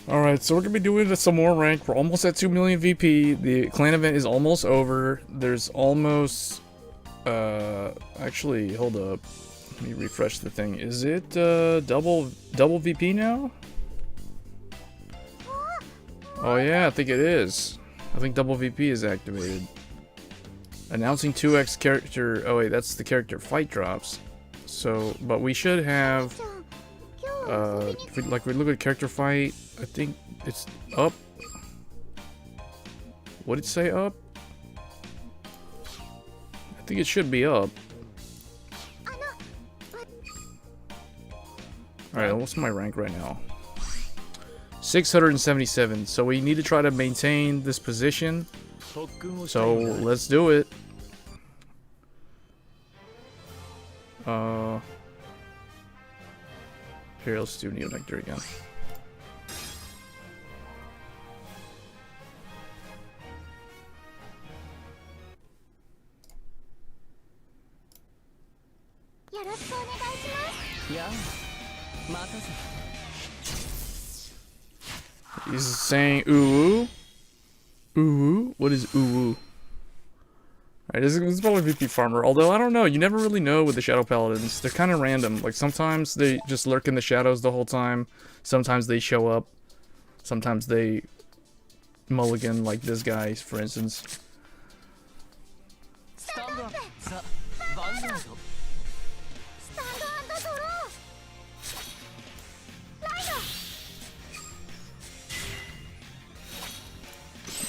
Alright, so we're gonna be doing some more rank. We're almost at 2 million VP. The clan event is almost over. There's almost... Actually, hold up. Let me refresh the thing. Is it, double VP now? Oh yeah, I think it is. I think double VP is activated. Announcing 2x character... Oh wait, that's the character fight drops. So, but we should have... if we look at character fight, I think it's up. What did it say up? I think it should be up. Alright, what's my rank right now? 677. So we need to try to maintain this position. So let's do it. Here, let's do Neo Nectar again. He's saying ooh ooh. What is ooh? Alright, this is probably VP Farmer, although I don't know, you never really know with the Shadow Paladins. They're kind of random. Like, sometimes they just lurk in the shadows the whole time. Sometimes they show up. Sometimes they mulligan, like this guy, for instance.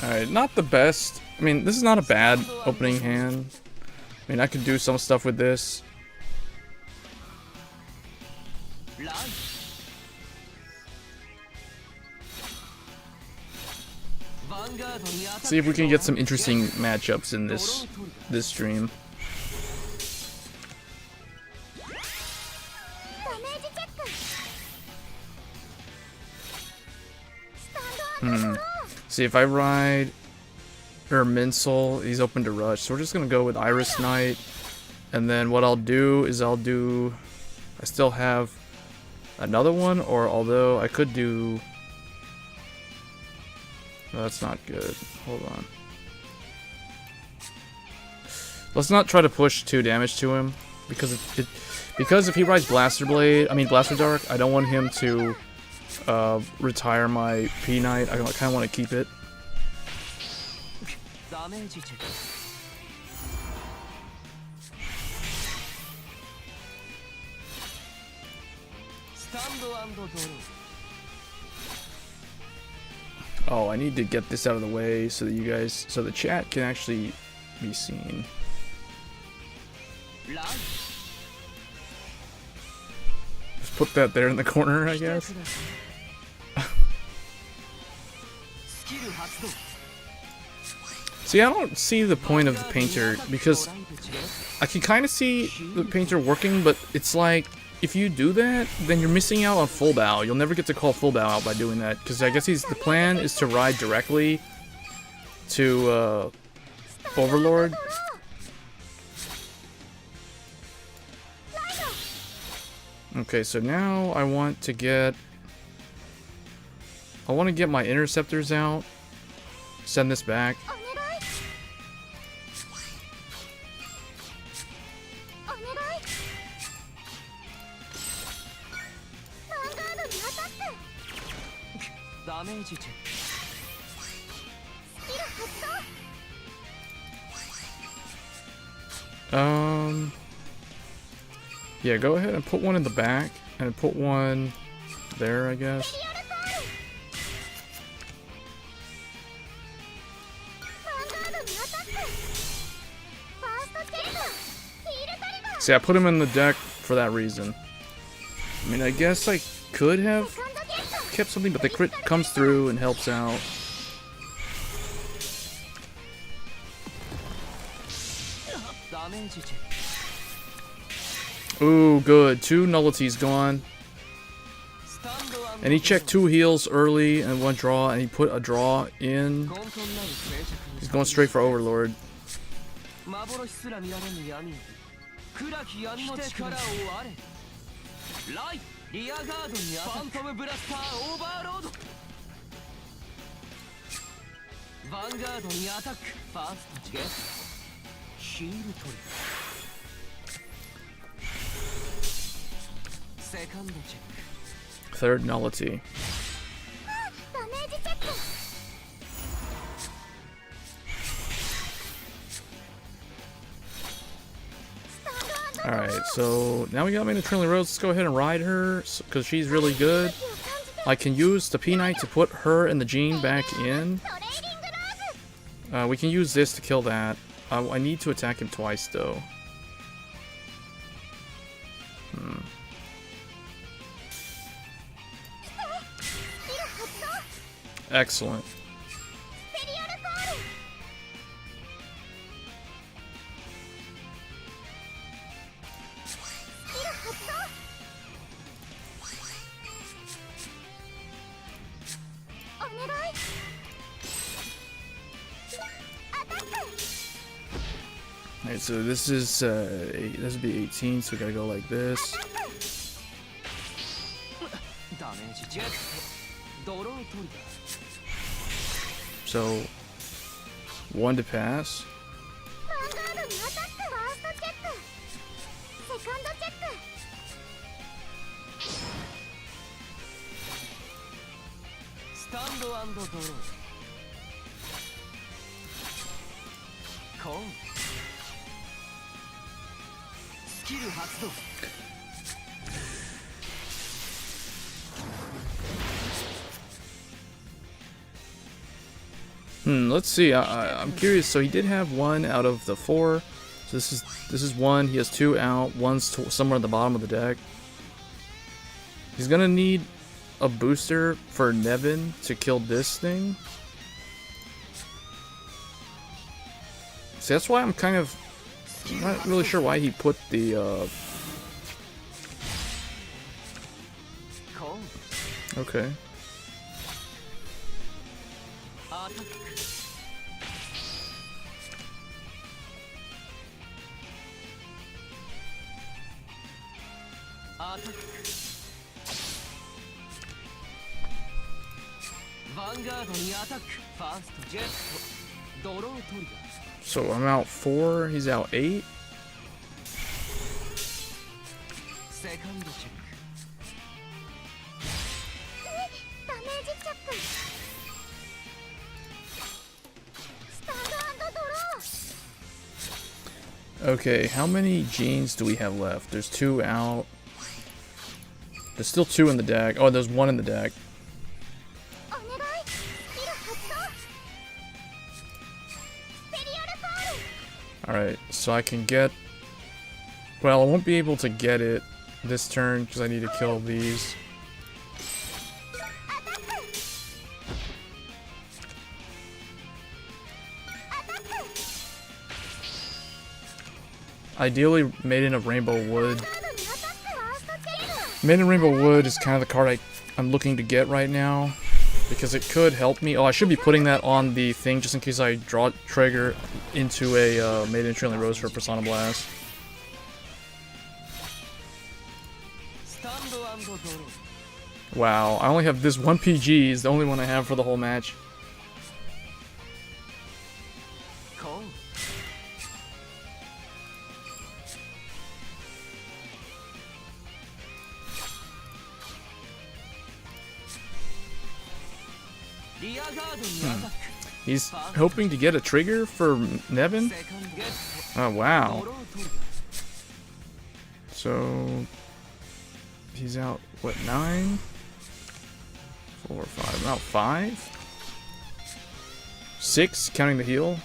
Alright, not the best. I mean, this is not a bad opening hand. I mean, I could do some stuff with this. See if we can get some interesting matchups in this stream. See if I ride Minsol, he's open to rush. So we're just gonna go with Iris Knight. And then what I'll do is I still have another one, or although I could do... No, that's not good. Hold on. Let's not try to push 2 damage to him, because because if he rides Blaster Dark, I don't want him to retire my P Knight. I kind of want to keep it. Oh, I need to get this out of the way so that so the chat can actually be seen. Just put that there in the corner, I guess. See, I don't see the point of the painter, because I can kind of see the painter working, but it's like, if you do that, then you're missing out on full bow. You'll never get to call full bow out by doing that, because I guess the plan is to ride directly to Overlord. Okay, so now I want to get my interceptors out. Send this back. Yeah, go ahead and put one in the back, and put one there, I guess. See, I put him in the deck for that reason. I mean, I guess I could have kept something, but the crit comes through and helps out. Ooh, good. 2 nullities gone. And he checked 2 heals early and 1 draw, and he put a draw in. He's going straight for Overlord. Third nullity. Alright, so now we got Maiden Trilling Rose. Let's go ahead and ride her, because she's really good. I can use the P-Knight to put her and the Jean back in. We can use this to kill that. I need to attack him twice, though. Excellent. Alright, so this is this would be 18, so we gotta go like this. So 1 to pass. Let's see. I'm curious. So he did have 1 out of the 4. So this is 1. He has 2 out. 1's somewhere at the bottom of the deck. He's gonna need a booster for Nevin to kill this thing. See, that's why I'm kind of not really sure why he put the okay. So I'm out 4, he's out 8. Okay, how many Jeans do we have left? There's 2 out. There's still 2 in the deck. Oh, there's 1 in the deck. Alright, so I can get... Well, I won't be able to get it this turn because I need to kill these. Ideally, Maiden of Rainbow Wood. Maiden of Rainbow Wood is kind of the card I'm looking to get right now. Because it could help me. Oh, I should be putting that on the thing just in case I draw trigger into a Maiden Trilling Rose for Persona Blast. Wow, I only have this 1 PG, is the only one I have for the whole match. He's hoping to get a trigger for Nevin? Oh, wow. So, he's out, what, 9? 4, 5, about 5? 6, counting the heal?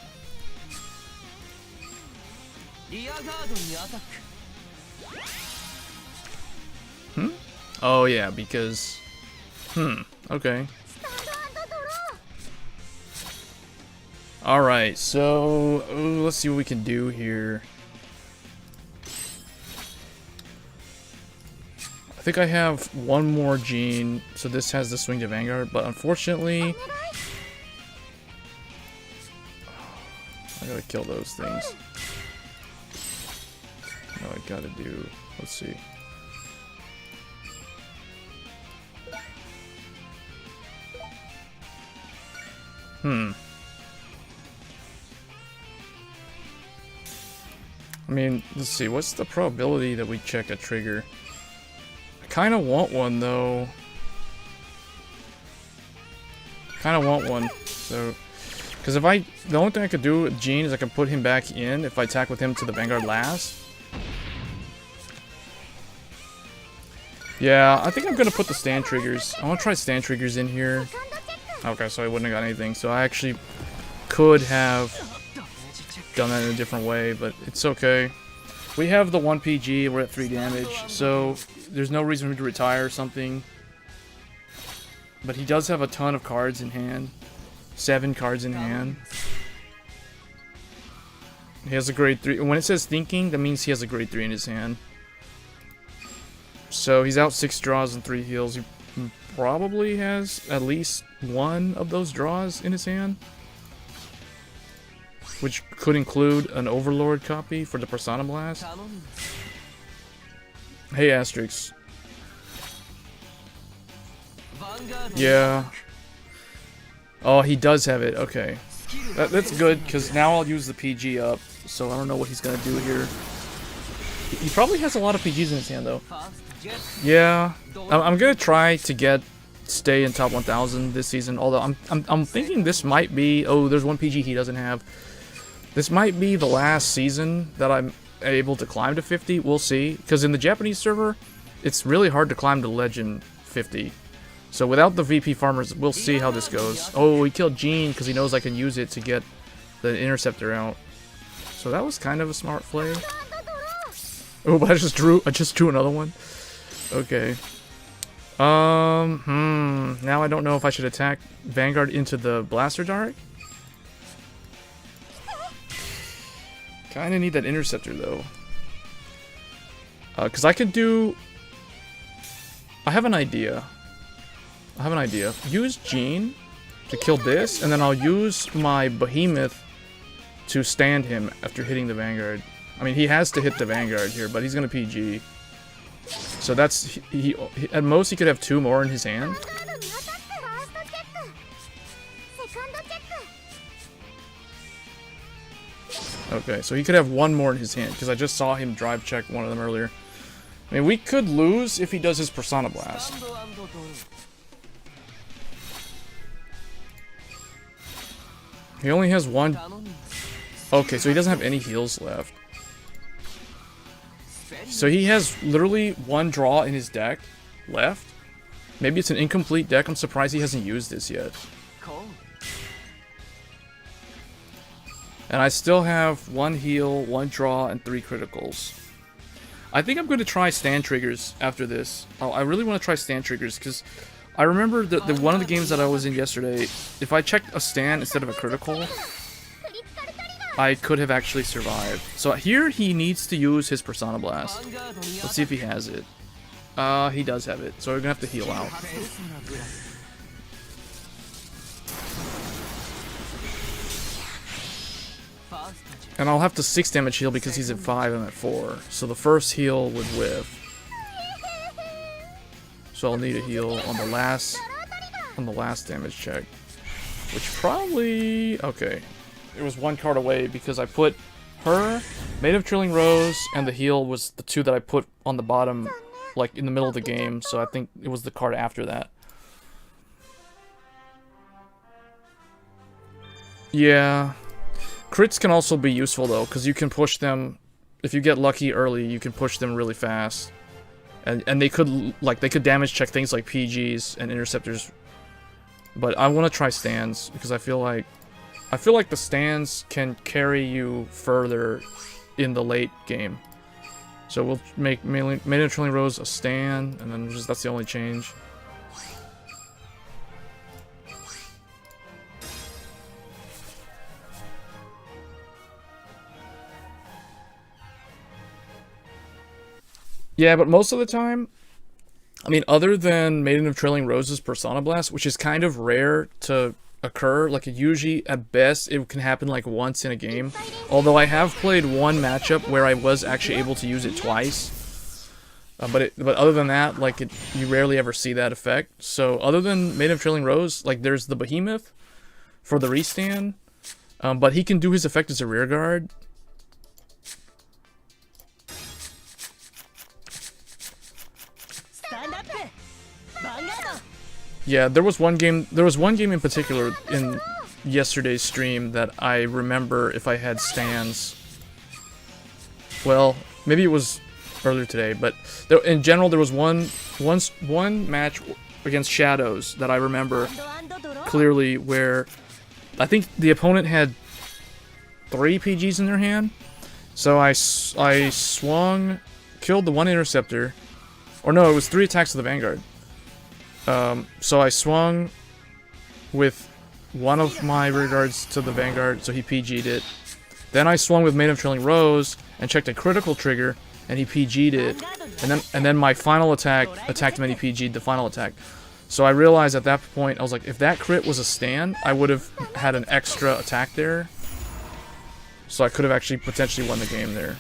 Oh, yeah, because... okay. Alright, so let's see what we can do here. I think I have 1 more Gene, so this has the swing to Vanguard, but unfortunately... I gotta kill those things. What I gotta do, let's see. I mean, let's see, what's the probability that we check a trigger? I kind of want one, though. Kind of want one, so... Because if I... The only thing I could do with Gene is I can put him back in if I attack with him to the Vanguard last. Yeah, I think I'm going to put the stand triggers. I want to try stand triggers in here. Okay, so I wouldn't have got anything. So I actually could have done that in a different way, but it's okay. We have the 1 PG, we're at 3 damage, so there's no reason for him to retire or something. But he does have a ton of cards in hand. 7 cards in hand. He has a grade 3. When it says thinking, that means he has a grade 3 in his hand. So he's out 6 draws and 3 heals. He probably has at least one of those draws in his hand. Which could include an Overlord copy for the Persona Blast. Hey, Asterix. Yeah. Oh, he does have it. Okay. That's good, because now I'll use the PG up. So I don't know what he's going to do here. He probably has a lot of PGs in his hand, though. Yeah. I'm going to try to stay in top 1000 this season. Although I'm thinking this might be... Oh, there's 1 PG he doesn't have. This might be the last season that I'm able to climb to 50. We'll see. Because in the Japanese server, it's really hard to climb to Legend 50. So without the VP farmers, we'll see how this goes. Oh, he killed Gene because he knows I can use it to get the interceptor out. So that was kind of a smart play. Oh, but I just drew another one. Okay. Now I don't know if I should attack Vanguard into the Blaster Dart. Kinda need that interceptor though. Cause I could do... I have an idea. Use Gene to kill this, and then I'll use my Behemoth to stand him after hitting the Vanguard. I mean, he has to hit the Vanguard here, but he's gonna PG. So that's... He at most, he could have 2 more in his hand. Okay, so he could have 1 more in his hand, because I just saw him drive check one of them earlier. I mean, we could lose if he does his Persona Blast. He only has 1... Okay, so he doesn't have any heals left. So he has literally 1 draw in his deck left. Maybe it's an incomplete deck. I'm surprised he hasn't used this yet. And I still have 1 heal, 1 draw, and 3 criticals. I think I'm going to try stand triggers after this. I really want to try stand triggers, because I remember that one of the games that I was in yesterday, if I checked a stand instead of a critical, I could have actually survived. So here he needs to use his Persona Blast. Let's see if he has it. He does have it, so we're going to have to heal out. And I'll have to 6 damage heal because he's at 5 and I'm at 4. So the first heal would whiff. So I'll need a heal on the last damage check. Which probably... Okay. It was 1 card away because I put her, Maid of Trilling Rose, and the heal was the 2 that I put on the bottom, like in the middle of the game. So I think it was the card after that. Yeah. Crits can also be useful though, because you can push them, if you get lucky early, you can push them really fast. And they could damage check things like PGs and interceptors. But I want to try stands because I feel like the stands can carry you further in the late game. So we'll make Maid of Trilling Rose a stand, and then that's the only change. Yeah, but most of the time, I mean, other than Maiden of Trailing Rose's Persona Blast, which is kind of rare to occur, like usually at best it can happen like once in a game. Although I have played 1 matchup where I was actually able to use it twice. But other than that, like you rarely ever see that effect. So other than Maiden of Trailing Rose, like there's the Behemoth for the restand, but he can do his effect as a rear guard. Yeah, there was one game in particular in yesterday's stream that I remember if I had stands. Well, maybe it was earlier today, but in general there was one match against Shadows that I remember clearly where I think the opponent had 3 PGs in their hand. So I swung, killed the one interceptor, or no, it was 3 attacks to the Vanguard. So I swung with one of my rear guards to the Vanguard, so he PG'd it. Then I swung with Maid of Trailing Rose and checked a critical trigger, and he PG'd it. And then my final attack attacked him and he PG'd the final attack. So I realized at that point, I was like, if that crit was a stand, I would have had an extra attack there. So I could have actually potentially won the game there.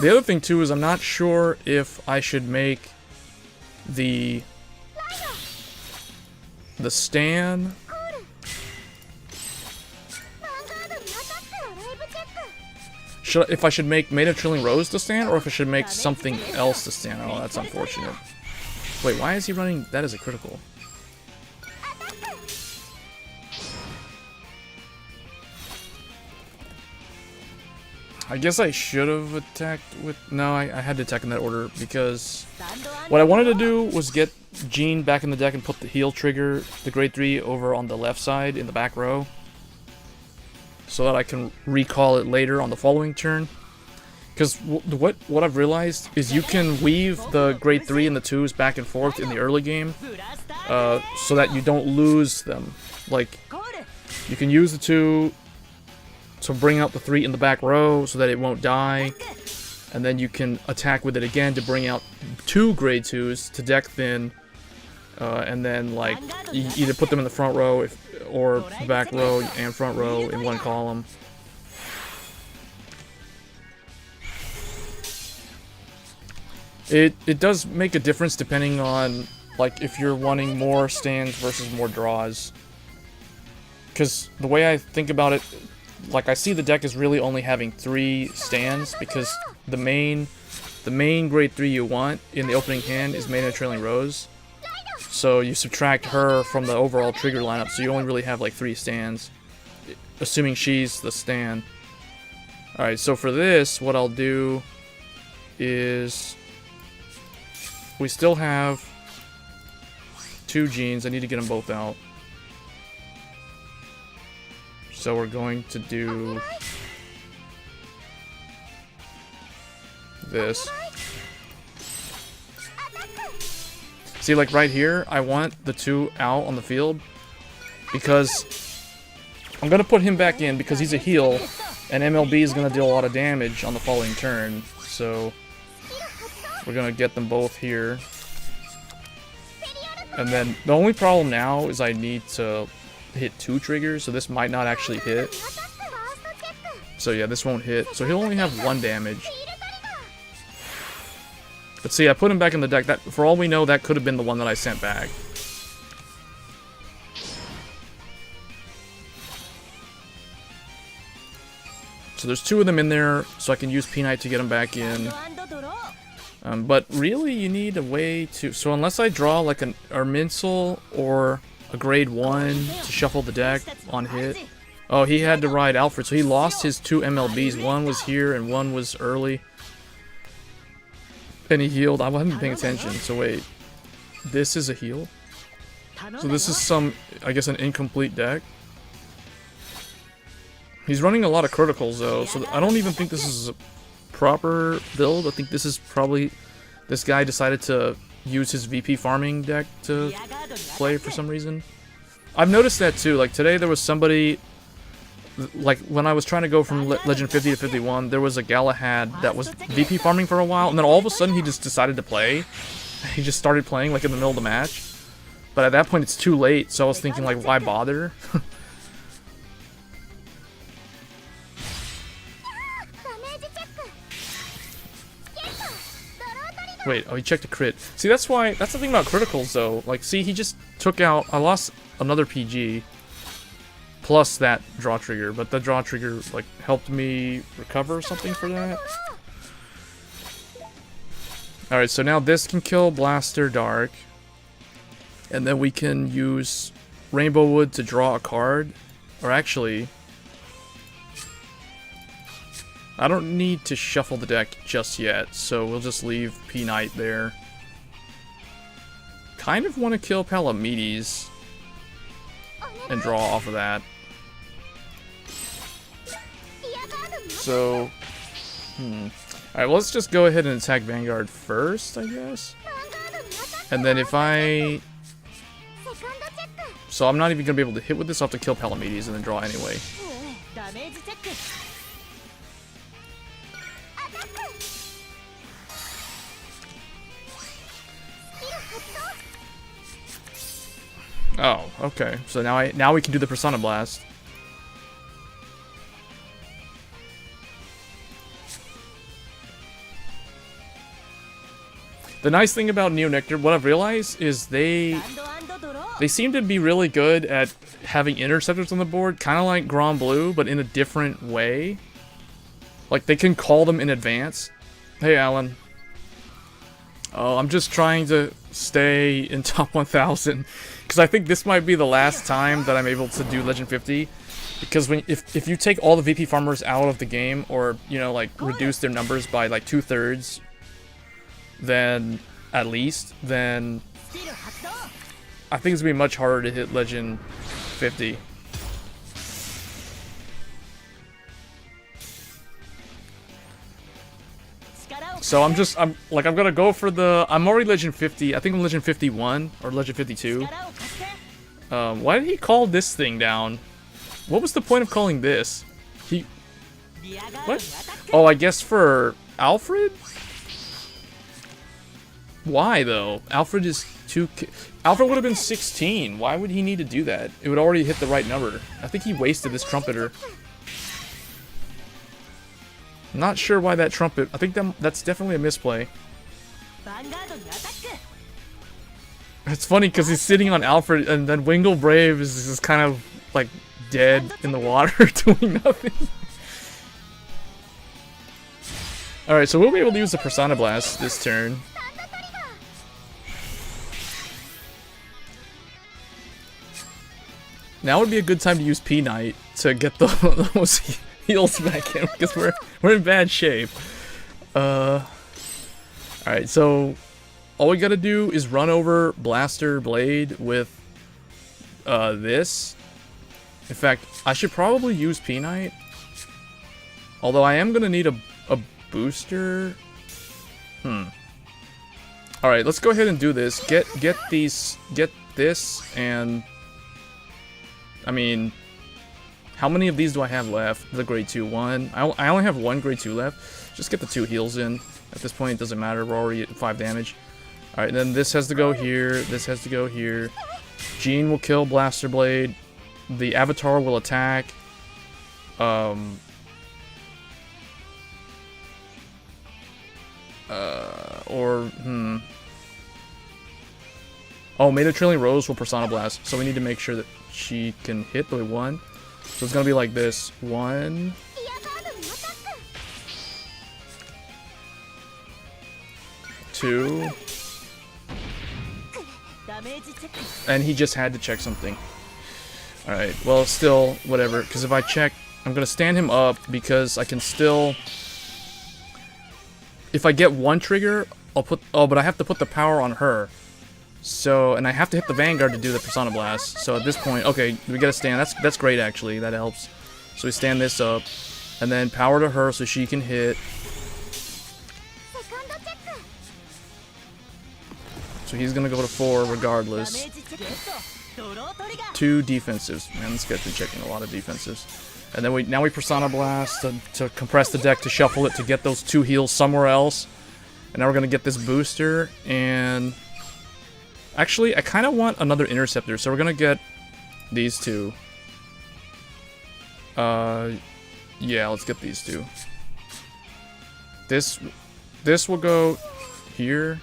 The other thing too is I'm not sure if I should make the stand. If I should make Maid of Trilling Rose to stand, or if I should make something else to stand. Oh, that's unfortunate. Wait, why is he running that as a critical? I guess I should have attacked with... No, I had to attack in that order, because what I wanted to do was get Jean back in the deck and put the heal trigger, the grade 3, over on the left side in the back row, so that I can recall it later on the following turn. Because what I've realized is you can weave the grade 3 and the 2s back and forth in the early game, so that you don't lose them. Like, you can use the 2 to bring out the 3 in the back row so that it won't die, and then you can attack with it again to bring out 2 grade 2s to deck thin, and then like either put them in the front row or back row and front row in one column. It does make a difference depending on like if you're wanting more stands versus more draws, because the way I think about it, like, I see the deck is really only having 3 stands, because the main grade 3 you want in the opening hand is Maid of Trailing Rose. So you subtract her from the overall trigger lineup, so you only really have like 3 stands, assuming she's the stand. Alright, so for this, what I'll do is we still have 2 Jeans. I need to get them both out. So we're going to do this. See, like right here, I want the 2 out on the field because I'm going to put him back in because he's a heal, and MLB is going to deal a lot of damage on the following turn. So we're going to get them both here. And then the only problem now is I need to hit 2 triggers, so this might not actually hit. So yeah, this won't hit. So he'll only have 1 damage. But see, I put him back in the deck. That, for all we know, that could have been the one that I sent back. So there's 2 of them in there, so I can use P-Knight to get them back in. But really, you need a way to... So unless I draw like an Erminsel or a grade 1 to shuffle the deck on hit. Oh, he had to ride Alfred, so he lost his 2 MLBs. One was here and one was early. And he healed. I wasn't paying attention, so wait. This is a heal? So this is some, I guess, an incomplete deck. He's running a lot of criticals, though, so I don't even think this is a proper build. I think this is probably... This guy decided to use his VP farming deck to play for some reason. I've noticed that too. Like today there was somebody, like when I was trying to go from Legend 50 to 51, there was a Galahad that was VP farming for a while, and then all of a sudden he just decided to play. He just started playing like in the middle of the match. But at that point it's too late, so I was thinking like, why bother? Wait, oh, he checked a crit. See, that's why, that's the thing about criticals, though. Like, see, he just took out, I lost another PG. plus that draw trigger, but the draw trigger like helped me recover something for that. Alright, so now this can kill Blaster Dark. And then we can use Rainbow Wood to draw a card. Or actually, I don't need to shuffle the deck just yet, so we'll just leave P-Knight there. Kind of want to kill Palamedes and draw off of that. So, alright, well, let's just go ahead and attack Vanguard first, I guess. And then if I... So I'm not even going to be able to hit with this, I'll have to kill Palamedes and then draw anyway. Oh, okay. So now we can do the Persona Blast. The nice thing about Neo Nectar, what I've realized, is they seem to be really good at having interceptors on the board, kind of like Grand Blue, but in a different way. Like, they can call them in advance. Hey, Alan. Oh, I'm just trying to stay in top 1000, because I think this might be the last time that I'm able to do Legend 50. Because if you take all the VP farmers out of the game, or, you know, like, reduce their numbers by, like, 2/3, then, at least, then I think it's gonna be much harder to hit Legend 50. So I'm gonna go for the, I'm already Legend 50, I think I'm Legend 51, or Legend 52. Why did he call this thing down? What was the point of calling this? What? Oh, I guess for Alfred? Why, though? Alfred is Alfred would have been 16. Why would he need to do that? It would already hit the right number. I think he wasted this trumpeter. Not sure why that trumpet. I think that's definitely a misplay. It's funny because he's sitting on Alfred, and then Wingle Brave is just kind of like dead in the water, doing nothing. Alright, so we'll be able to use the Persona Blast this turn. Now would be a good time to use P-Knight to get those heals back in, because we're in bad shape. Alright, so all we gotta do is run over Blaster Blade with this. In fact, I should probably use P-Knight. Although I am gonna need a booster. Alright, let's go ahead and do this. Get this, and I mean, how many of these do I have left? The grade 2 one. I only have one grade 2 left. Just get the 2 heals in. At this point, it doesn't matter. We're already at 5 damage. Alright, then this has to go here. This has to go here. Jean will kill Blaster Blade. The Avatar will attack. Oh, Made of Trillion Rose will Persona Blast. So we need to make sure that she can hit the 1. So it's gonna be like this. 1. 2. And he just had to check something. Alright, well, still, whatever. Because if I check, I'm gonna stand him up because I can still... If I get one trigger, I'll put... Oh, but I have to put the power on her. So, and I have to hit the Vanguard to do the Persona Blast. So at this point, okay, we gotta stand. That's great, actually. That helps. So we stand this up. And then power to her so she can hit. So he's gonna go to 4 regardless. 2 defensives. Man, this guy's been checking a lot of defensives. And then now we Persona Blast to compress the deck, to shuffle it, to get those 2 heals somewhere else. And now we're gonna get this booster, and... Actually, I kind of want another interceptor, so we're gonna get these 2. Yeah, let's get these 2. This will go here,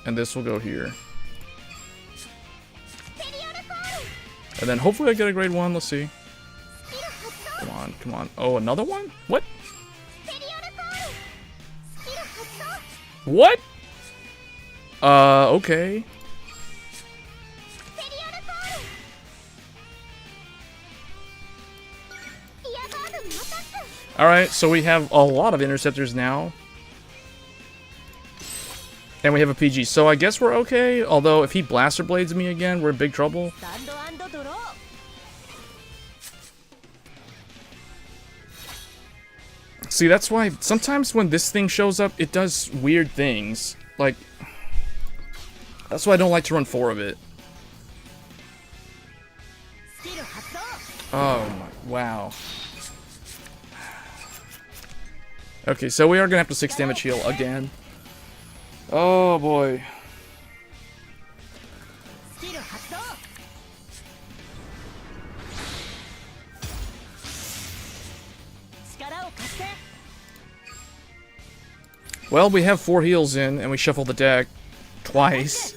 and this will go here. And then hopefully I get a grade 1. Let's see. Come on, come on. Oh, another one? What? What? Okay. Alright, so we have a lot of interceptors now. And we have a PG, so I guess we're okay. Although, if he Blaster Blades me again, we're in big trouble. See, that's why sometimes when this thing shows up, it does weird things. Like, that's why I don't like to run 4 of it. Oh my, wow. Okay, so we are gonna have to 6 damage heal again. Oh boy. Well, we have 4 heals in, and we shuffled the deck twice.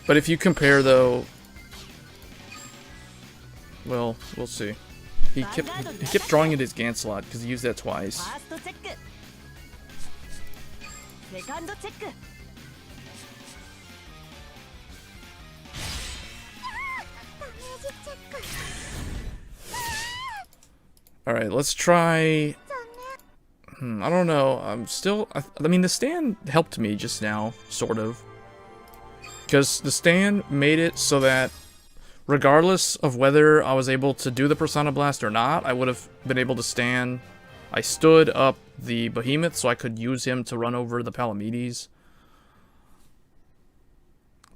But if you compare, though, well, we'll see. He kept drawing at his Gant slot because he used that twice. Alright, let's try... I don't know. I'm still... I mean, the stand helped me just now, sort of. Because the stand made it so that, regardless of whether I was able to do the Persona Blast or not, I would have been able to stand... I stood up the Behemoth so I could use him to run over the Palamedes.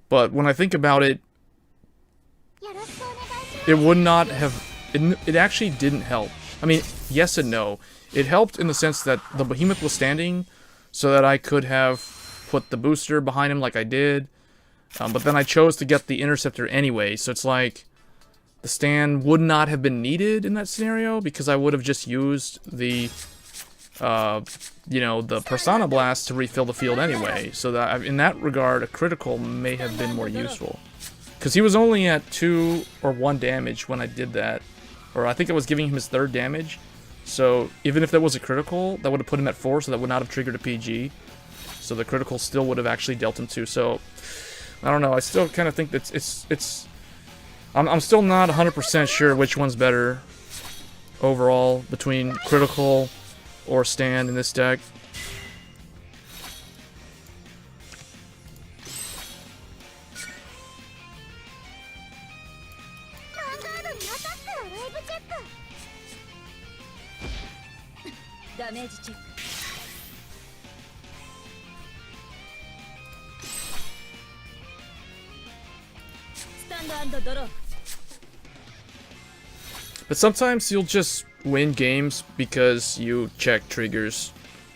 But when I think about it, it would not have... It actually didn't help. I mean, yes and no. It helped in the sense that the Behemoth was standing so that I could have put the booster behind him like I did. But then I chose to get the Interceptor anyway, so it's like the stand would not have been needed in that scenario because I would have just used the, you know, the Persona Blast to refill the field anyway. So that in that regard, a critical may have been more useful. Because he was only at 2 or 1 damage when I did that. Or I think I was giving him his 3rd damage. So even if that was a critical, that would have put him at 4, so that would not have triggered a PG. So the critical still would have actually dealt him 2. So I don't know. I still kind of think that it's. I'm still not 100% sure which one's better overall between critical or stand in this deck. But sometimes you'll just win games because you check triggers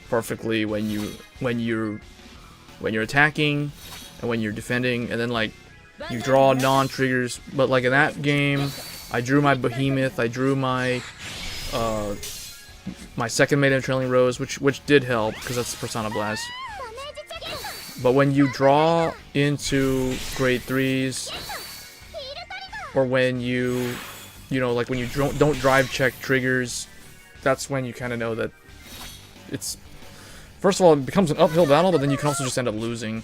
perfectly when you're attacking and when you're defending, and then like you draw non-triggers. But like in that game, I drew my Behemoth, I drew my my second Maiden of Trailing Rose, which did help because that's Persona Blast. But when you draw into grade 3s, or when you know, like when you don't drive check triggers, that's when you kind of know that it's, first of all, it becomes an uphill battle, but then you can also just end up losing.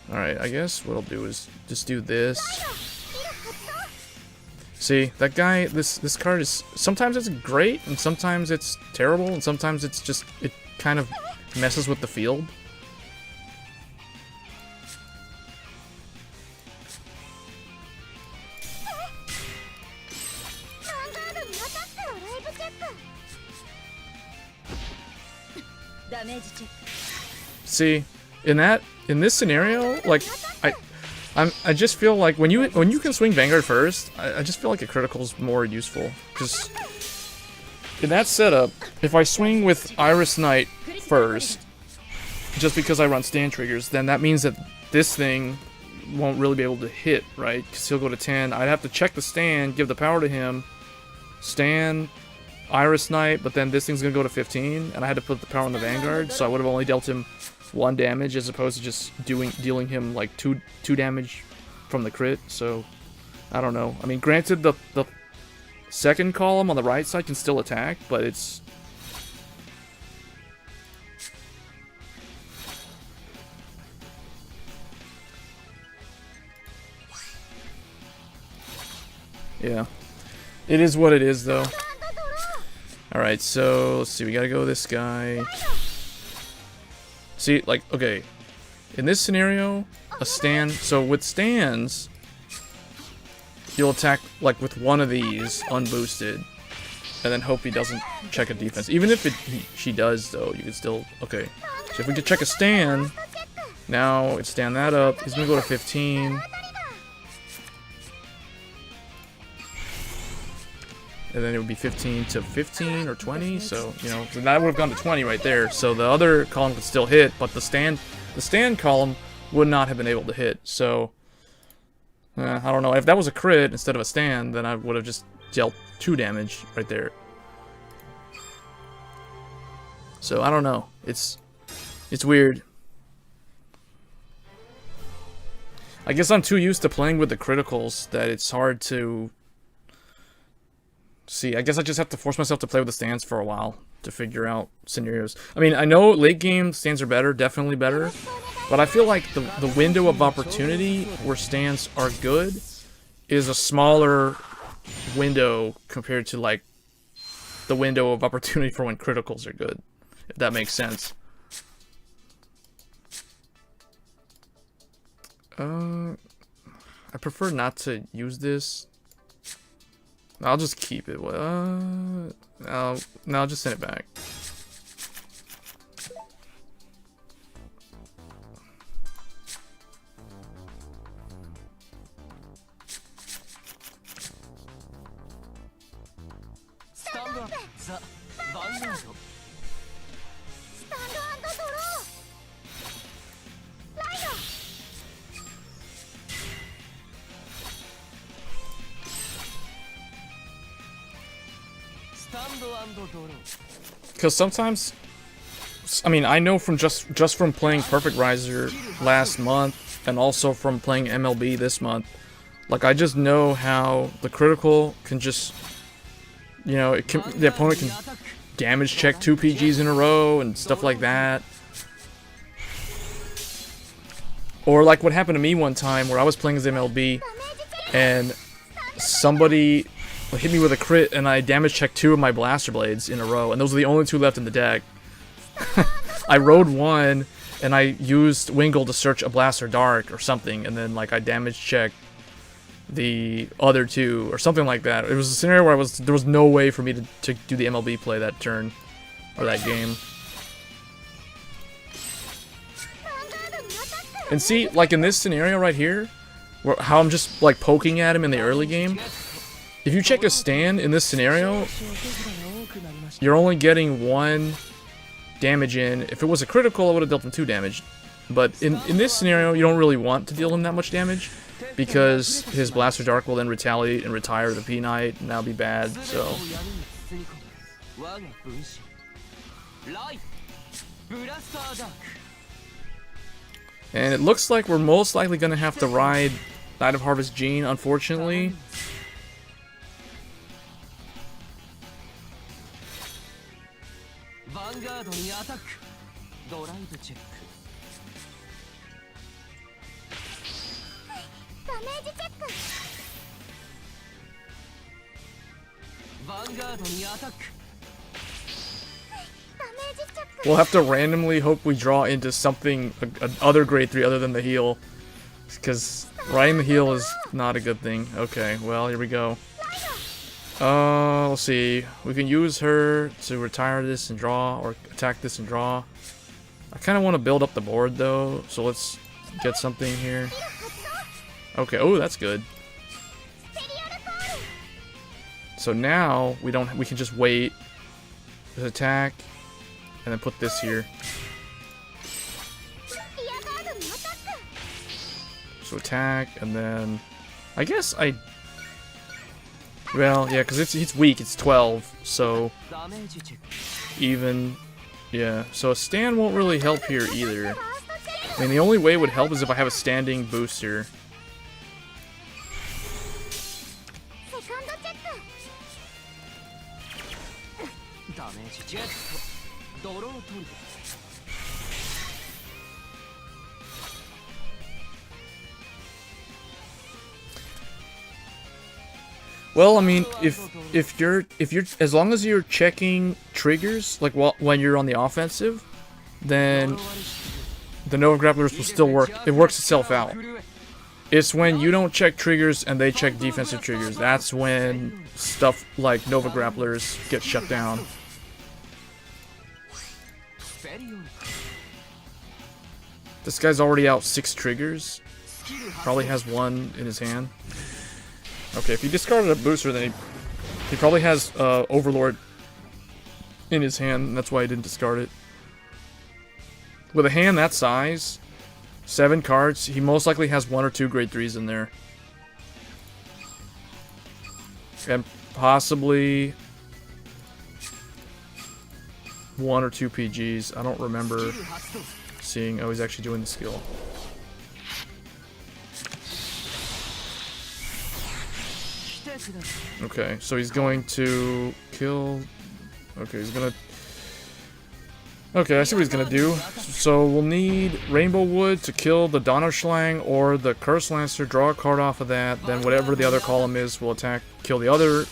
Alright, I guess what I'll do is just do this. See, that guy, this card is, sometimes it's great, and sometimes it's terrible, and sometimes it's just, it kind of messes with the field. See, in this scenario, like I just feel like when you can swing Vanguard first, I just feel like a critical is more useful, because in that setup, if I swing with Iris Knight first, just because I run stand triggers, then that means that this thing won't really be able to hit, right? Because he'll go to 10. I'd have to check the stand, give the power to him, stand, Iris Knight, but then this thing's going to go to 15, and I had to put the power on the Vanguard, so I would have only dealt him 1 damage as opposed to just dealing him like 2 damage from the crit, so I don't know. I mean, granted, the second column on the right side can still attack, but it's... yeah. It is what it is, though. Alright, so, let's see, we gotta go with this guy. See, like, okay. In this scenario, a stand... So, with stands, you'll attack, like, with one of these, unboosted, and then hope he doesn't check a defense. Even if she does, though, you can still... Okay. So, if we could check a stand, now, it's stand that up. He's gonna go to 15. And then it would be 15 to 15 or 20, so, you know, that would have gone to 20 right there. So the other column could still hit, but the stand column would not have been able to hit. So, I don't know. If that was a crit instead of a stand, then I would have just dealt 2 damage right there. So, I don't know. It's weird. I guess I'm too used to playing with the criticals that it's hard to... See, I guess I just have to force myself to play with the stands for a while to figure out scenarios. I mean, I know late game stands are better, definitely better, but I feel like the window of opportunity where stands are good is a smaller window compared to, like, the window of opportunity for when criticals are good, if that makes sense. I prefer not to use this. I'll just keep it. No, I'll just send it back. Because sometimes, I mean, I know from just from playing Perfect Riser last month, and also from playing MLB this month, like, I just know how the critical can just, you know, the opponent can damage check 2 PGs in a row and stuff like that. Or like what happened to me one time where I was playing as MLB, and somebody hit me with a crit, and I damage checked 2 of my blaster blades in a row, and those are the only 2 left in the deck. I rode 1, and I used Wingle to search a blaster dark or something, and then, like, I damage checked the other 2 or something like that. It was a scenario where there was no way for me to do the MLB play that turn or that game. And see, like in this scenario right here, where how I'm just like poking at him in the early game. If you check a stand in this scenario, you're only getting 1 damage in. If it was a critical, I would have dealt him 2 damage. But in this scenario, you don't really want to deal him that much damage, because his Blaster Dark will then retaliate and retire the P-Knight, and that'll be bad, so... And it looks like we're most likely going to have to ride Night of Harvest Gene, unfortunately. We'll have to randomly hope we draw into something, other grade 3 other than the heal. Because riding the heal is not a good thing. Okay, well, here we go. Let's see. We can use her to retire this and draw, or attack this and draw. I kind of want to build up the board, though, so let's get something here. Okay, oh, that's good. So now, we can just wait. Just attack, and then put this here. So attack, and then I guess well, yeah, because it's weak. It's 12, so even, yeah. So a stand won't really help here either. I mean, the only way it would help is if I have a standing booster. Well, I mean, if you're as long as you're checking triggers like when you're on the offensive, then the Nova Grapplers will still work. It works itself out. It's when you don't check triggers and they check defensive triggers. That's when stuff like Nova Grapplers get shut down. This guy's already out 6 triggers. Probably has 1 in his hand. Okay, if he discarded a booster, then he probably has Overlord in his hand, and that's why he didn't discard it. With a hand that size, 7 cards, he most likely has 1 or 2 grade 3s in there. And possibly 1 or 2 PGs. I don't remember seeing. Oh, he's actually doing the skill. Okay, so he's going to kill. Okay, he's gonna. Okay, I see what he's gonna do. So we'll need Rainbow Wood to kill the Donnerschlang or the Curse Lancer. Draw a card off of that. Then whatever the other column is, will attack, kill the other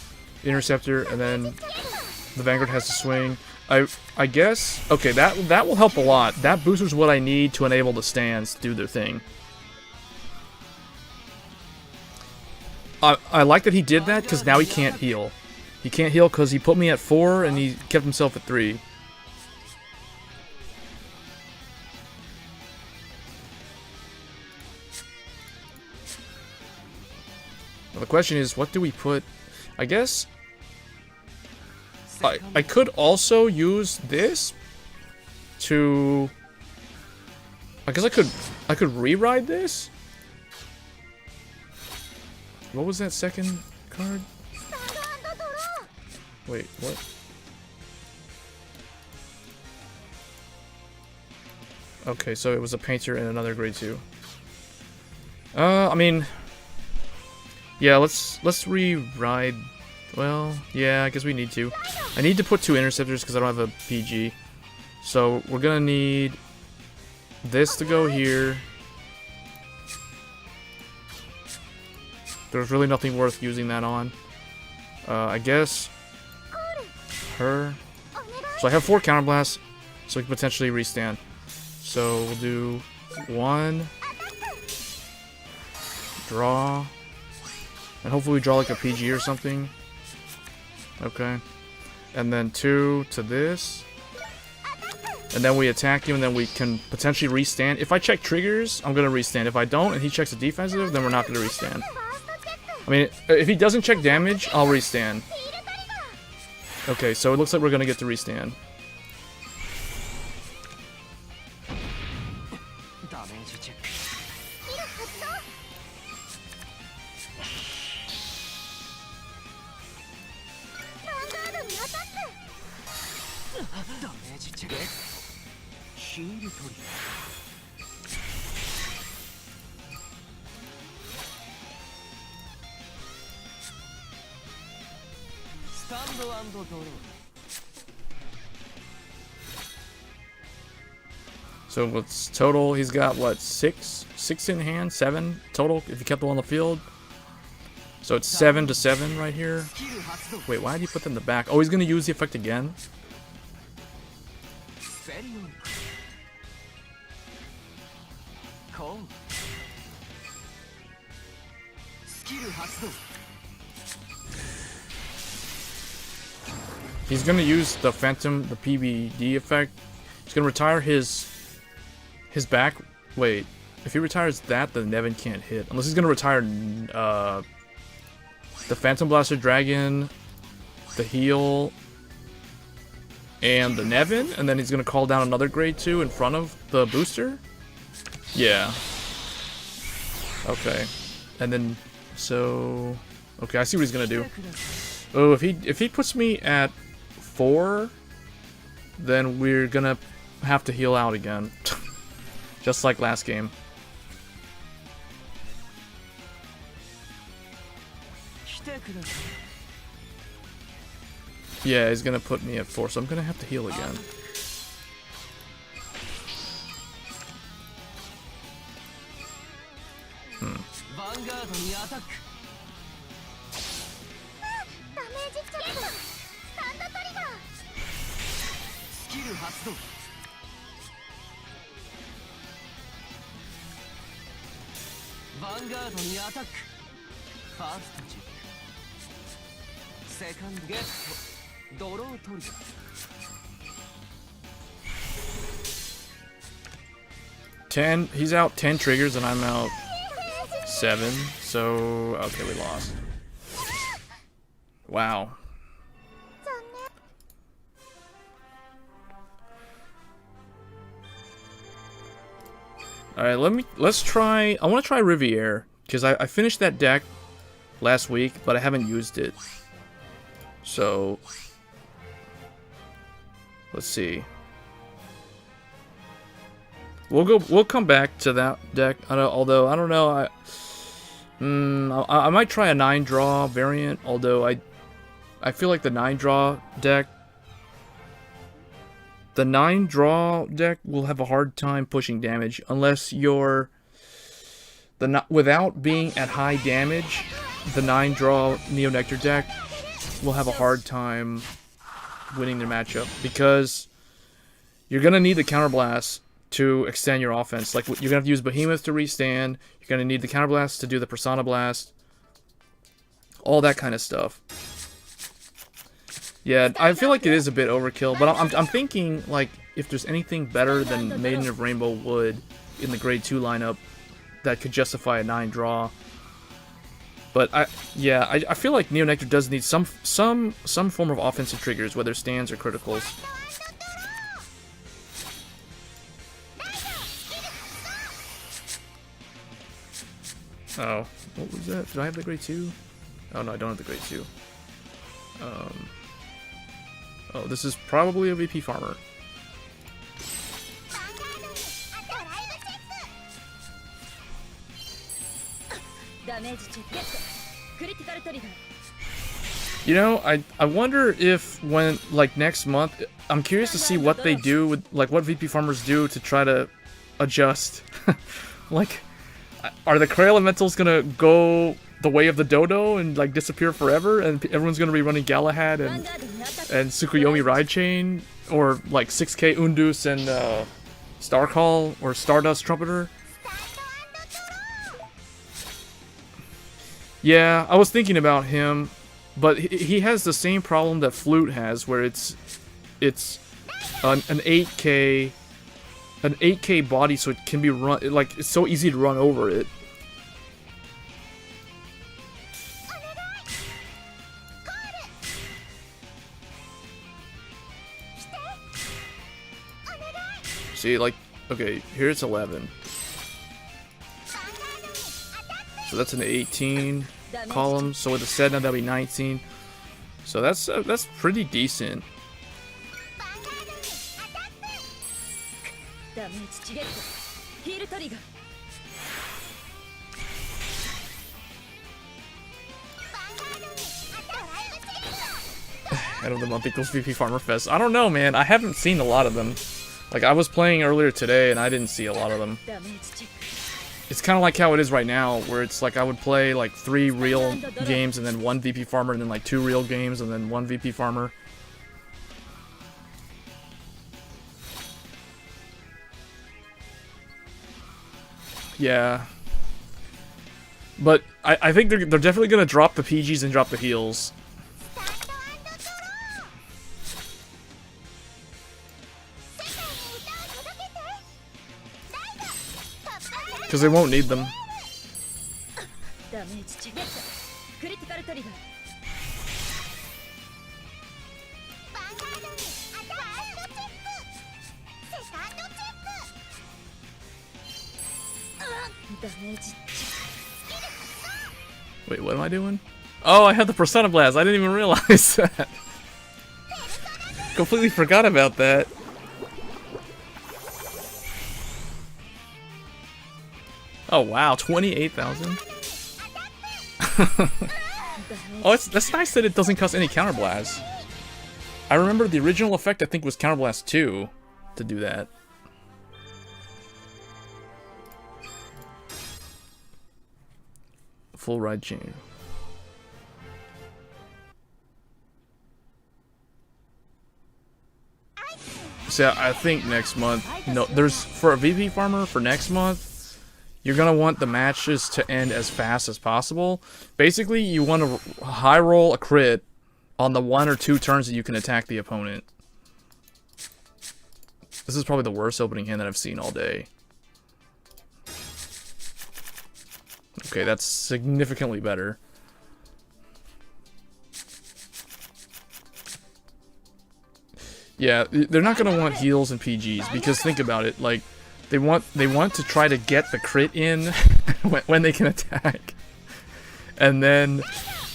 Interceptor, and then the Vanguard has to swing. I guess. Okay, that will help a lot. That booster's what I need to enable the stands to do their thing. I like that he did that because now he can't heal. He can't heal because he put me at 4 and he kept himself at 3. Well, the question is, what do we put? I guess I could also use this to. I guess I could rewrite this. What was that second card? Wait, what? Okay, so it was a painter and another grade 2. I mean, yeah, let's rewrite. Well, yeah, I guess we need to. I need to put 2 interceptors because I don't have a PG. So we're gonna need this to go here. There's really nothing worth using that on. I guess her. So I have 4 counterblasts, so we can potentially restand. So we'll do 1, draw, and hopefully we draw like a PG or something. Okay, and then 2 to this, and then we attack him, and then we can potentially restand. If I check triggers, I'm gonna restand. If I don't, and he checks a defensive, then we're not gonna restand. I mean, if he doesn't check damage, I'll restand. Okay, so it looks like we're gonna get to restand. So what's total? He's got what, 6 in hand, 7 total if he kept them on the field. So it's 7 to 7 right here. Wait, why did he put them in the back? Oh, he's gonna use the effect again. He's gonna use the Phantom, the PBD effect. He's gonna retire his back. Wait, if he retires that, then Nevin can't hit. Unless he's gonna retire the Phantom Blaster Dragon, the heal, and the Nevin, and then he's gonna call down another grade 2 in front of the booster. Yeah. Okay. And then, so... Okay, I see what he's gonna do. Oh, if he puts me at 4, then we're gonna have to heal out again. Just like last game. Yeah, he's gonna put me at 4, so I'm gonna have to heal again. He's out 10 triggers and I'm out 7, so okay, we lost. Wow. Alright, let's try, I want to try Riviere, because I finished that deck last week, but I haven't used it. So, let's see. We'll come back to that deck, although, I don't know, I might try a 9-draw variant, although I feel like the 9-draw deck, will have a hard time pushing damage unless you're without being at high damage. The 9-draw Neo Nectar deck will have a hard time winning their matchup because you're gonna need the counterblast to extend your offense. Like, you're gonna have to use Behemoth to restand. You're gonna need the counterblast to do the Persona Blast. All that kind of stuff. Yeah, I feel like it is a bit overkill, but I'm thinking, like, if there's anything better than Maiden of Rainbow Wood in the Grade 2 lineup that could justify a 9-draw. But I feel like Neo Nectar does need some form of offensive triggers, whether stands or criticals. Oh, what was that? Did I have the Grade 2? Oh no, I don't have the Grade 2. Oh, this is probably a VP farmer. You know, I wonder if like next month, I'm curious to see what they do with, like, what VP farmers do to try to adjust. Like, are the Cray Elementals gonna go the way of the dodo and, like, disappear forever, and everyone's gonna be running Galahad and Tsukuyomi Ride Chain, or like 6K Undus and Starcall or Stardust Trumpeter? Yeah, I was thinking about him, but he has the same problem that Flute has, where it's an 8K body, so it can be run, like, it's so easy to run over it. See, like, okay, here it's 11. So that's an 18 column. So with the set now, that'll be 19. So that's pretty decent. End of the month equals VP Farmer Fest. I don't know, man. I haven't seen a lot of them. Like, I was playing earlier today, and I didn't see a lot of them. It's kind of like how it is right now, where it's like I would play, like, 3 real games, and then 1 VP Farmer, and then, like, 2 real games, and then 1 VP Farmer. Yeah. But I think they're definitely going to drop the PGs and drop the heals. Because they won't need them. Wait, what am I doing? Oh, I had the Persona Blast. I didn't even realize that. Completely forgot about that. Oh wow, 28,000. Oh, that's nice that it doesn't cost any counterblast. I remember the original effect I think was counterblast 2 to do that. Full ride chain. So I think next month, there's for a VP farmer for next month, you're gonna want the matches to end as fast as possible. Basically, you want to high roll a crit on the 1 or 2 turns that you can attack the opponent. This is probably the worst opening hand that I've seen all day. Okay, that's significantly better. Yeah, they're not gonna want heals and PGs because think about it, like they want to try to get the crit in when they can attack, and then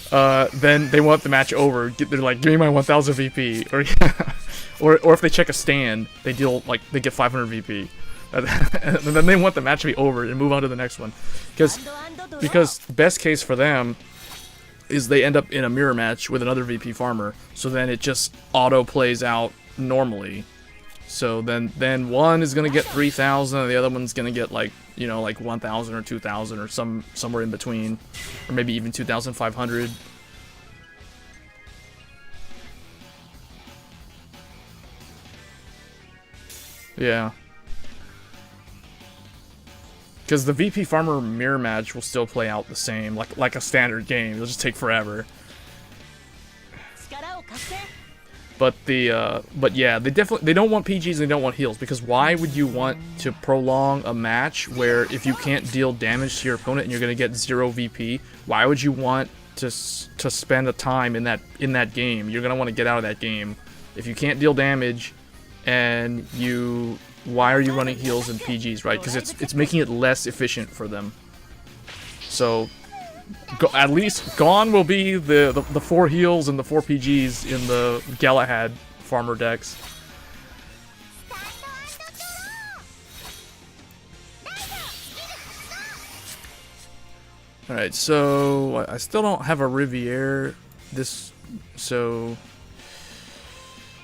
they want the match over. They're like, give me my 1000 VP, or or if they check a stand, they get 500 VP, and then they want the match to be over and move on to the next one, because best case for them is they end up in a mirror match with another VP farmer, so then it just auto plays out normally. So then one is gonna get 3,000 and the other one's gonna get like 1,000 or 2,000 or somewhere in between, or maybe even 2,500. Yeah, because the VP farmer mirror match will still play out the same, like a standard game. It'll just take forever. But yeah, they don't want PGs and they don't want heals, because why would you want to prolong a match where if you can't deal damage to your opponent and you're gonna get 0 VP? Why would you want to spend the time in that game? You're gonna want to get out of that game if you can't deal damage, and why are you running heals and PGs, right? Because it's making it less efficient for them. So at least gone will be the 4 heals and the 4 PGs in the Galahad farmer decks. Alright, so I still don't have a Riviere. So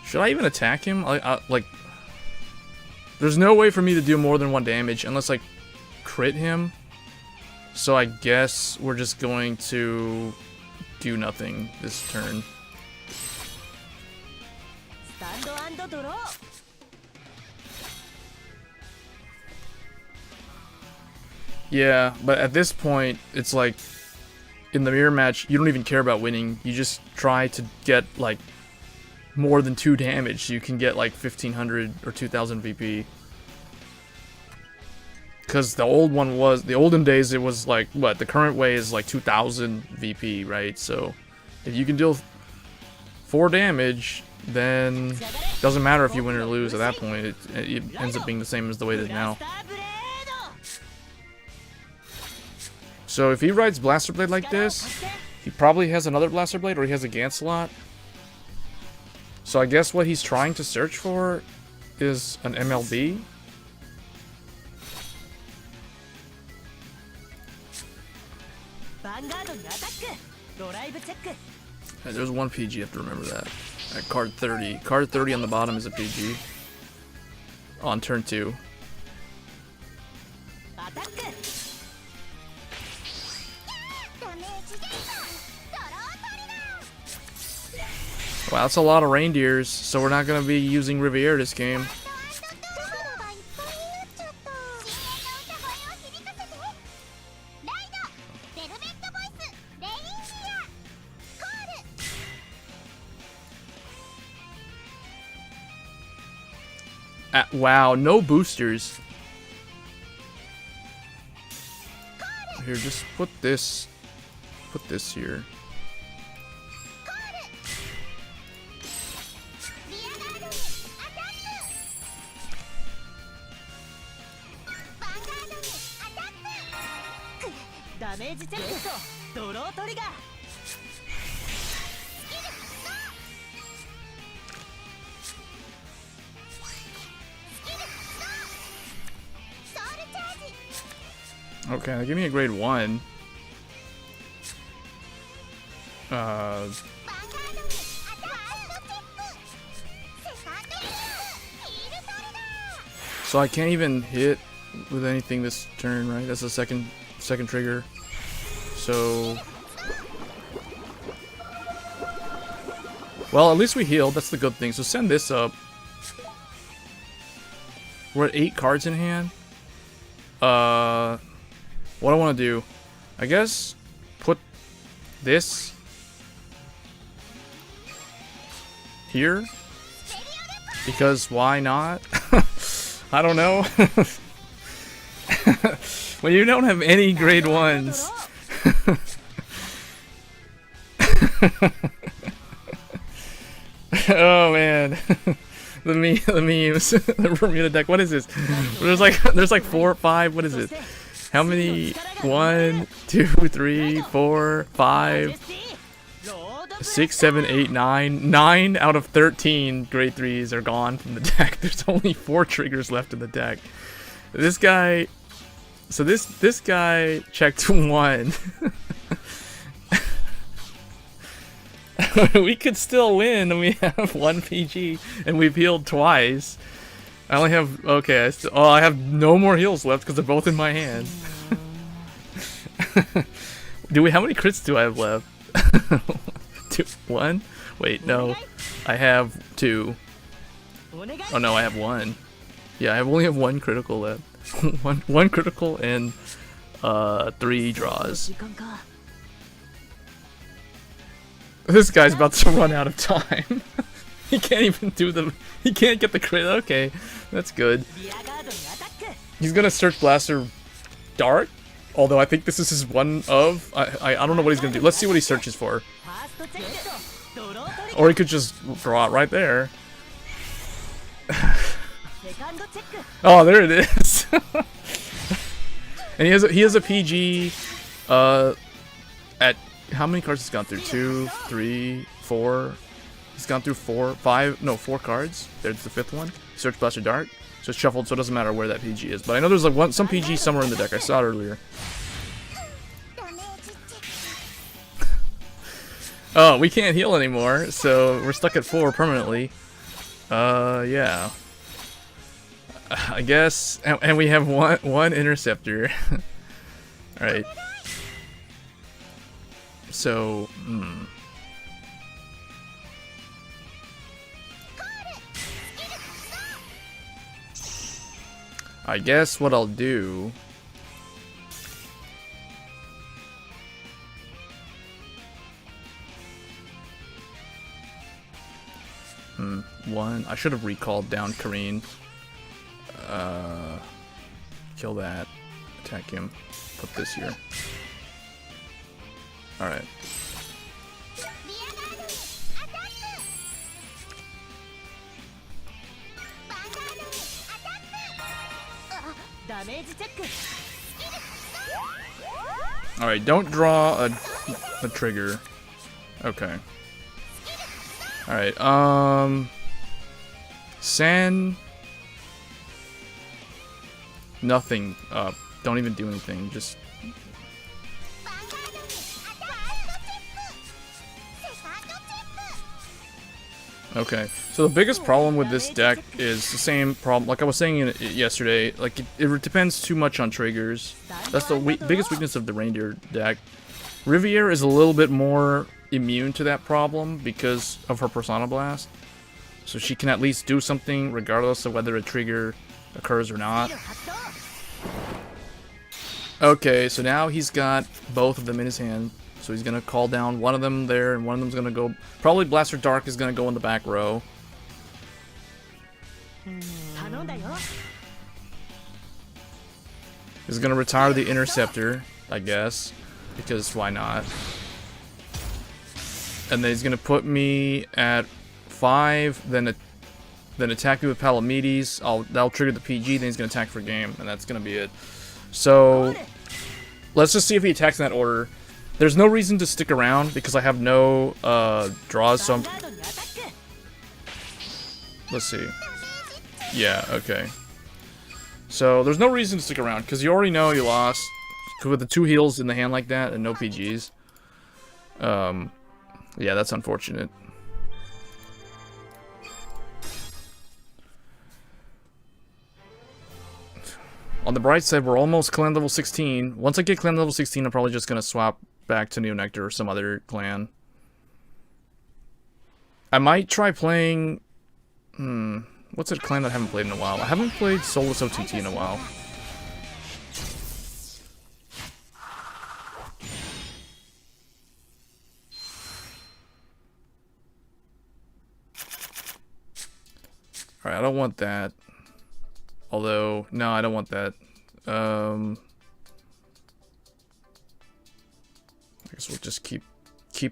should I even attack him? Like, there's no way for me to do more than 1 damage unless I crit him. So I guess we're just going to do nothing this turn. Yeah, but at this point, it's like, in the mirror match, you don't even care about winning. You just try to get, like, more than 2 damage so you can get, like, 1,500 or 2,000 VP. Because the olden days, it was like, what, the current way is like 2,000 VP, right? So if you can deal 4 damage, then it doesn't matter if you win or lose at that point. It ends up being the same as the way it is now. So if he rides Blaster Blade like this, he probably has another Blaster Blade, or he has a Gancelot. So I guess what he's trying to search for is an MLB. There's 1 PG, you have to remember that. At card 30. Card 30 on the bottom is a PG. On turn 2. Wow, that's a lot of reindeers, so we're not going to be using Riviere this game. Wow, no boosters. Here, just put this here. Okay, give me a grade 1. So I can't even hit with anything this turn, right? That's the second trigger. So, well, at least we healed. That's the good thing. So send this up. We're at 8 cards in hand. What I want to do, I guess, put this here, because why not? I don't know. Well, you don't have any grade 1s. Oh man. The memes. The Bermuda deck. What is this? There's like 4 or 5. What is it? How many? 1, 2, 3, 4, 5, 6, 7, 8, 9. 9 out of 13 grade 3s are gone from the deck. There's only 4 triggers left in the deck. This guy. So this guy checked 1. We could still win, and we have 1 PG, and we've healed twice. I only have, okay, I have no more heals left because they're both in my hand. How many crits do I have left? 2, 1? Wait, no. I have 2. Oh no, I have 1. Yeah, I only have 1 critical left. one critical and 3 draws. This guy's about to run out of time. He can't even do he can't get the crit. Okay, that's good. He's gonna search Blaster Dark, although I think this is his one of. I don't know what he's gonna do. Let's see what he searches for. Or he could just draw it right there. Oh, there it is. And he has a PG at how many cards he's gone through? 2, 3, 4. He's gone through 4 cards. There's the 5th one. Search Blaster Dark. So it's shuffled, so it doesn't matter where that PG is. But I know there's like some PG somewhere in the deck. I saw it earlier. Oh, we can't heal anymore, so we're stuck at 4 permanently. Yeah. I guess, and we have one interceptor. Alright. So, I guess what I'll do... One, I should have recalled down Kareen. Kill that. Attack him. Put this here. Alright. Alright, don't draw a trigger. Okay. Alright, send nothing up. Don't even do anything, just... Okay, so the biggest problem with this deck is the same problem, like I was saying yesterday, like it depends too much on triggers. That's the biggest weakness of the reindeer deck. Riviere is a little bit more immune to that problem because of her Persona Blast. So she can at least do something regardless of whether a trigger occurs or not. Okay, so now he's got both of them in his hand. So he's gonna call down one of them there, and one of them's gonna go... Probably Blaster Dark is gonna go in the back row. He's gonna retire the Interceptor, I guess. Because why not? And then he's gonna put me at 5, then attack me with Palamedes. That'll trigger the PG, then he's gonna attack for game, and that's gonna be it. So let's just see if he attacks in that order. There's no reason to stick around because I have no draws, so let's see. Yeah, okay. So there's no reason to stick around because you already know you lost with the 2 heals in the hand like that and no PGs. Yeah, that's unfortunate. On the bright side, we're almost clan level 16. Once I get clan level 16, I'm probably just gonna swap back to Neo Nectar or some other clan. I might try playing... what's a clan that I haven't played in a while? I haven't played Solus OTT in a while. Alright, I don't want that. Although, no, I don't want that. I guess we'll just keep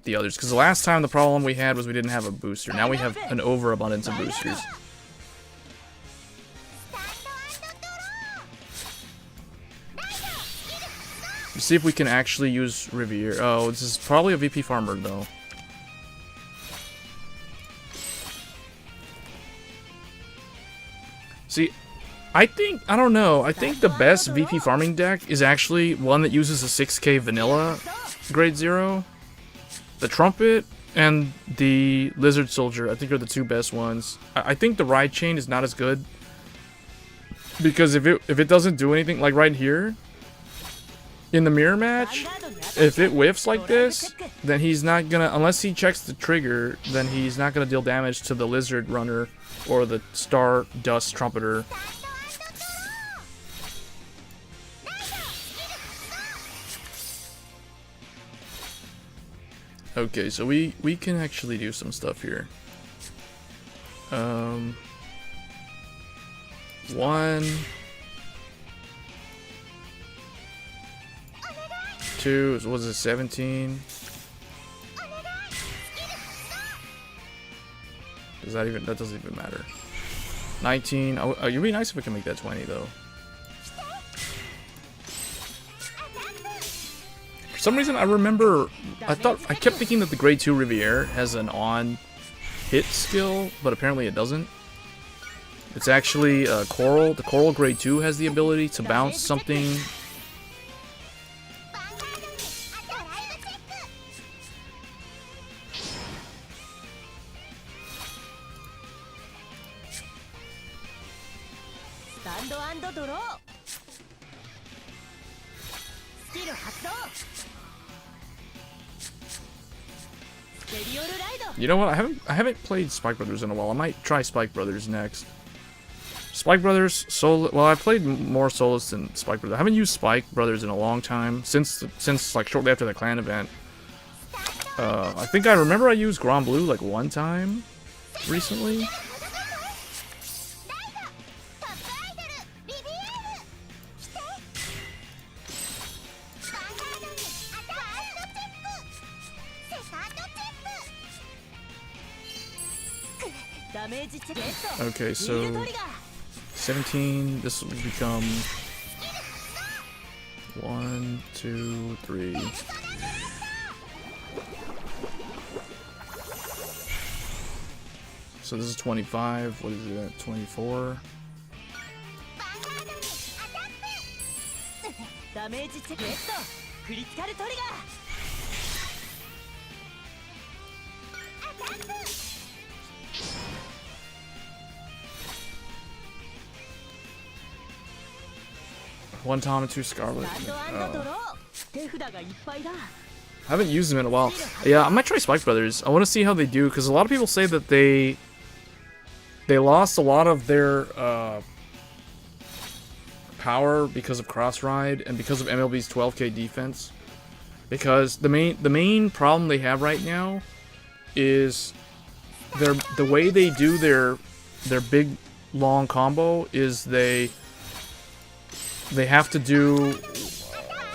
the others. Because the last time the problem we had was we didn't have a booster. Now we have an overabundance of boosters. Let's see if we can actually use Riviere. Oh, this is probably a VP farmer, though. See, I don't know, I think the best VP farming deck is actually one that uses a 6k vanilla grade 0. The Trumpet and the Lizard Soldier, I think, are the 2 best ones. I think the Ride Chain is not as good. Because if it doesn't do anything, like right here, in the mirror match, if it whiffs like this, then he's not gonna, unless he checks the trigger, then he's not gonna deal damage to the Lizard Runner or the Star Dust Trumpeter. Okay, so we can actually do some stuff here. 1, 2, was it 17? That doesn't even matter. 19. Oh, it'd be nice if we can make that 20 though. For some reason, I remember, I kept thinking that the grade 2 Riviere has an on hit skill, but apparently it doesn't. It's actually Coral. The Coral grade 2 has the ability to bounce something. You know what? I haven't played Spike Brothers in a while. I might try Spike Brothers next. Spike Brothers Sol. Well, I played more Solus than Spike Brothers. I haven't used Spike Brothers in a long time since like shortly after the clan event. I think I remember I used Grand Blue like one time recently. Okay, so 17, this will become 1, 2, 3. So this is 25, what is it, 24? One Tom and 2 Scarlet. Oh. I haven't used them in a while. Yeah, I might try Spike Brothers. I want to see how they do, because a lot of people say that they lost a lot of their power because of Cross Ride and because of MLB's 12k defense. Because the main problem they have right now is the way they do their big long combo is they have to do,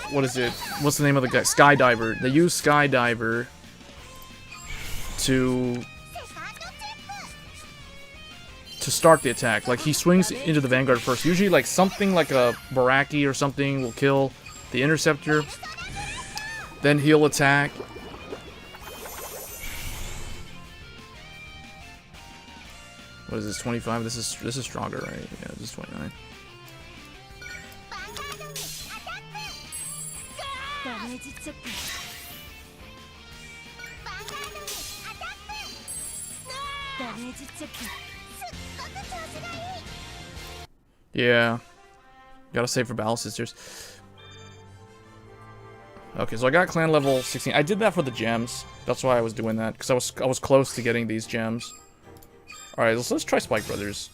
what is it? What's the name of the guy? Skydiver. They use Skydiver to start the attack. Like, he swings into the Vanguard first. Usually, like, something like a Baraki or something will kill the Interceptor. Then he'll attack. What is this, 25? This is stronger, right? Yeah, this is 29. Yeah. Gotta save for Battle Sisters. Okay, so I got clan level 16. I did that for the gems. That's why I was doing that, because I was close to getting these gems. Alright, let's try Spike Brothers.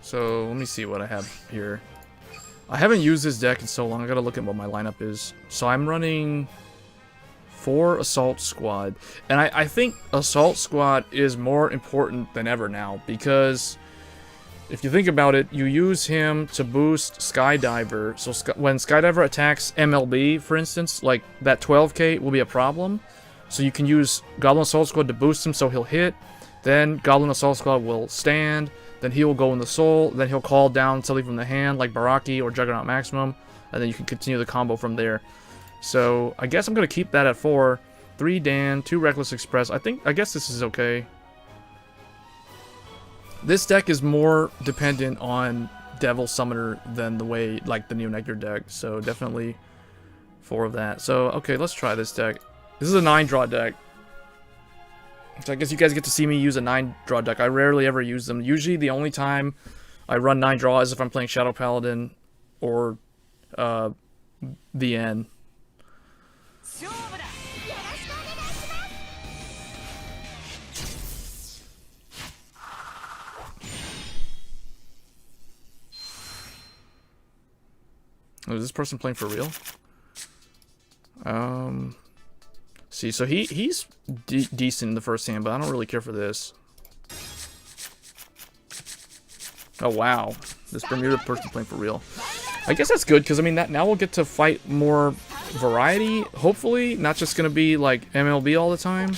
So, let me see what I have here. I haven't used this deck in so long, I gotta look at what my lineup is. So I'm running 4 Assault Squad. And I think Assault Squad is more important than ever now, because if you think about it, you use him to boost Skydiver. So when Skydiver attacks MLB, for instance, like that 12k will be a problem. So you can use Goblin Assault Squad to boost him so he'll hit. Then Goblin Assault Squad will stand. Then he will go in the soul. Then he'll call down something from the hand like Baraki or Juggernaut Maximum. And then you can continue the combo from there. So I guess I'm going to keep that at 4. 3 Dan, 2 Reckless Express. I guess this is okay. This deck is more dependent on Devil Summoner than the way, like, the Neo Nectar deck. So, definitely 4 of that. So, okay, let's try this deck. This is a 9-draw deck. So, I guess you guys get to see me use a 9-draw deck. I rarely ever use them. Usually, the only time I run 9-draw is if I'm playing Shadow Paladin or VN. Oh, is this person playing for real? See, so he's decent in the first hand, but I don't really care for this. Oh, wow. This Bermuda person playing for real. I guess that's good, because, I mean, now we'll get to fight more variety, hopefully. Not just going to be, like, MLB all the time.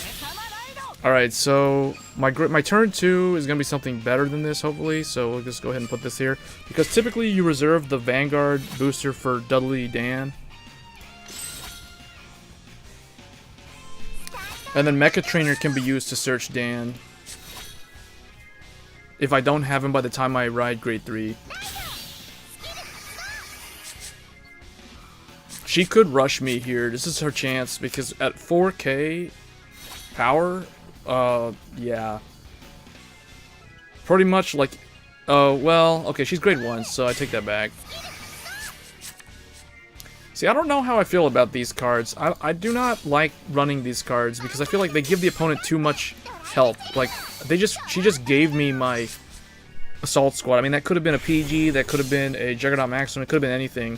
Alright, so my turn 2 is going to be something better than this, hopefully. So we'll just go ahead and put this here. Because typically you reserve the Vanguard booster for Dudley Dan. And then Mecha Trainer can be used to search Dan. If I don't have him by the time I ride Grade 3. She could rush me here. This is her chance, because at 4k power... yeah. Pretty much like, well, okay, she's grade 1, so I take that back. See, I don't know how I feel about these cards. I do not like running these cards because I feel like they give the opponent too much health. Like, she just gave me my Assault Squad. I mean, that could have been a PG, that could have been a Juggernaut Maximum, it could have been anything.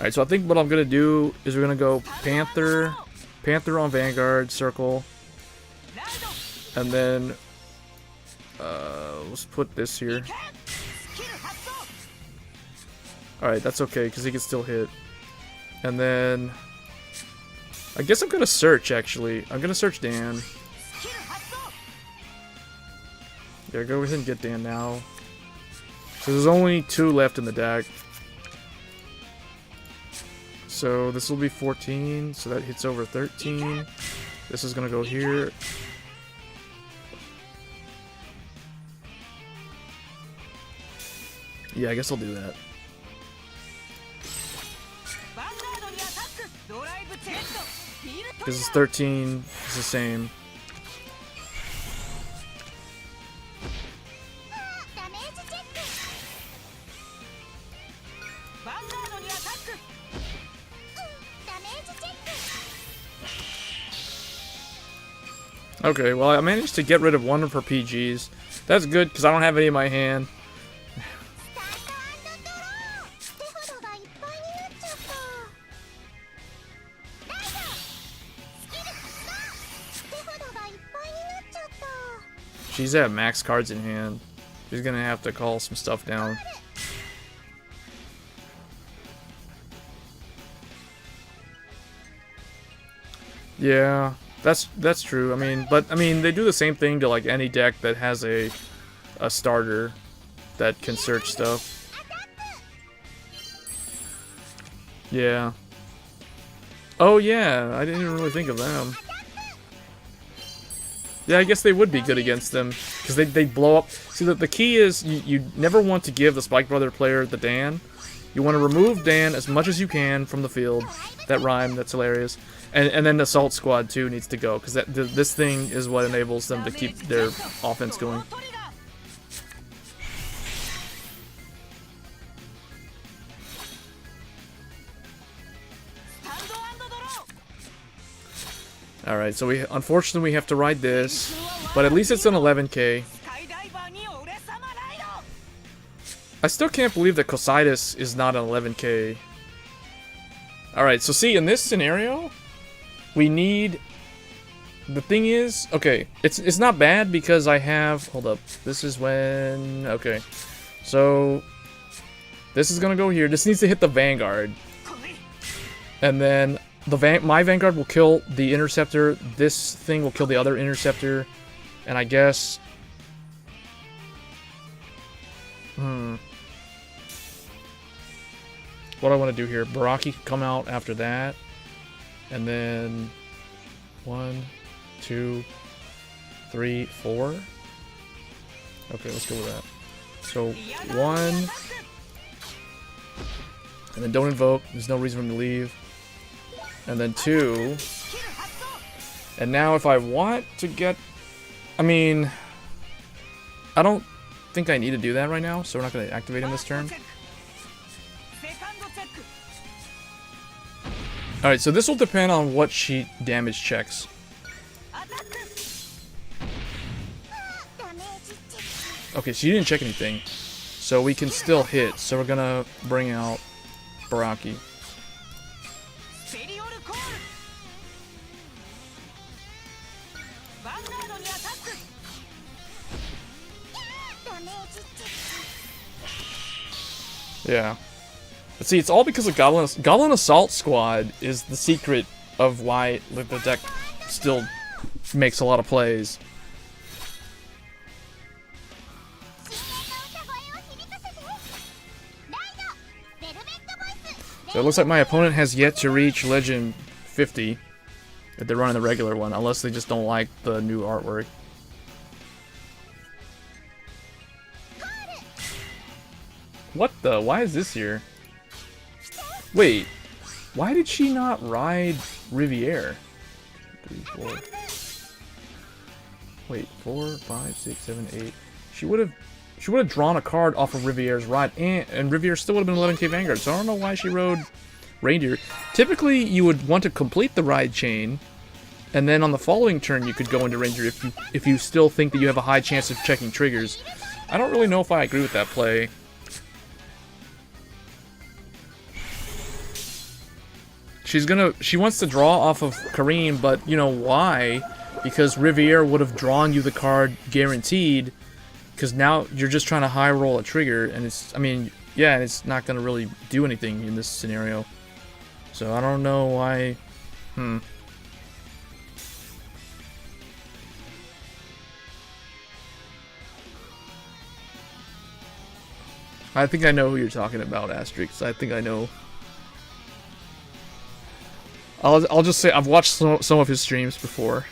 Alright, so I think what I'm going to do is we're going to go Panther on Vanguard, Circle, and then, let's put this here. Alright, that's okay, because he can still hit. And then, I guess I'm going to search, actually. I'm going to search Dan. Yeah, go ahead and get Dan now. So there's only 2 left in the deck. So this will be 14, so that hits over 13. This is gonna go here. Yeah, I guess I'll do that. This is 13, it's the same. Okay, well, I managed to get rid of 1 of her PGs. That's good, because I don't have any in my hand. She's at max cards in hand. She's gonna have to call some stuff down. Yeah. That's true. I mean, but I mean, they do the same thing to like any deck that has a starter that can search stuff. Yeah. Oh yeah, I didn't even really think of them. Yeah, I guess they would be good against them because they blow up. See, the key is you never want to give the Spike Brother player the Dan. You want to remove Dan as much as you can from the field. That rhyme, that's hilarious. And then the Assault Squad too needs to go because this thing is what enables them to keep their offense going. Alright, so unfortunately we have to ride this, but at least it's an 11k. I still can't believe that Cocytus is not an 11k. Alright, so see, in this scenario, we need... The thing is, okay, it's not bad because I have... Hold up, this is when... Okay, so... This is gonna go here. This needs to hit the Vanguard. And then... my Vanguard will kill the Interceptor, this thing will kill the other Interceptor, and I guess... What do I want to do here? Baraki can come out after that, and then... 1, 2, 3, 4? Okay, let's go with that. So, 1... And then don't invoke, there's no reason for him to leave. And then 2. And now if I want to get... I mean... I don't think I need to do that right now, so we're not going to activate him this turn. Alright, so this will depend on what she damage checks. Okay, she didn't check anything. So we can still hit, so we're going to bring out Baraki. Yeah. But see, it's all because of Goblin Assault Squad is the secret of why the deck still makes a lot of plays. So it looks like my opponent has yet to reach Legend 50 if they're running the regular one, unless they just don't like the new artwork. What the? Why is this here? Wait, why did she not ride Riviere? 3, 4. Wait, 4, 5, 6, 7, 8. She would have drawn a card off of Riviere's ride, and Riviere still would have been 11k Vanguard. So I don't know why she rode Reindeer. Typically, you would want to complete the ride chain, and then on the following turn you could go into Ranger if you still think that you have a high chance of checking triggers. I don't really know if I agree with that play. She wants to draw off of Kareem, but you know why? Because Riviere would have drawn you the card guaranteed, because now you're just trying to high roll a trigger, and it's, I mean, yeah, and it's not going to really do anything in this scenario. So I don't know why, I think I know who you're talking about, Asterix. I think I know. I'll just say I've watched some of his streams before.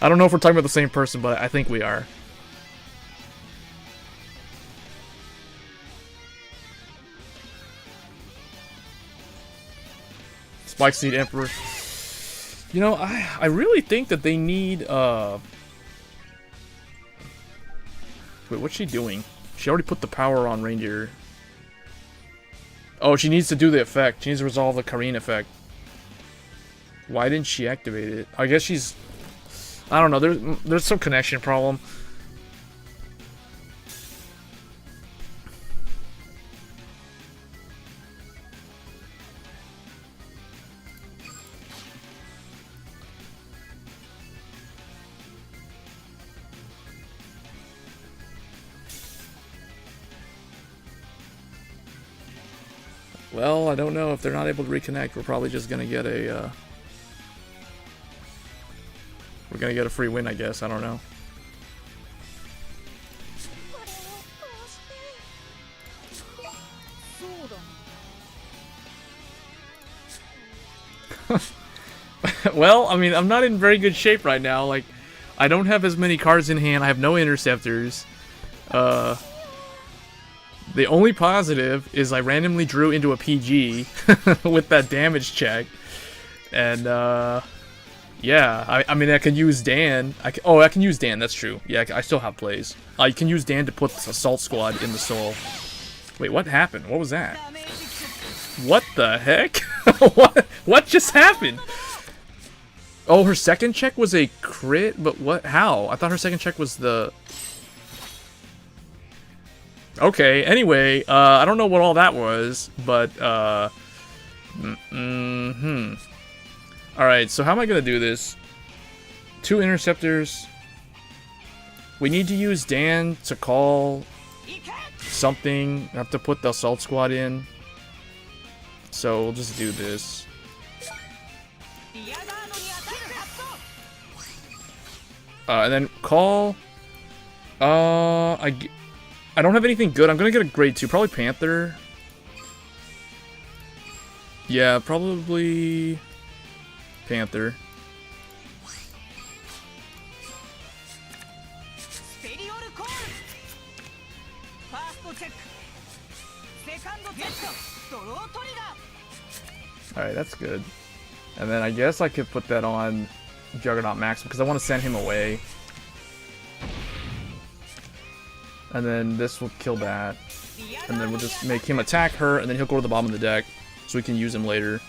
I don't know if we're talking about the same person, but I think we are. Spike Seed Emperor. You know, I really think that they need wait, what's she doing? She already put the power on Reindeer. Oh, she needs to do the effect. She needs to resolve the Kareen effect. Why didn't she activate it? I guess she's... I don't know. There's some connection problem. Well, I don't know. If they're not able to reconnect, we're probably just going to get a We're gonna get a free win, I guess. I don't know. Well, I mean, I'm not in very good shape right now. Like, I don't have as many cards in hand. I have no interceptors. The only positive is I randomly drew into a PG with that damage check. And, yeah, I mean, I can use Dan. I can use Dan, that's true. Yeah, I still have plays. You can use Dan to put the Assault Squad in the soul. Wait, what happened? What was that? What the heck? What just happened? Oh, her second check was a crit? But what? How? I thought her second check was the... Okay, anyway, I don't know what all that was, but, Alright, so how am I gonna do this? 2 interceptors. We need to use Dan to call something. I have to put the Assault Squad in. So we'll just do this. And then call. I don't have anything good. I'm gonna get a grade 2. Probably Panther. Yeah, probably Panther. Alright, that's good. And then I guess I could put that on Juggernaut Max because I want to send him away. And then this will kill that. And then we'll just make him attack her, and then he'll go to the bottom of the deck so we can use him later.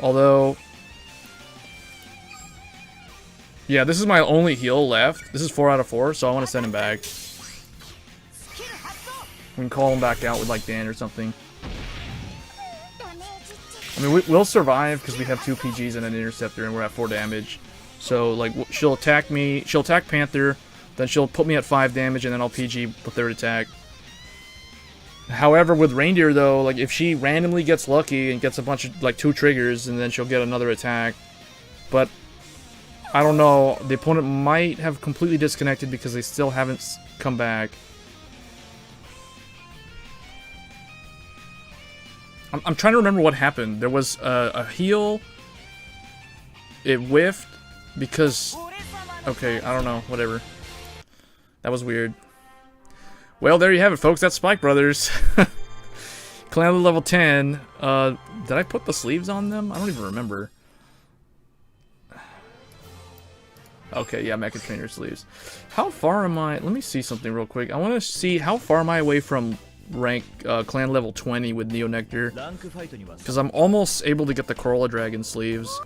Although... yeah, this is my only heal left. This is 4 out of 4, so I want to send him back. We can call him back out with, like, Dan or something. I mean, we'll survive because we have 2 PGs and an Interceptor, and we're at 4 damage. So, like, she'll attack me, she'll attack Panther, then she'll put me at 5 damage, and then I'll PG the 3rd attack. However, with Reindeer, though, like, if she randomly gets lucky and gets a bunch of, like, 2 triggers, and then she'll get another attack. But, I don't know, the opponent might have completely disconnected because they still haven't come back. I'm trying to remember what happened. There was a heal. It whiffed because... okay, I don't know. Whatever. That was weird. Well, there you have it, folks. That's Spike Brothers. Clan level 10. Did I put the sleeves on them? I don't even remember. Okay, yeah, Mecha Trainer sleeves. How far am I... let me see something real quick. I want to see how far am I away from... rank clan level 20 with Neo Nectar, because I'm almost able to get the Corolla Dragon sleeves.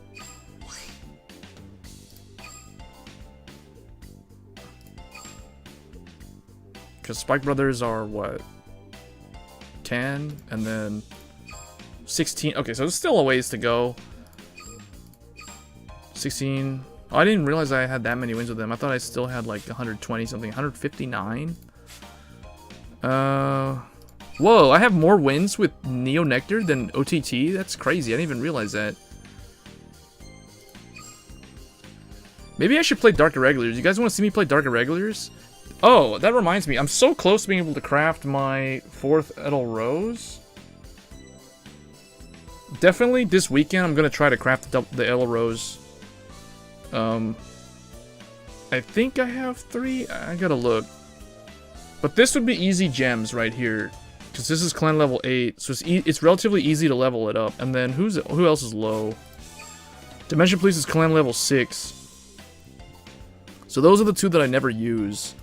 Because Spike Brothers are what, 10 and then 16. Okay, so there's still a ways to go. 16. Oh, I didn't realize I had that many wins with them. I thought I still had like 120 something, 159. Whoa, I have more wins with Neo Nectar than OTT? That's crazy, I didn't even realize that. Maybe I should play Dark Irregulars. You guys want to see me play Dark Irregulars? Oh, that reminds me, I'm so close to being able to craft my 4th Edel Rose. Definitely this weekend I'm going to try to craft the Edel Rose. I think I have 3? I gotta look. But this would be easy gems right here, because this is clan level 8, so it's relatively easy to level it up. And then who else is low? Dimension Police is clan level 6. So those are the 2 that I never use.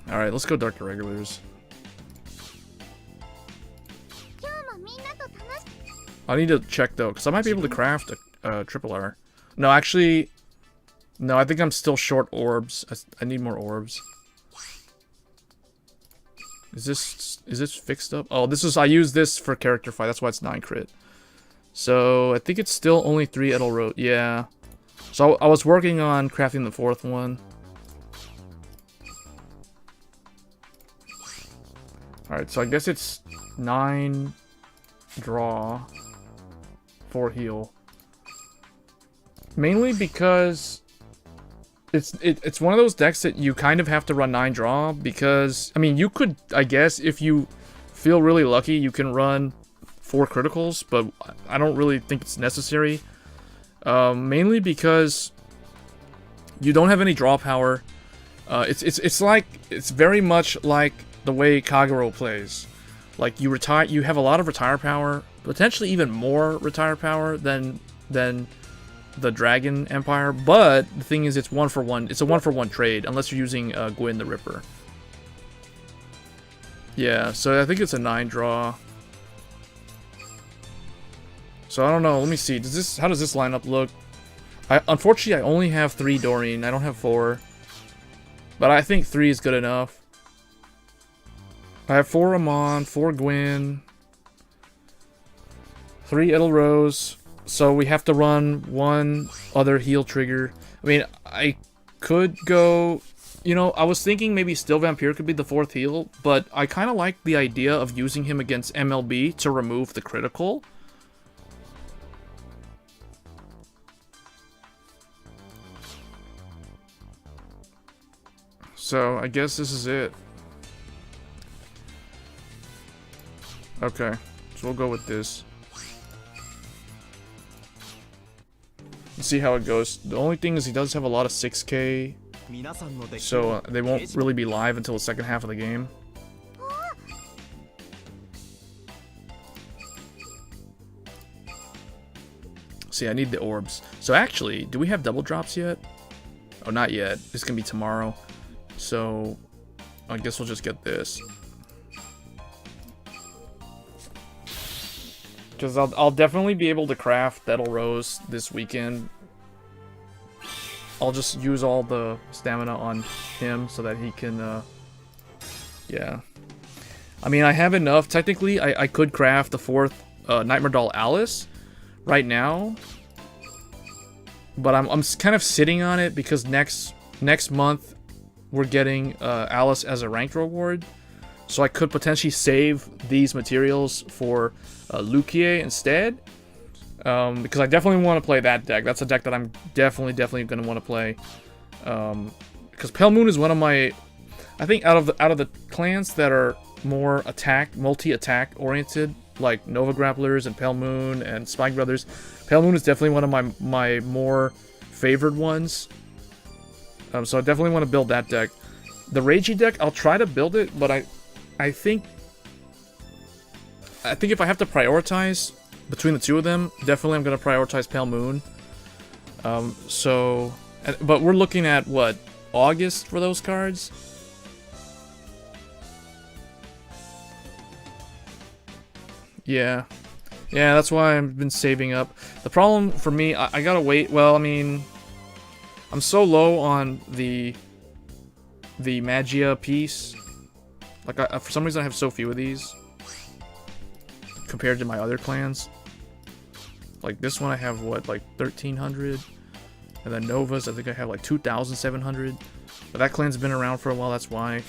Alright, let's go Dark Irregulars. I need to check though, because I might be able to craft a triple R. No, actually... no, I think I'm still short orbs. I need more orbs. Is this fixed up? Oh, this is... I use this for character fight. That's why it's 9 crit. So, I think it's still only 3 Edelrote. Yeah. So, I was working on crafting the 4th one. Alright, so I guess it's 9 draw, 4 heal. Mainly because it's one of those decks that you kind of have to run 9 draw, because, I mean, you could, I guess, if you feel really lucky, you can run 4 criticals, but I don't really think it's necessary. Mainly because you don't have any draw power. It's very much like the way Kagero plays. Like, you have a lot of retire power, potentially even more retire power than the Dragon Empire, but the thing is, it's a 1-for-1 trade, unless you're using Gwyn the Ripper. Yeah, so I think it's a 9 draw. So I don't know, let me see, how does this lineup look? Unfortunately, I only have 3 Doreen, I don't have 4. But I think 3 is good enough. I have 4 Amon, 4 Gwyn, 3 Edelrose, so we have to run 1 other heal trigger. I mean, I could go, you know, I was thinking maybe Still Vampire could be the 4th heal, but I kind of like the idea of using him against MLB to remove the critical. So, I guess this is it. Okay, so we'll go with this. Let's see how it goes. The only thing is he does have a lot of 6K, so they won't really be live until the second half of the game. See, I need the orbs. So actually, do we have double drops yet? Oh, not yet. It's gonna be tomorrow. So, I guess we'll just get this. Because I'll definitely be able to craft Edelrose this weekend. I'll just use all the stamina on him so that he can, yeah. I mean, I have enough. Technically, I could craft the 4th Nightmare Doll Alice right now. But I'm kind of sitting on it because next month we're getting Alice as a ranked reward. So I could potentially save these materials for Luquier instead. Because I definitely want to play that deck. That's a deck that I'm definitely going to want to play. Because Pale Moon is one of my... I think out of the clans that are more multi-attack oriented, like Nova Grapplers and Pale Moon and Spike Brothers, Pale Moon is definitely one of my more favored ones. So I definitely want to build that deck. The Reiji deck, I'll try to build it, but I think if I have to prioritize between the two of them, definitely I'm going to prioritize Pale Moon. But we're looking at, what, August for those cards? Yeah. Yeah, that's why I've been saving up. The problem for me, I gotta wait. Well, I mean, I'm so low on the Magia piece. Like, for some reason I have so few of these compared to my other clans. Like, this one I have, what, like 1,300? And then Novas, I think I have like 2,700. But that clan's been around for a while, that's why.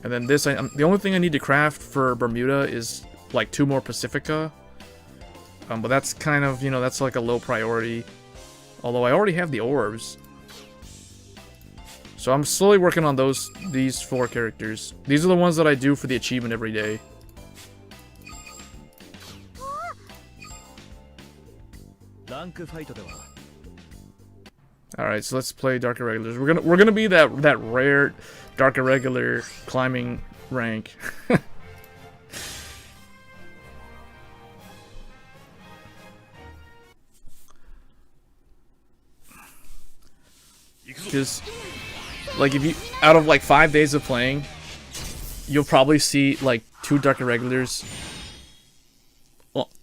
And then this, the only thing I need to craft for Bermuda is like 2 more Pacifica. But that's kind of, you know, that's like a low priority. Although I already have the orbs. So I'm slowly working on these 4 characters. These are the ones that I do for the achievement every day. Alright, so let's play Dark Irregulars. We're gonna be that rare Dark Irregular climbing rank. Because, like, if you, out of like 5 days of playing, you'll probably see like 2 Dark Irregulars,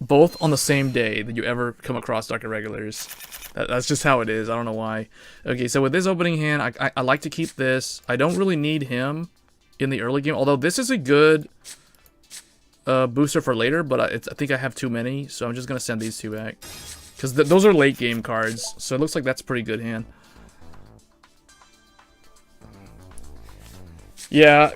both on the same day that you ever come across Dark Irregulars. That's just how it is. I don't know why. Okay, so with this opening hand, I like to keep this. I don't really need him in the early game, although this is a good booster for later, but I think I have too many, so I'm just going to send these 2 back. Because those are late game cards, so it looks like that's a pretty good hand. Yeah,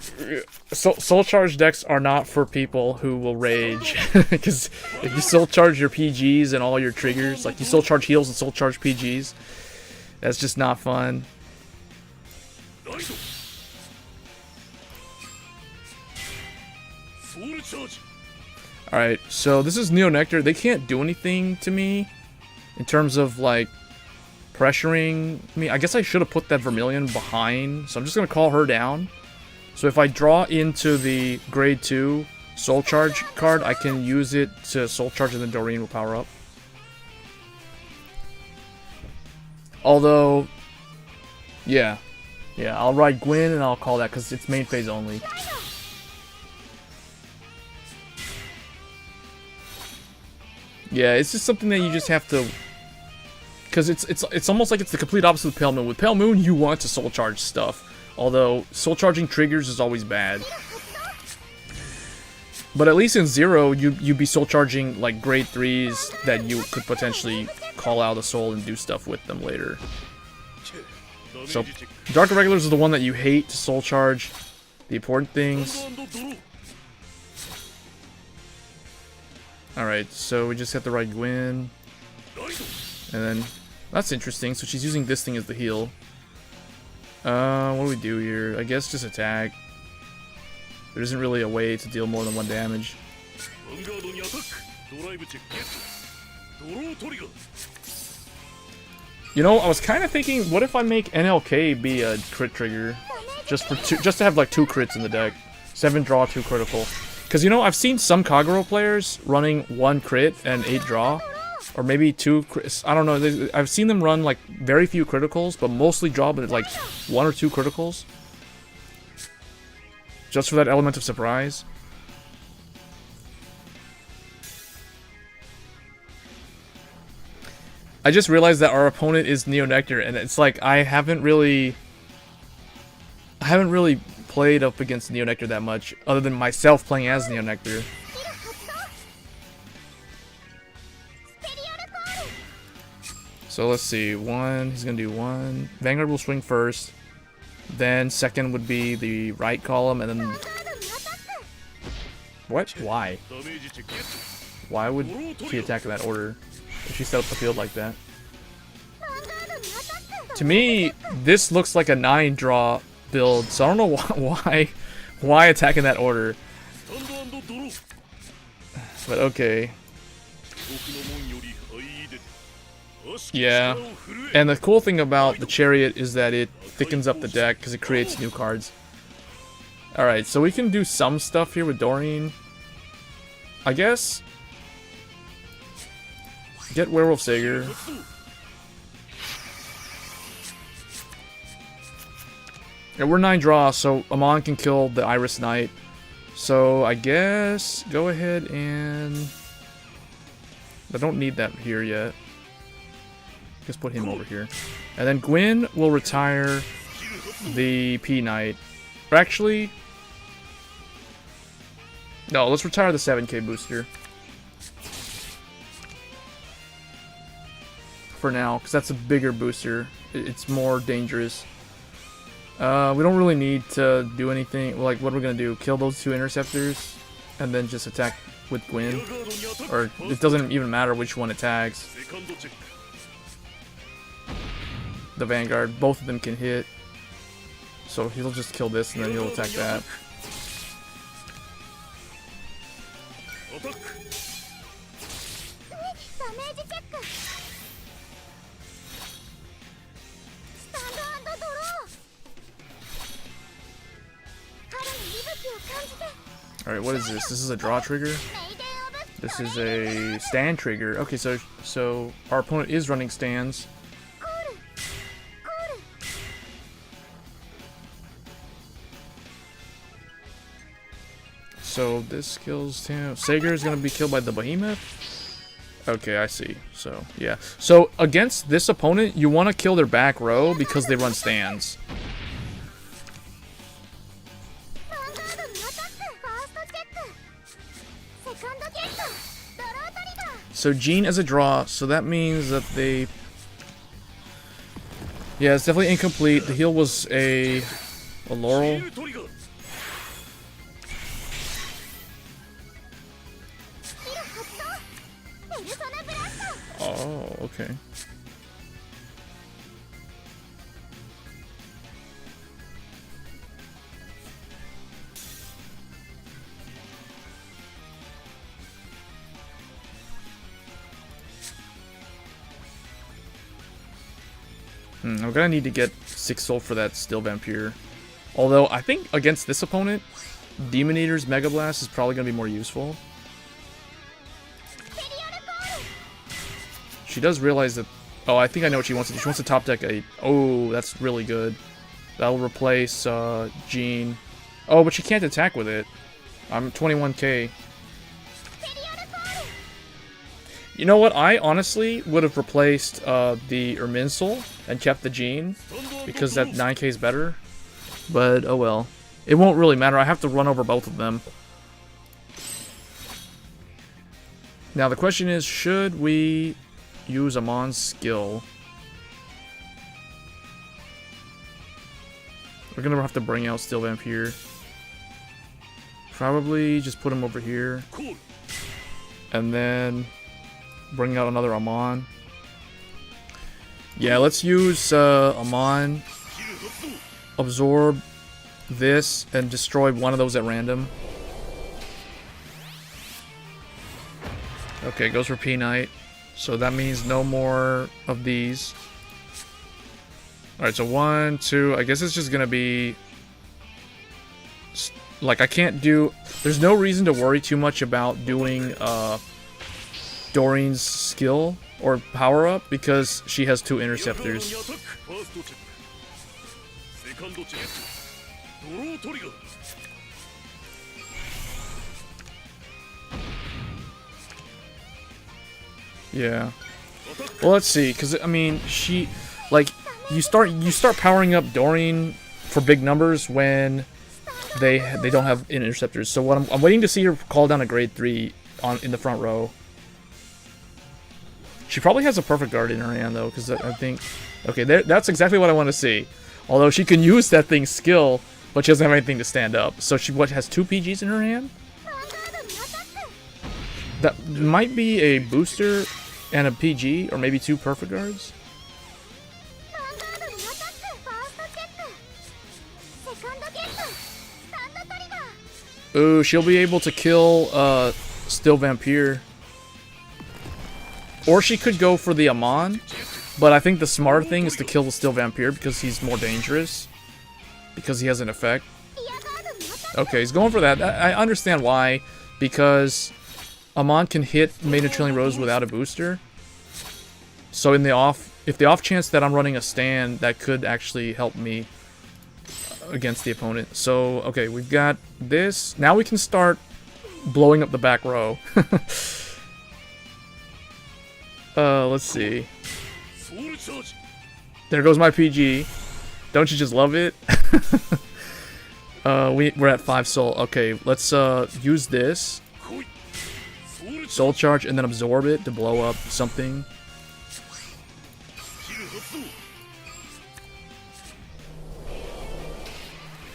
soul charge decks are not for people who will rage. Because if you soul charge your PGs and all your triggers, like you soul charge heals and soul charge PGs, that's just not fun. Alright, so this is Neo Nectar. They can't do anything to me in terms of like pressuring me. I guess I should have put that Vermilion behind, so I'm just going to call her down. So if I draw into the grade 2 soul charge card, I can use it to soul charge and then Doreen will power up. Although, yeah, I'll ride Gwyn and I'll call that because it's main phase only. Yeah, it's just something that you just have to, because it's almost like it's the complete opposite of Pale Moon. With Pale Moon, you want to soul charge stuff. Although, soul charging triggers is always bad. But at least in Zero, you'd be soul charging like grade 3s that you could potentially call out a soul and do stuff with them later. So, Dark Irregulars is the one that you hate to soul charge the important things. Alright, so we just have to ride Gwyn. And then, that's interesting, so she's using this thing as the heal. What do we do here? I guess just attack. There isn't really a way to deal more than 1 damage. You know, I was kind of thinking, what if I make NLK be a crit trigger? Just to have like 2 crits in the deck. 7 draw, 2 critical. Because, you know, I've seen some Kagero players running 1 crit and 8 draw. Or maybe 2 crits. I don't know. I've seen them run like very few criticals, but mostly draw, but like 1 or 2 criticals. Just for that element of surprise. I just realized that our opponent is Neo Nectar, and it's like I haven't really played up against Neo Nectar that much, other than myself playing as Neo Nectar. So let's see, 1, he's gonna do 1. Vanguard will swing first. Then second would be the right column, and then... What? Why? Why would she attack in that order if she set up the field like that? To me, this looks like a 9 draw build, so I don't know why attack in that order. But okay. Yeah, and the cool thing about the Chariot is that it thickens up the deck because it creates new cards. Alright, so we can do some stuff here with Doreen. I guess. Get Werewolf Sager. Yeah, we're 9 draw, so Amon can kill the Iris Knight. So I guess go ahead and... I don't need that here yet. Just put him over here. And then Gwyn will retire the P-Knight. Or actually... No, let's retire the 7k booster. For now, because that's a bigger booster. It's more dangerous. We don't really need to do anything. Like, what are we going to do? Kill those 2 interceptors? And then just attack with Gwyn? Or it doesn't even matter which one attacks. The Vanguard, both of them can hit. So he'll just kill this and then he'll attack that. Alright, what is this? This is a draw trigger? This is a stand trigger. Okay, so our opponent is running stands. So this kills him. Sager is going to be killed by the Behemoth? Okay, I see. So, yeah. So, against this opponent, you want to kill their back row because they run stands. So, Jean as a draw, so that means that they... Yeah, it's definitely incomplete. The heal was a Laurel. Oh, okay. I'm gonna need to get 6 soul for that Steel Vampire. Although, I think against this opponent, Demon Eater's Mega Blast is probably gonna be more useful. She does realize that... Oh, I think I know what she wants to do. She wants to top deck a... Oh, that's really good. That'll replace Jean. Oh, but she can't attack with it. I'm 21k. You know what? I honestly would have replaced the Irminsul and kept the Jean, because that 9k is better. But, oh well. It won't really matter. I have to run over both of them. Now, the question is, should we use Amon's skill? We're gonna have to bring out Steel Vampire. Probably just put him over here. And then bring out another Amon. Yeah, let's use Amon. Absorb this and destroy one of those at random. Okay, goes for P-Knight. So that means no more of these. Alright, so 1, 2, I guess it's just gonna be... Like, I can't do... There's no reason to worry too much about doing Doreen's skill or power-up, because she has 2 interceptors. Yeah. Well, let's see, because I mean, she, like, you start powering up Doreen for big numbers when they don't have interceptors. So what I'm waiting to see her call down a grade 3 in the front row. She probably has a perfect guard in her hand though, because I think, okay, that's exactly what I want to see. Although she can use that thing's skill, but she doesn't have anything to stand up. So she has 2 PGs in her hand? That might be a booster and a PG, or maybe 2 perfect guards. Ooh, she'll be able to kill Steel Vampire. Or she could go for the Amon, but I think the smarter thing is to kill the Steel Vampire because he's more dangerous. Because he has an effect. Okay, he's going for that. I understand why. Because Amon can hit Maiden Trailing Rose without a booster. So in the if the off chance that I'm running a stand, that could actually help me against the opponent. So, okay, we've got this. Now we can start blowing up the back row. Let's see. There goes my PG. Don't you just love it? We're at 5 soul. Okay, let's use this. Soul charge and then absorb it to blow up something.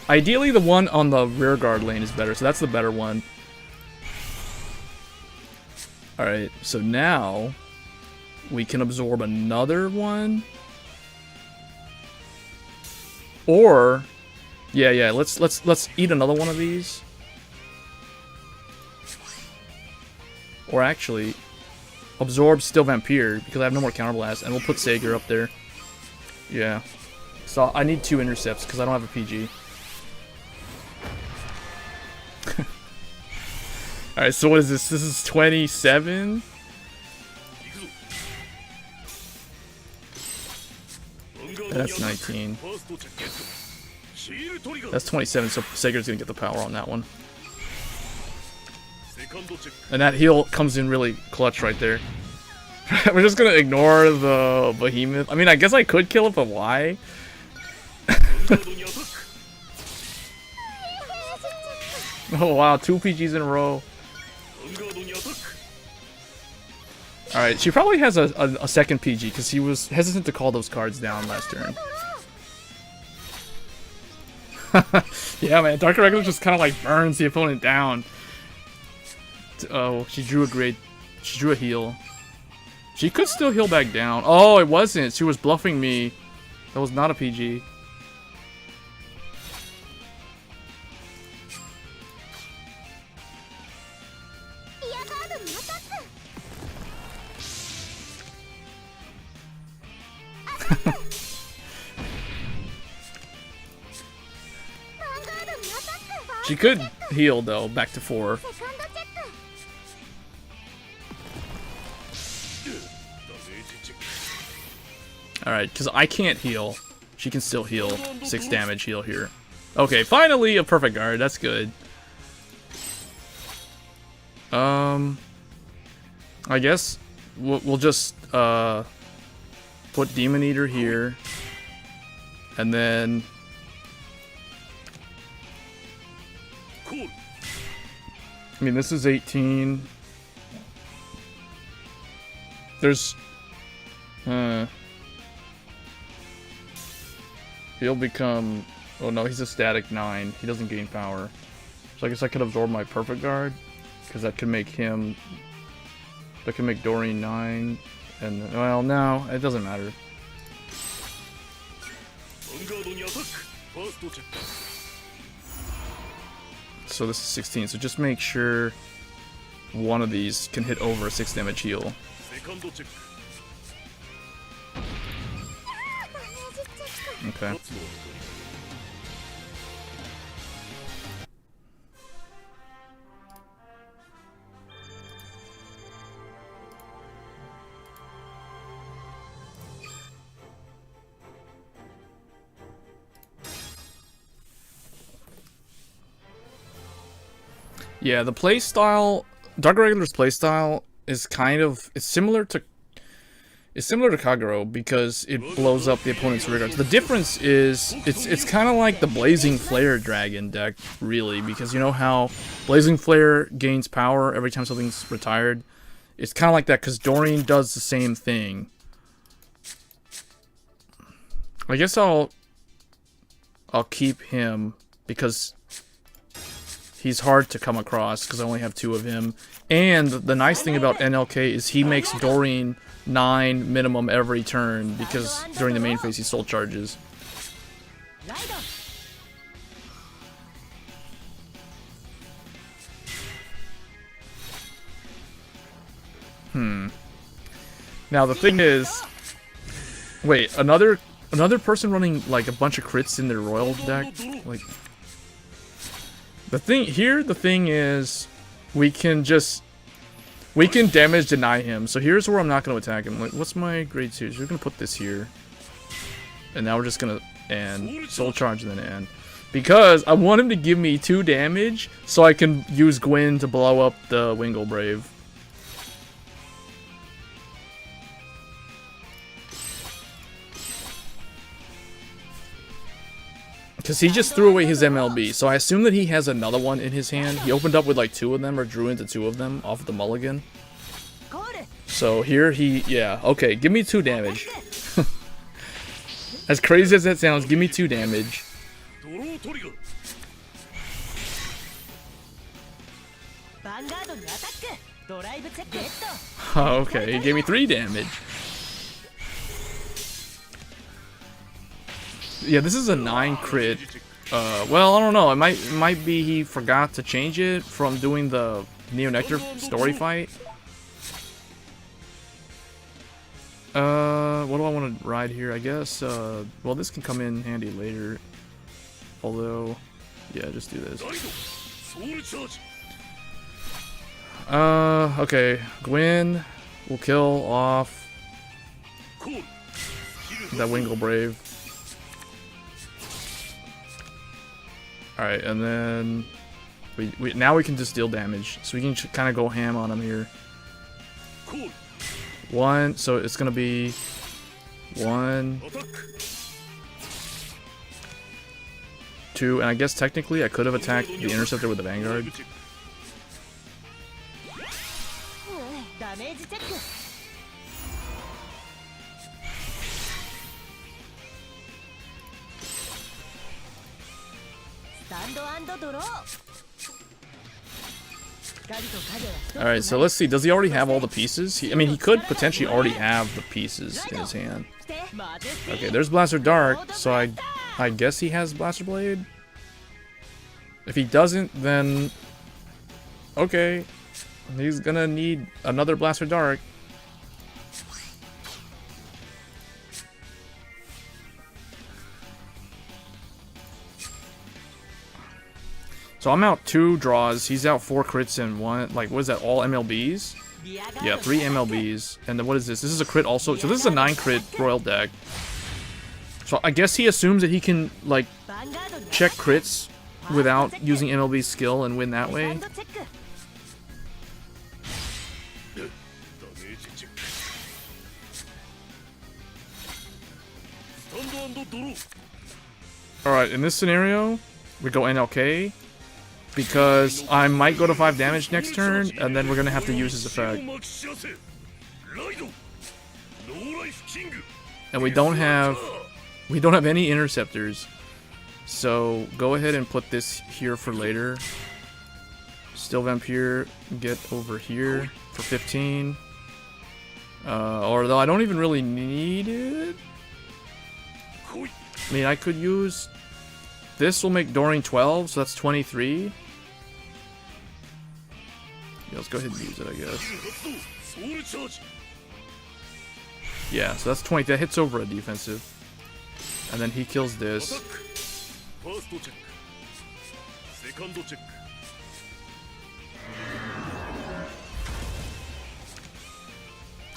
Ideally, the one on the rear guard lane is better, so that's the better one. Alright, so now we can absorb another one. Or yeah, let's eat another one of these. Or actually absorb Steel Vampire because I have no more counterblast, and we'll put Sager up there. Yeah. So I need 2 intercepts because I don't have a PG. Alright, so what is this? This is 27? That's 19. That's 27, so Sager's gonna get the power on that one. And that heal comes in really clutch right there. We're just gonna ignore the behemoth. I mean, I guess I could kill it, but why? Oh wow, 2 PGs in a row. Alright, she probably has a second PG because he was hesitant to call those cards down last turn. Yeah, man, Dark Regular just kind of like burns the opponent down. Oh, she drew a heal. She could still heal back down. Oh, it wasn't. She was bluffing me. That was not a PG. She could heal though, back to 4. Alright, because I can't heal. She can still heal. 6 damage heal here. Okay, finally a perfect guard. That's good. I guess we'll just put Demon Eater here. And then... I mean, this is 18. There's... He'll become... Oh no, he's a static 9. He doesn't gain power. So I guess I could absorb my perfect guard. Because that could make him... That could make Doreen 9. And, well, no, it doesn't matter. So this is 16, so just make sure one of these can hit over a 6 damage heal. Okay. Yeah, the playstyle, Dark Regular's playstyle is kind of, it's similar to Kagero because it blows up the opponent's rear guards. The difference is it's kind of like the Blazing Flare Dragon deck, really, because you know how Blazing Flare gains power every time something's retired? It's kind of like that because Doreen does the same thing. I guess I'll keep him because he's hard to come across because I only have 2 of him. And the nice thing about NLK is he makes Doreen 9 minimum every turn because during the main phase he soul charges. Now the thing is, wait, another person running like a bunch of crits in their royal deck, like. The thing is, we can damage deny him. So here's where I'm not going to attack him. Like, what's my grade 2? So we're going to put this here. And now we're just going to end. Soul charge and then end. Because I want him to give me 2 damage so I can use Gwyn to blow up the Wingle Brave. Because he just threw away his MLB, so I assume that he has another one in his hand. He opened up with like 2 of them, or drew into 2 of them off of the mulligan. So here yeah, okay, give me 2 damage. As crazy as that sounds, give me 2 damage. Oh, okay, he gave me 3 damage. Yeah, this is a 9 crit. Well, I don't know. It might be he forgot to change it from doing the Neo Nectar story fight. What do I want to ride here? I guess, well, this can come in handy later. Although, yeah, just do this. Okay. Gwyn will kill off that Wingle Brave. Alright, and then now we can just deal damage. So we can kind of go ham on him here. 1, so it's gonna be 1, 2, and I guess technically I could have attacked the Interceptor with the Vanguard. Alright, so let's see. Does he already have all the pieces? I mean, he could potentially already have the pieces in his hand. Okay, there's Blaster Dark, so I guess he has Blaster Blade. If he doesn't, then... okay. He's gonna need another Blaster Dark. So I'm out 2 draws. He's out 4 crits and 1. Like, what is that? All MLBs? Yeah, 3 MLBs. And then what is this? This is a crit also. So this is a 9 crit Royal deck. So I guess he assumes that he can, like, check crits without using MLB skill and win that way. Alright, in this scenario, we go NLK. Because I might go to 5 damage next turn, and then we're gonna have to use his effect. And we don't have any interceptors. So go ahead and put this here for later. Still Vampire, get over here for 15. Although I don't even really need it. I mean, I could use... this will make Doreen 12, so that's 23. Yeah, let's go ahead and use it, I guess. Yeah, so that's 20. That hits over a defensive. And then he kills this.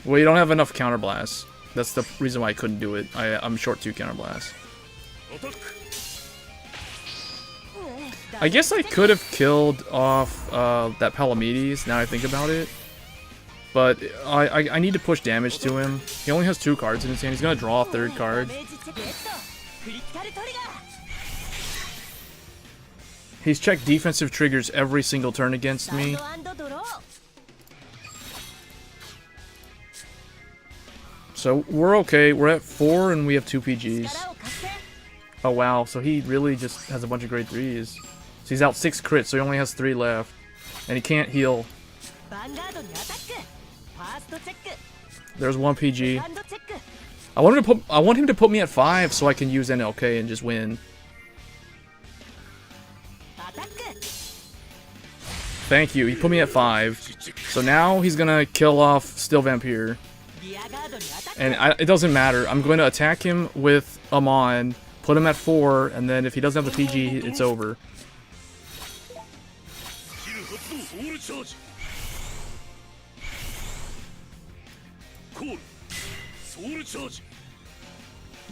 Well, you don't have enough counterblasts. That's the reason why I couldn't do it. I'm short 2 counterblasts. I guess I could have killed off that Palamedes, now I think about it. But I need to push damage to him. He only has 2 cards in his hand. He's going to draw a 3rd card. He's checked defensive triggers every single turn against me. So we're okay. We're at 4 and we have 2 PGs. Oh wow, so he really just has a bunch of grade 3s. So he's out 6 crits, so he only has 3 left. And he can't heal. There's 1 PG. I want him to put me at 5 so I can use NLK and just win. Thank you, he put me at 5. So now he's gonna kill off Still Vampire. And it doesn't matter. I'm going to attack him with Amon, put him at 4, and then if he doesn't have the PG, it's over.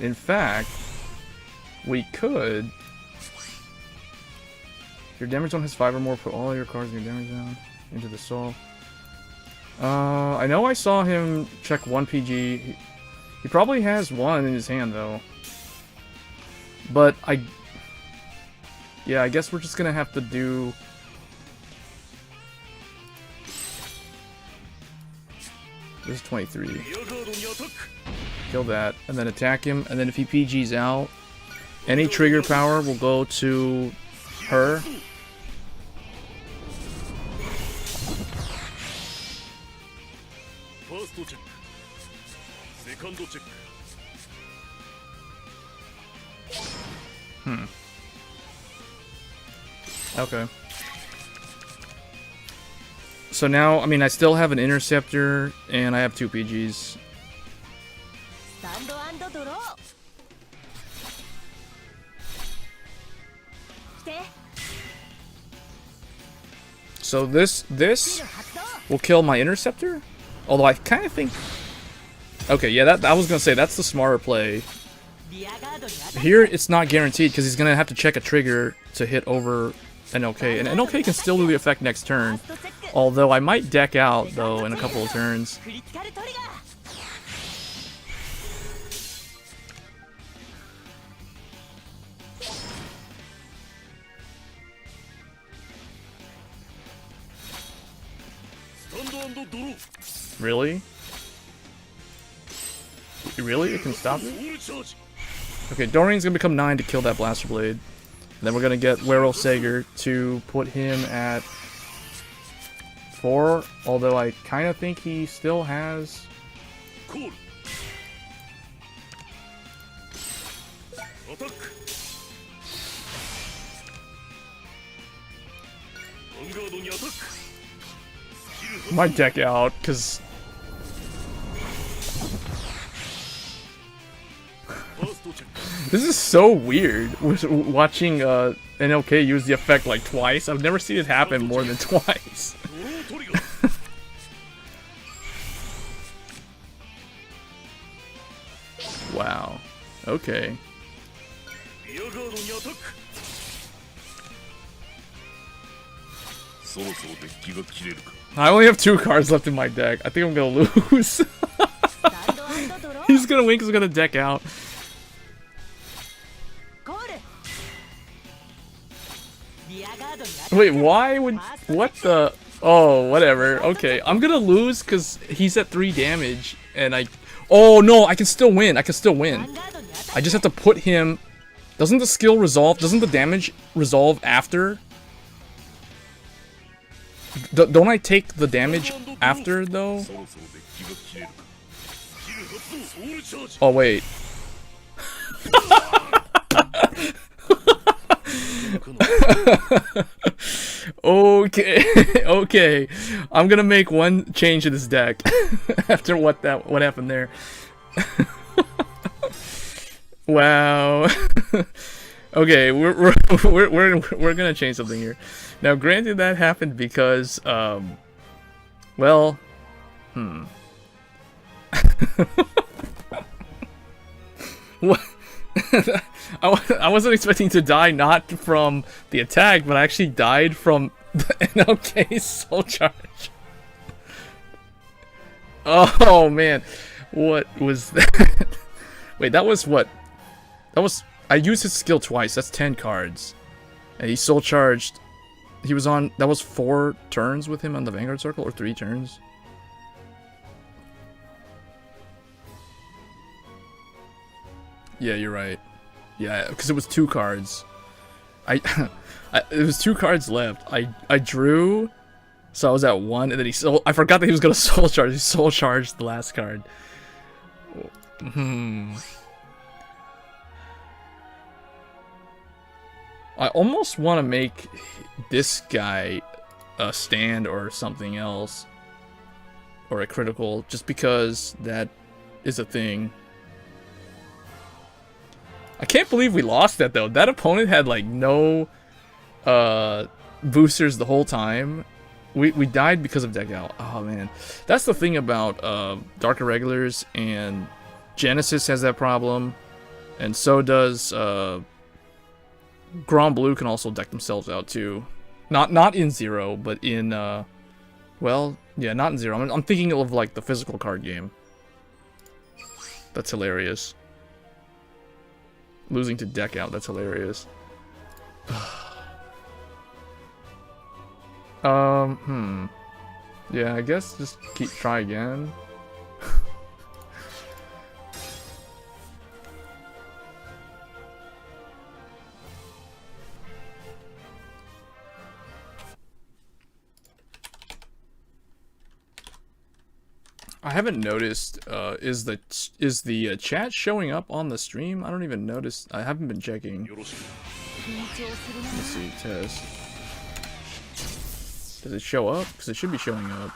In fact, we could... if your damage zone has 5 or more, put all your cards in your damage zone into the soul. I know I saw him check 1 PG. He probably has 1 in his hand, though. But yeah, I guess we're just gonna have to do... this is 23. Kill that, and then attack him, and then if he PG's out, any trigger power will go to her. Okay. So now, I mean, I still have an interceptor, and I have 2 PGs. So this will kill my interceptor? Although I kind of think... okay, yeah, that I was going to say, that's the smarter play. Here, it's not guaranteed, because he's going to have to check a trigger to hit over NLK. And NLK can still do the effect next turn. Although I might deck out, though, in a couple of turns. Really? Really? It can stop it? Okay, Doreen's gonna become 9 to kill that Blaster Blade. And then we're gonna get Werewolf Sager to put him at 4, although I kind of think he still has... Might deck out, because... This is so weird, watching NLK use the effect like twice. I've never seen it happen more than twice. Wow. Okay. I only have 2 cards left in my deck. I think I'm gonna lose. He's gonna win because he's gonna deck out. Wait, why would... What the... Oh, whatever. Okay, I'm gonna lose because he's at 3 damage, and I... Oh, no, I can still win. I can still win. I just have to put him... Doesn't the skill resolve... Doesn't the damage resolve after? Don't I take the damage after, though? Oh, wait. Okay, okay. I'm gonna make one change to this deck after what happened there. Wow. Okay, we're gonna change something here. Now, granted, that happened because well, what? I wasn't expecting to die not from the attack, but I actually died from the NLK soul charge. Oh man, what was that? Wait, that was what? That was... I used his skill twice, that's 10 cards. And he soul charged... He was on... That was 4 turns with him on the Vanguard Circle, or 3 turns? Yeah, you're right. Yeah, because it was 2 cards. It was 2 cards left. I drew, so I was at 1, and then I forgot that he was gonna soul charge. He soul charged the last card. I almost want to make this guy a stand or something else, or a critical, just because that is a thing. I can't believe we lost that though. That opponent had like no boosters the whole time. We died because of deck out. Oh man, that's the thing about Dark Irregulars, and Genesis has that problem, and so does Grand Blue can also deck themselves out too. Not in Zero, but in well, yeah, not in Zero. I'm thinking of like the physical card game. That's hilarious. Losing to deck out, that's hilarious. Yeah, I guess just try again. I haven't noticed, is the chat showing up on the stream? I don't even notice. I haven't been checking. Let's see, test. Does it show up? Because it should be showing up.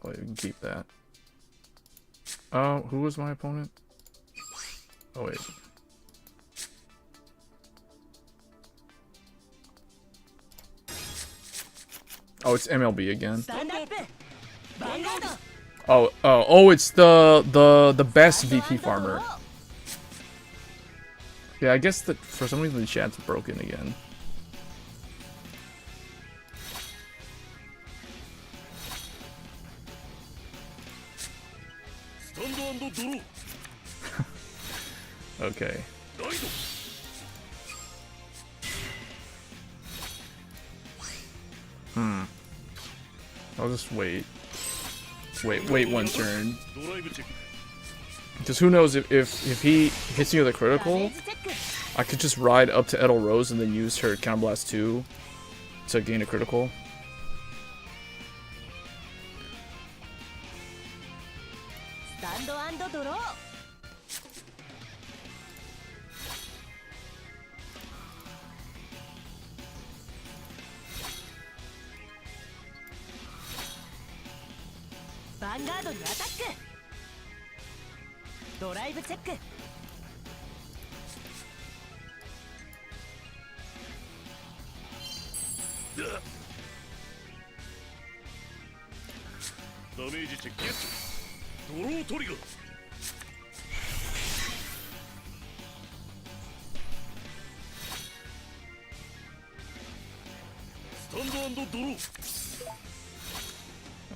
Oh, you can keep that. Oh, who was my opponent? Oh, wait. Oh, it's MLB again. Oh, it's the best VP farmer. Yeah, I guess that for some reason the chat's broken again. Okay. I'll just wait. Wait one turn. Because who knows if he hits me with a critical, I could just ride up to Edel Rose and then use her Counterblast 2 to gain a critical.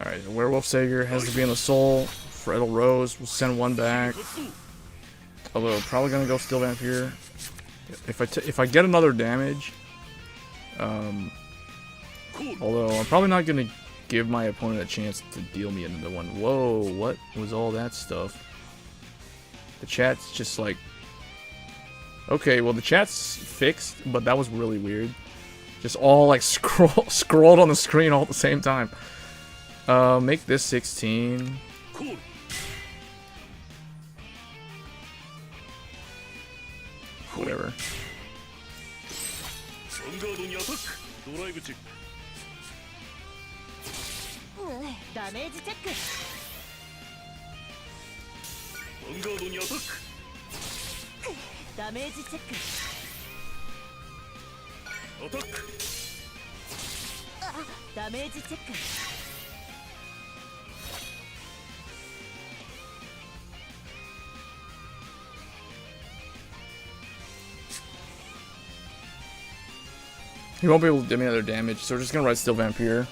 Alright, Werewolf Sager has to be in the soul for Edel Rose. We'll send one back. Although, probably gonna go Steel Vampire. If I get another damage, although I'm probably not gonna give my opponent a chance to deal me another one. Whoa, what was all that stuff? The chat's just like, okay, well the chat's fixed, but that was really weird. Just all like scrolled on the screen all at the same time. Make this 16. Whatever. He won't be able to do any other damage, so we're just gonna ride Steel Vampire.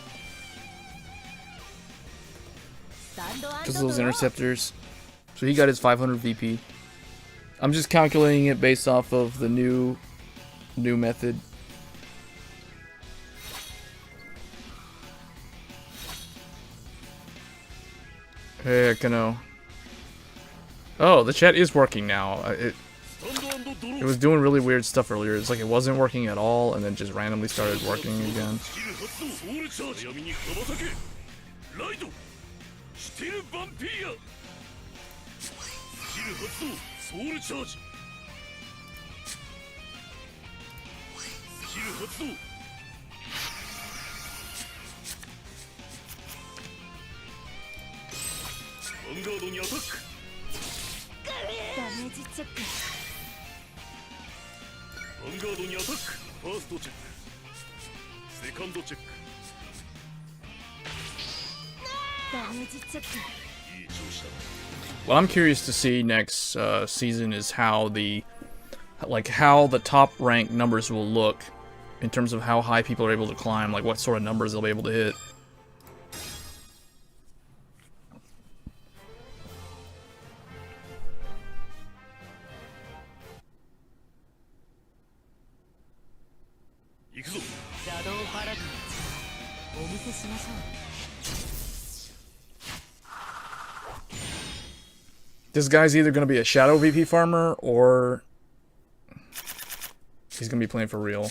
Just those interceptors. So he got his 500 VP. I'm just calculating it based off of the new method. Hey, Kano. Oh, the chat is working now. It was doing really weird stuff earlier. It's like it wasn't working at all, and then just randomly started working again. What I'm curious to see next season is how the top rank numbers will look in terms of how high people are able to climb, like what sort of numbers they'll be able to hit. This guy's either going to be a Shadow VP farmer, or he's going to be playing for real.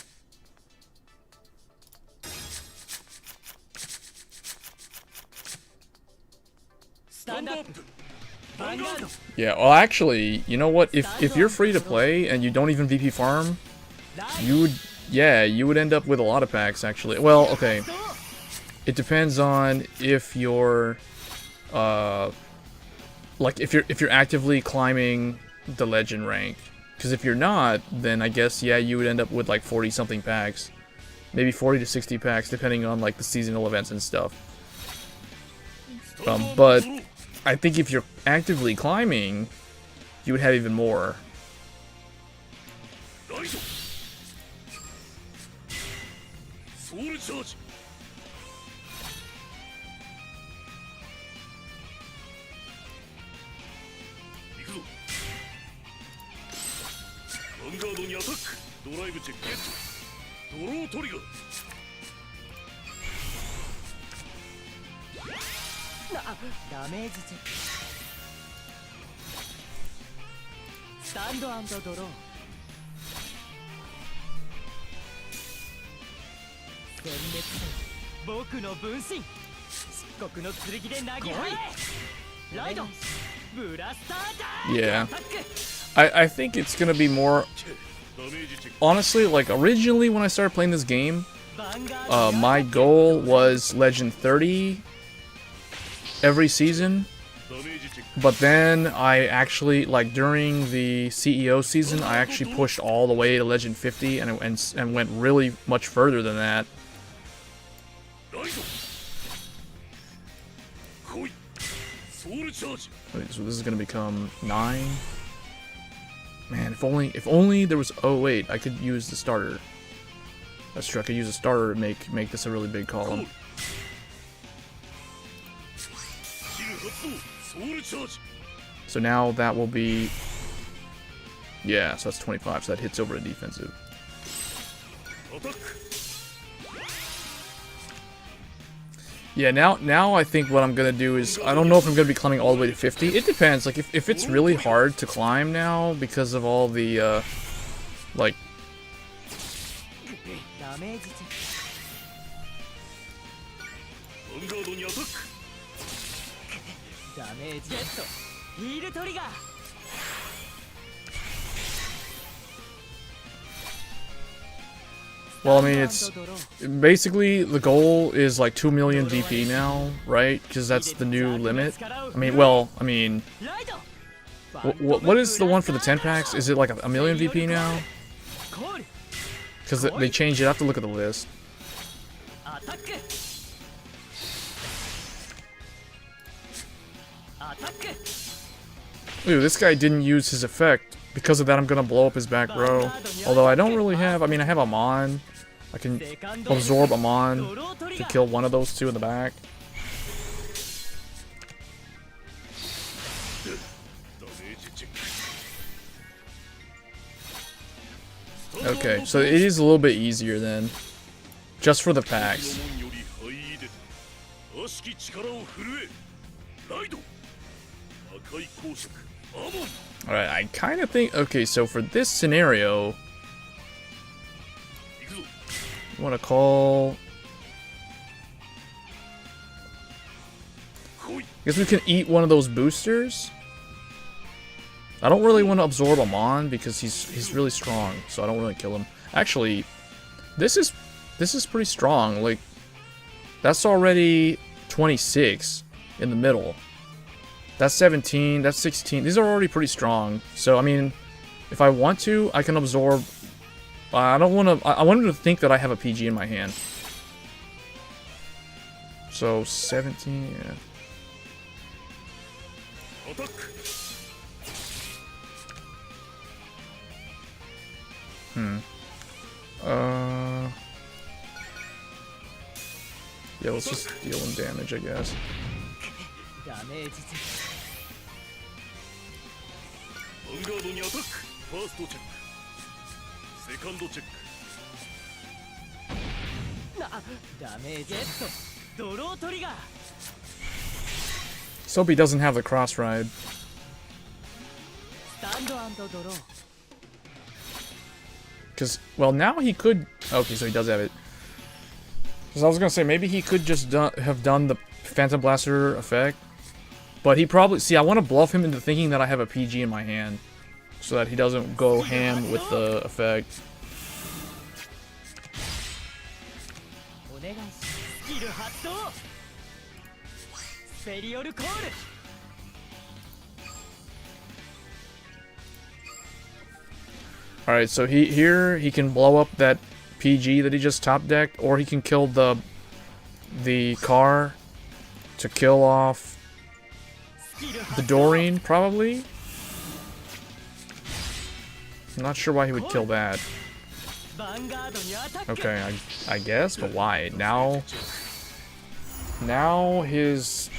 Stand up. Yeah, well actually, you know what? If you're free to play and you don't even VP farm, you would end up with a lot of packs actually. Well, okay. It depends on if you're like if you're actively climbing the legend rank. Because if you're not, then I guess yeah, you would end up with like 40 something packs. Maybe 40 to 60 packs depending on like the seasonal events and stuff. But I think if you're actively climbing, you would have even more. スタンドアンドドロー殲滅僕の分身漆黒の剣で投げ払えライドブラスターだ Yeah. I think it's gonna be more... Honestly, like, originally when I started playing this game, my goal was Legend 30 every season. But then I actually, like, during the CEO season, I actually pushed all the way to Legend 50 and went really much further than that. Wait, so this is gonna become 9. Man, if only there was. Oh wait, I could use the starter. That's true. I could use a starter to make this a really big column. So now that will be. Yeah, so that's 25. So that hits over a defensive. Yeah, now I think what I'm gonna do is, I don't know if I'm gonna be climbing all the way to 50. It depends. Like, if it's really hard to climb now because of all the, like... Well, I mean, it's basically the goal is like 2 million DP now, right? Because that's the new limit. I mean, well, I mean, what is the one for the 10 packs? Is it like a million VP now? Because they changed it. I have to look at the list. Ooh, this guy didn't use his effect. Because of that, I'm gonna blow up his back row. Although I don't really have. I mean, I have Amon. I can absorb Amon to kill one of those two in the back. Okay, so it is a little bit easier then. Just for the packs. Alright, I kind of think... Okay, so for this scenario... I want to call... I guess we can eat one of those boosters. I don't really want to absorb Amon because he's really strong, so I don't really kill him. Actually, this is pretty strong. Like, that's already 26 in the middle. That's 17, that's 16. These are already pretty strong. So, I mean, if I want to, I can absorb... I don't want to... I want him to think that I have a PG in my hand. So, 17, yeah. Yeah, let's just deal him damage, I guess. So he doesn't have the cross ride. Because, well, now he could... Okay, so he does have it. Because I was going to say, maybe he could just have done the Phantom Blaster effect. But he probably... See, I want to bluff him into thinking that I have a PG in my hand. So that he doesn't go ham with the effect. Alright, so here he can blow up that PG that he just top decked, or he can kill the car to kill off the Doreen, probably. I'm not sure why he would kill that. Okay, I guess, but why? Now his...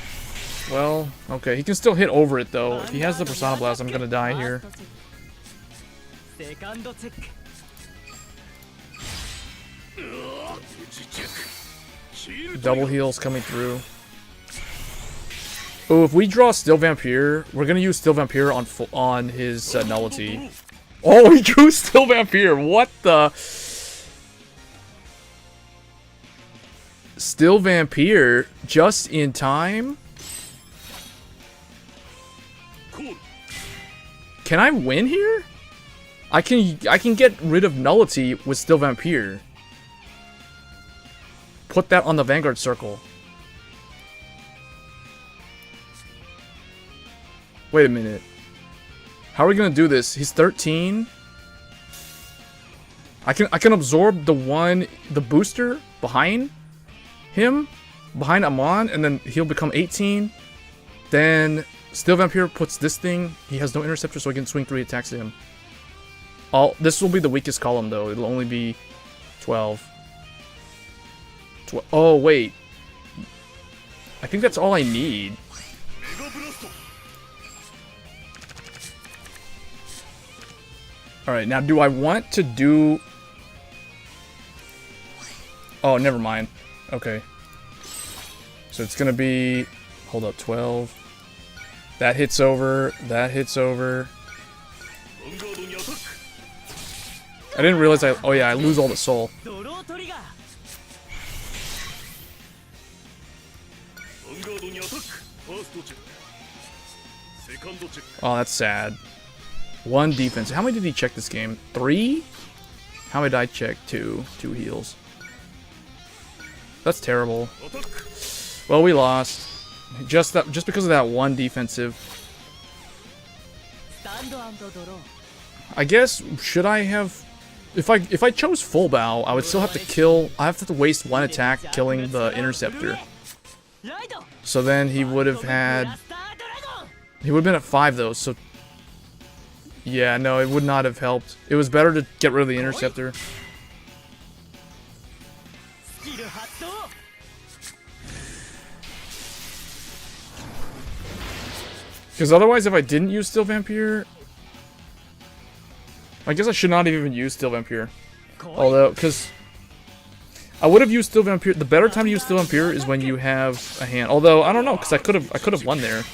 Well, okay, he can still hit over it, though. If he has the Persona Blast, I'm gonna die here. Double heals coming through. Oh, if we draw Still Vampire, we're gonna use Still Vampire on his nullity. Oh, he drew Still Vampire. What the? Still Vampire just in time? Can I win here? I can get rid of nullity with Still Vampire. Put that on the Vanguard circle. Wait a minute. How are we gonna do this? He's 13. I can absorb the booster behind him, behind Amon, and then he'll become 18. Then Still Vampire puts this thing. He has no interceptor, so I can swing 3 attacks to him. This will be the weakest column, though. It'll only be 12. Oh, wait. I think that's all I need. Alright, now do I want to do... Oh, never mind. Okay. So it's gonna be... Hold up, 12. That hits over. That hits over. I didn't realize I... Oh yeah, I lose all the soul. Oh, that's sad. 1 defense. How many did he check this game? 3? How many did I check? 2. 2 heals. That's terrible. Well, we lost. Just because of that 1 defensive. I guess, should I have... If I chose full bow, I would still have to kill... I have to waste 1 attack killing the interceptor. So then he would have had... He would have been at 5 though, so... Yeah, no, it would not have helped. It was better to get rid of the interceptor. Because otherwise, if I didn't use Still Vampire... I guess I should not even use Still Vampire. Although, because... I would have used Still Vampire... The better time to use Still Vampire is when you have a hand. Although, I don't know, because I could have won there.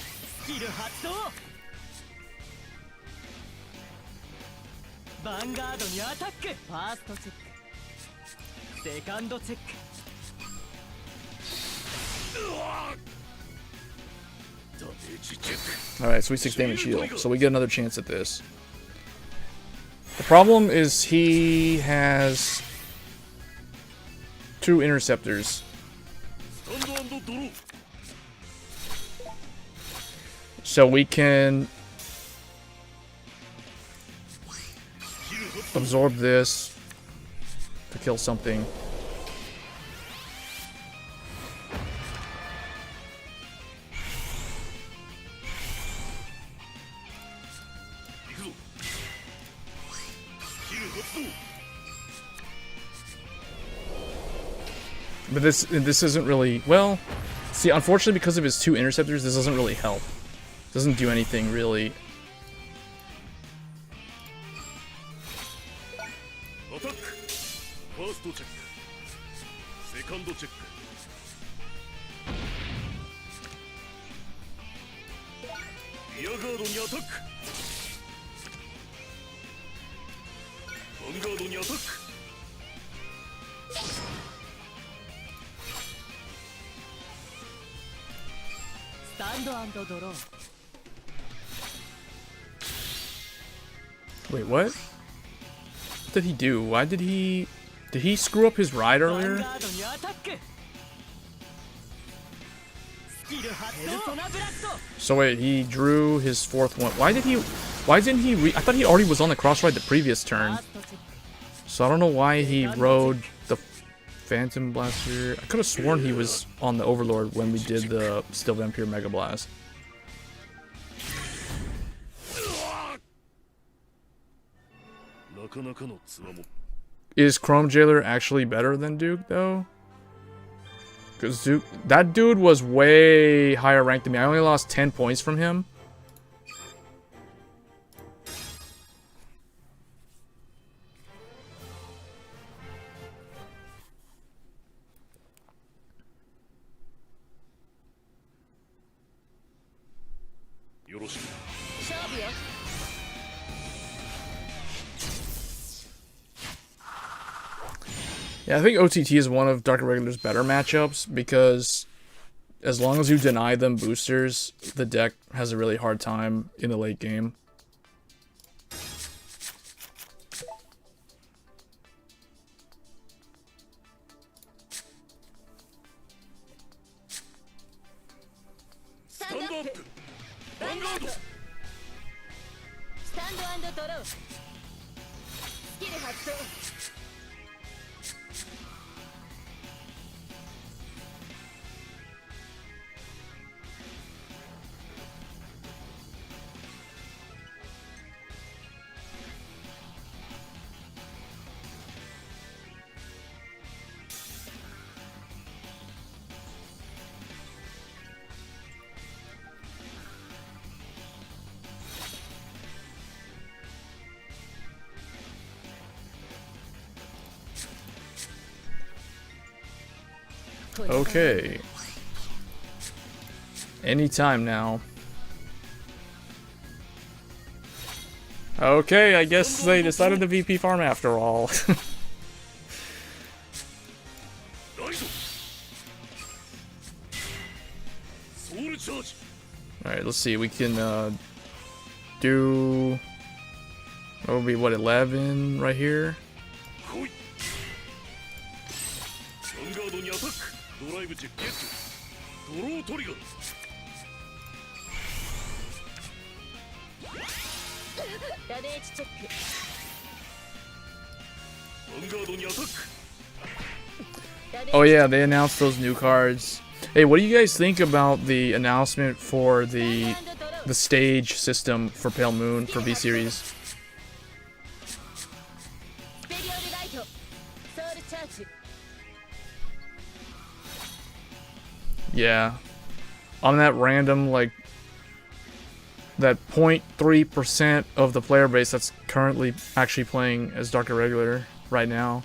Alright, so we 6 damage shield. So we get another chance at this. The problem is he has 2 interceptors. So we can absorb this to kill something. But this isn't really, well, see, unfortunately because of his 2 interceptors, this doesn't really help. Doesn't do anything really. Wait, what? What did he do? Why did he... Did he screw up his ride earlier? So wait, he drew his 4th one. Why didn't he I thought he already was on the cross ride the previous turn. So I don't know why he rode the Phantom Blaster. I could have sworn he was on the Overlord when we did the Still Vampire Mega Blast. Is Chrome Jailer actually better than Duke, though? Because Duke, that dude was way higher ranked than me. I only lost 10 points from him. Yeah, I think OTT is one of Dark Irregular's better matchups because as long as you deny them boosters, the deck has a really hard time in the late game. Stand up! Vanguard! Stand and draw. Skill 発動 Okay. Anytime now. Okay, I guess they decided to VP farm after all. Alright, let's see. We can do... That would be, what, 11 right here? Oh yeah, they announced those new cards. Hey, what do you guys think about the announcement for the stage system for Pale Moon for V-Series? Yeah. On that random, like, that 0.3% of the player base that's currently actually playing as Dark Irregular right now.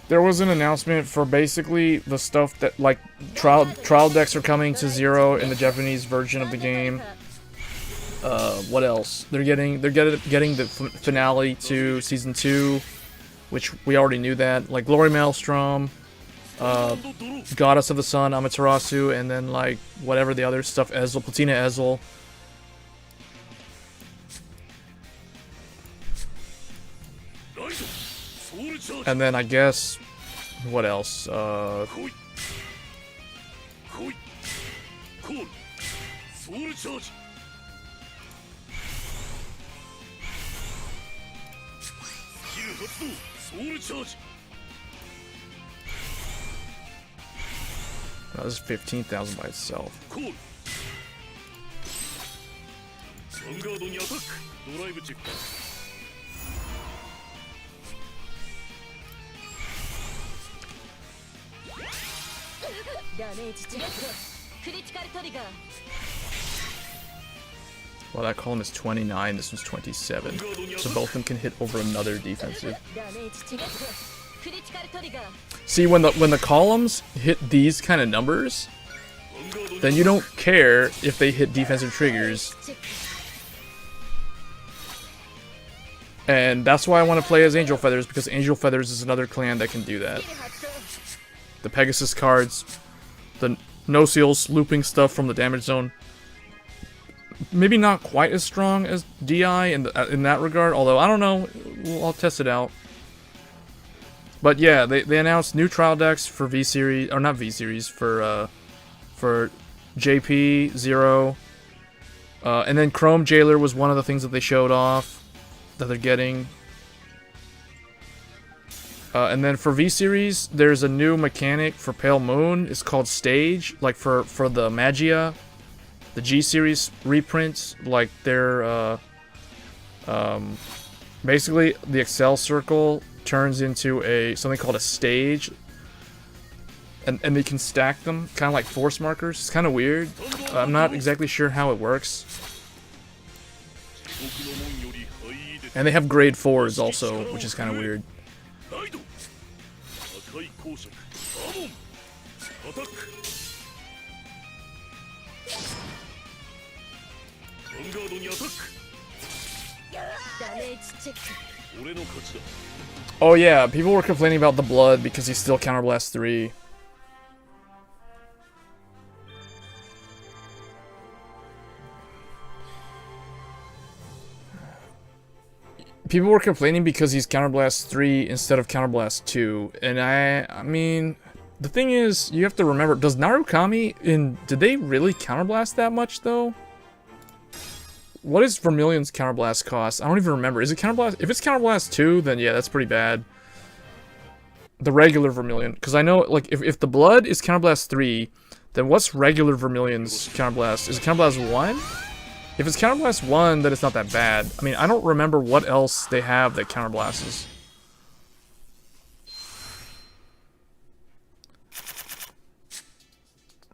There was an announcement for basically the stuff that, like, trial decks are coming to 0 in the Japanese version of the game. What else? They're getting the finale to season 2, which we already knew that. Like Glory Maelstrom, Goddess of the Sun, Amaterasu, and then like whatever the other stuff, Ezel, Platina Ezel. And then I guess, what else? That was 15,000 by itself. Well, that column is 29, this one's 27. So both of them can hit over another defensive. See, when the columns hit these kind of numbers, then you don't care if they hit defensive triggers. And that's why I want to play as Angel Feathers, because Angel Feathers is another clan that can do that. The Pegasus cards, the no-seals looping stuff from the damage zone. Maybe not quite as strong as DI in that regard, although I don't know. I'll test it out. But yeah, they announced new trial decks for V-Series, or not V-Series, for JP, Zero. And then Chrome Jailer was one of the things that they showed off that they're getting. And then for V-Series, there's a new mechanic for Pale Moon. It's called Stage, like for the Magia. The G-Series reprints, like they're, basically the Excel circle turns into something called a stage, and they can stack them, kind of like force markers. It's kind of weird. I'm not exactly sure how it works. And they have grade 4s also, which is kind of weird. Oh yeah, people were complaining about the blood because he still counterblast 3. People were complaining because he's counterblast 3 instead of counterblast 2, and I mean, the thing is, you have to remember, does Narukami did they really counterblast that much though? What is Vermilion's counterblast cost? I don't even remember. Is it counterblast? If it's counterblast 2, then yeah, that's pretty bad. The regular Vermilion, because I know, like, if the blood is counterblast 3, then what's regular Vermilion's counterblast? Is it counterblast 1? If it's counterblast 1, then it's not that bad. I mean, I don't remember what else they have that counterblasts.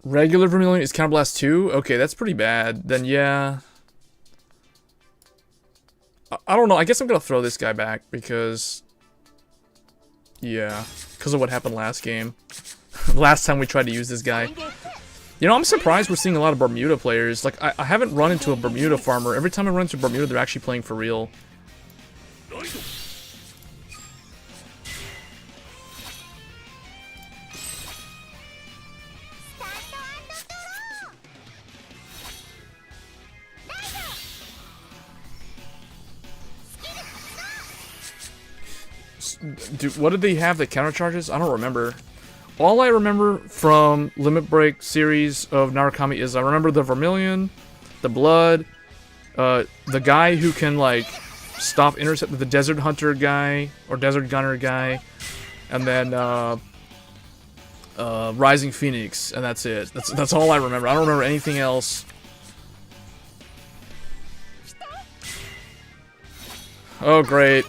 Regular Vermilion is counterblast 2? Okay, that's pretty bad. Then yeah. I don't know. I guess I'm gonna throw this guy back because... yeah, because of what happened last game. Last time we tried to use this guy. You know, I'm surprised we're seeing a lot of Bermuda players. Like, I haven't run into a Bermuda farmer. Every time I run into Bermuda, they're actually playing for real. Dude, what did they have that counter charges? I don't remember. All I remember from Limit Break series of Narukami is I remember the Vermilion, the Blood, the guy who can, like, stop intercept, the Desert Hunter guy, or Desert Gunner guy, and then, Rising Phoenix, and that's it. That's all I remember. I don't remember anything else. Oh, great.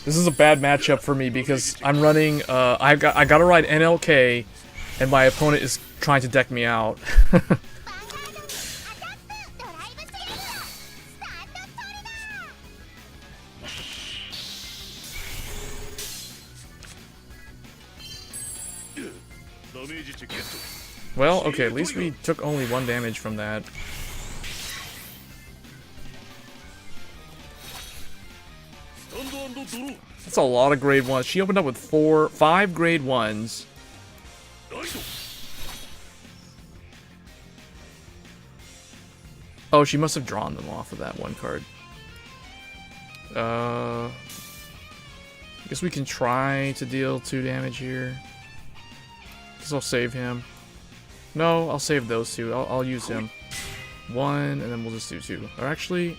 This is a bad matchup for me because I'm running, I gotta ride NLK, and my opponent is trying to deck me out. Well, okay, at least we took only 1 damage from that. That's a lot of grade 1s. She opened up with 5 grade 1s. Oh, she must have drawn them off of that 1 card. I guess we can try to deal 2 damage here. Guess I'll save him. No, I'll save those 2. I'll use him. 1, and then we'll just do 2. Or actually...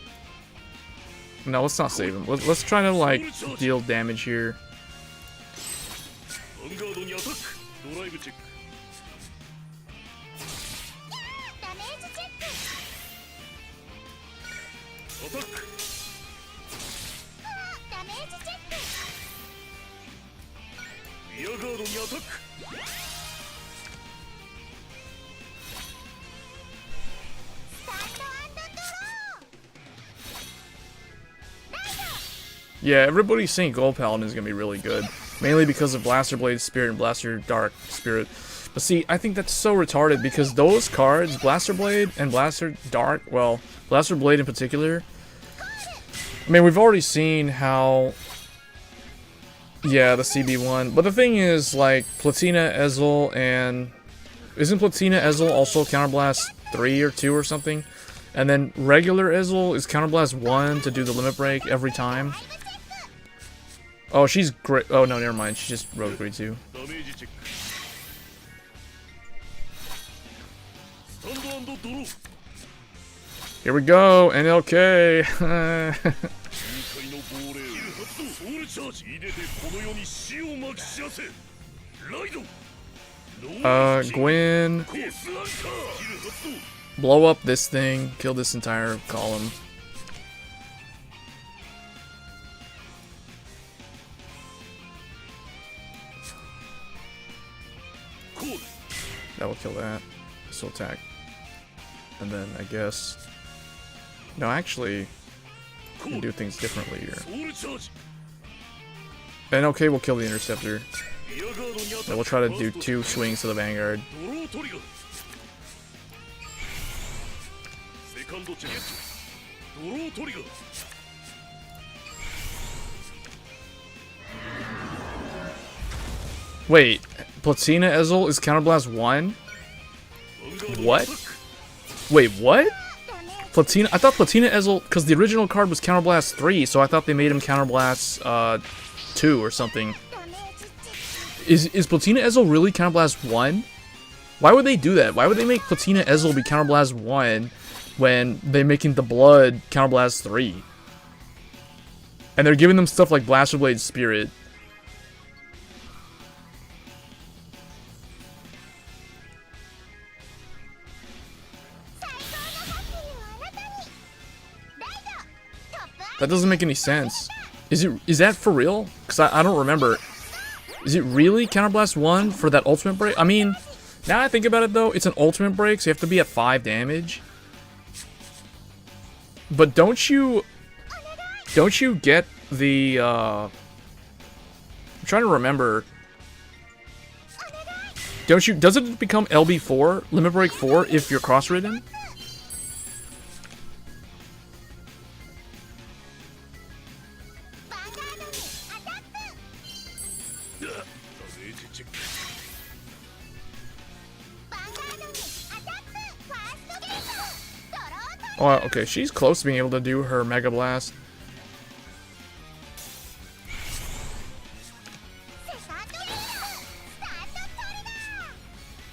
no, let's not save him. Let's try to, like, deal damage here. Yeah, everybody's saying Gold Paladin is going to be really good. Mainly because of Blaster Blade Spirit and Blaster Dark Spirit. But see, I think that's so retarded because those cards, Blaster Blade and Blaster Dark, well, Blaster Blade in particular, I mean, we've already seen how... yeah, the CB1. But the thing is, like, Platina, Ezel, and... isn't Platina, Ezel also Counterblast 3 or 2 or something? And then regular Ezel is Counterblast 1 to do the Limit Break every time. Oh, she's great. Oh, no, never mind. She just wrote grade 2. Here we go, NLK. Gwen. Blow up this thing. Kill this entire column. That will kill that. This will attack. And then I guess... no, actually, we can do things differently here. And okay, we'll kill the interceptor. And we'll try to do 2 swings to the Vanguard. Wait, Platina Ezel is Counterblast 1? What? Wait, what? Platina, I thought Platina Ezel, because the original card was Counterblast 3, so I thought they made him Counterblast 2 or something. Is Platina Ezel really Counterblast 1? Why would they do that? Why would they make Platina Ezel be Counterblast 1 when they're making the Blood Counterblast 3? And they're giving them stuff like Blaster Blade Spirit. That doesn't make any sense. Is that for real? Because I don't remember. Is it really Counterblast 1 for that ultimate break? I mean, now I think about it though, it's an ultimate break, so you have to be at 5 damage. But don't you get the I'm trying to remember. Does it become LB4, Limit Break 4 if you're cross-ridden? Oh, okay, she's close to being able to do her Mega Blast.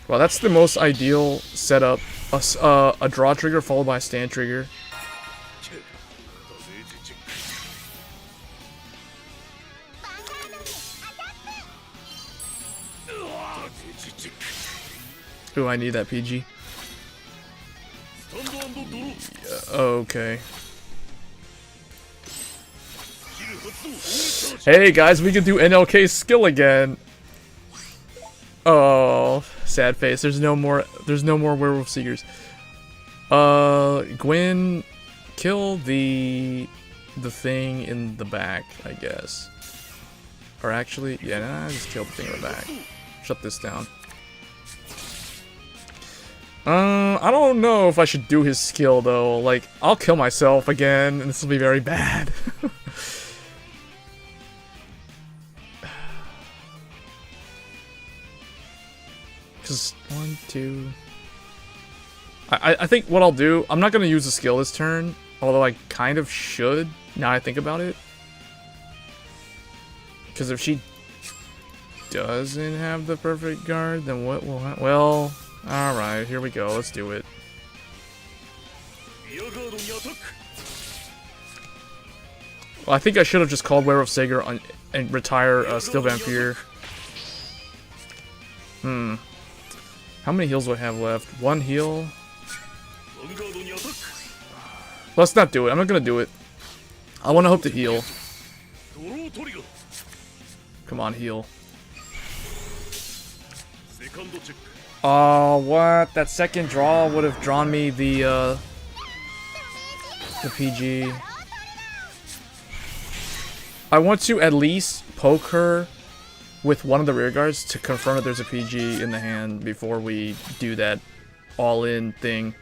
Well, that's the most ideal setup. A draw trigger followed by a stand trigger. Ooh, I need that PG. Okay. Hey guys, we can do NLK skill again. Oh, sad face. There's no more Werewolf Seekers. Gwen, kill the thing in the back, I guess. Or actually, yeah, nah, just kill the thing in the back. Shut this down. I don't know if I should do his skill though. Like, I'll kill myself again, and this will be very bad. Cause 1, 2. I think what I'll do, I'm not gonna use the skill this turn, although I kind of should. Now I think about it. Cause if she doesn't have the perfect guard, then what will happen? Well. Alright, here we go. Let's do it. Well, I think I should have just called Werewolf Sager and retire Steel Vampire. How many heals do I have left? 1 heal? Let's not do it. I'm not gonna do it. I want to hope to heal. Come on, heal. Oh, what? That second draw would have drawn me the PG. I want to at least poke her with one of the rear guards to confirm that there's a PG in the hand before we do that all-in thing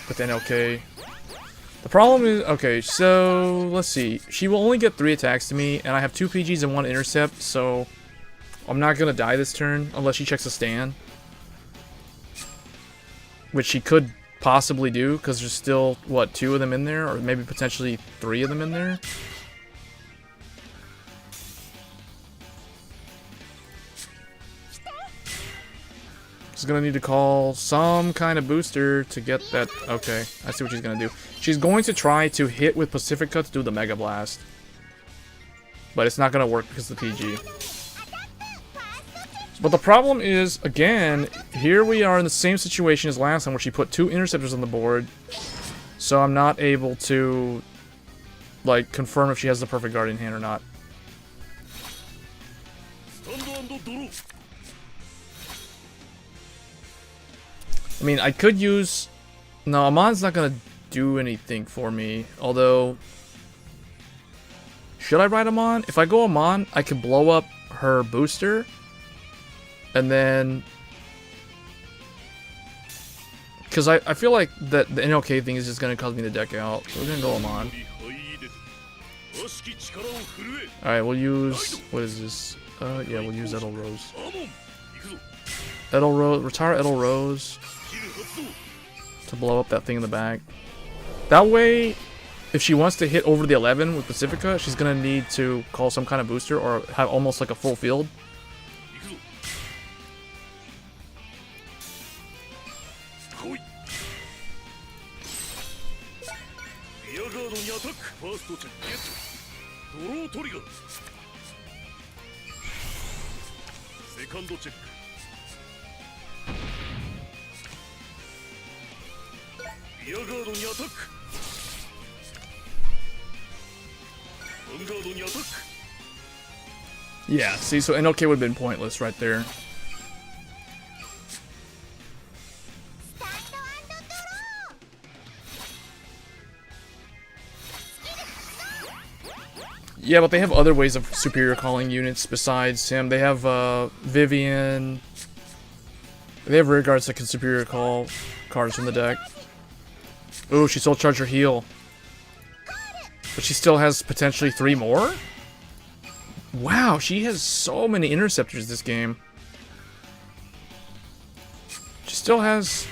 with NLK. The problem is, okay, so let's see. She will only get 3 attacks to me, and I have 2 PGs and 1 intercept, so I'm not gonna die this turn unless she checks a stand. Which she could possibly do, because there's still, what, 2 of them in there? Or maybe potentially 3 of them in there? She's gonna need to call some kind of booster to get that. Okay, I see what she's gonna do. She's going to try to hit with Pacifica to do the Mega Blast. But it's not gonna work because of the PG. But the problem is, again, here we are in the same situation as last time where she put 2 interceptors on the board. So I'm not able to, like, confirm if she has the perfect guard in hand or not. I mean, I could use... No, Amon's not gonna do anything for me, although... Should I ride Amon? If I go Amon, I can blow up her booster. And then... Because I feel like that the NLK thing is just going to cause me to deck out. So we're going to go Amon. Alright, we'll use... What is this? Yeah, we'll use Edel Rose. Edel Rose... Retire Edel Rose. To blow up that thing in the back. That way... If she wants to hit over the 11 with Pacifica, she's going to need to call some kind of booster or have almost like a full field. Yeah, see, so NLK would have been pointless right there. Yeah, but they have other ways of superior calling units besides him. They have Vivian. They have rear guards that can superior call cards from the deck. Ooh, she soul charged her heal. But she still has potentially 3 more? Wow, she has so many interceptors this game. She still has...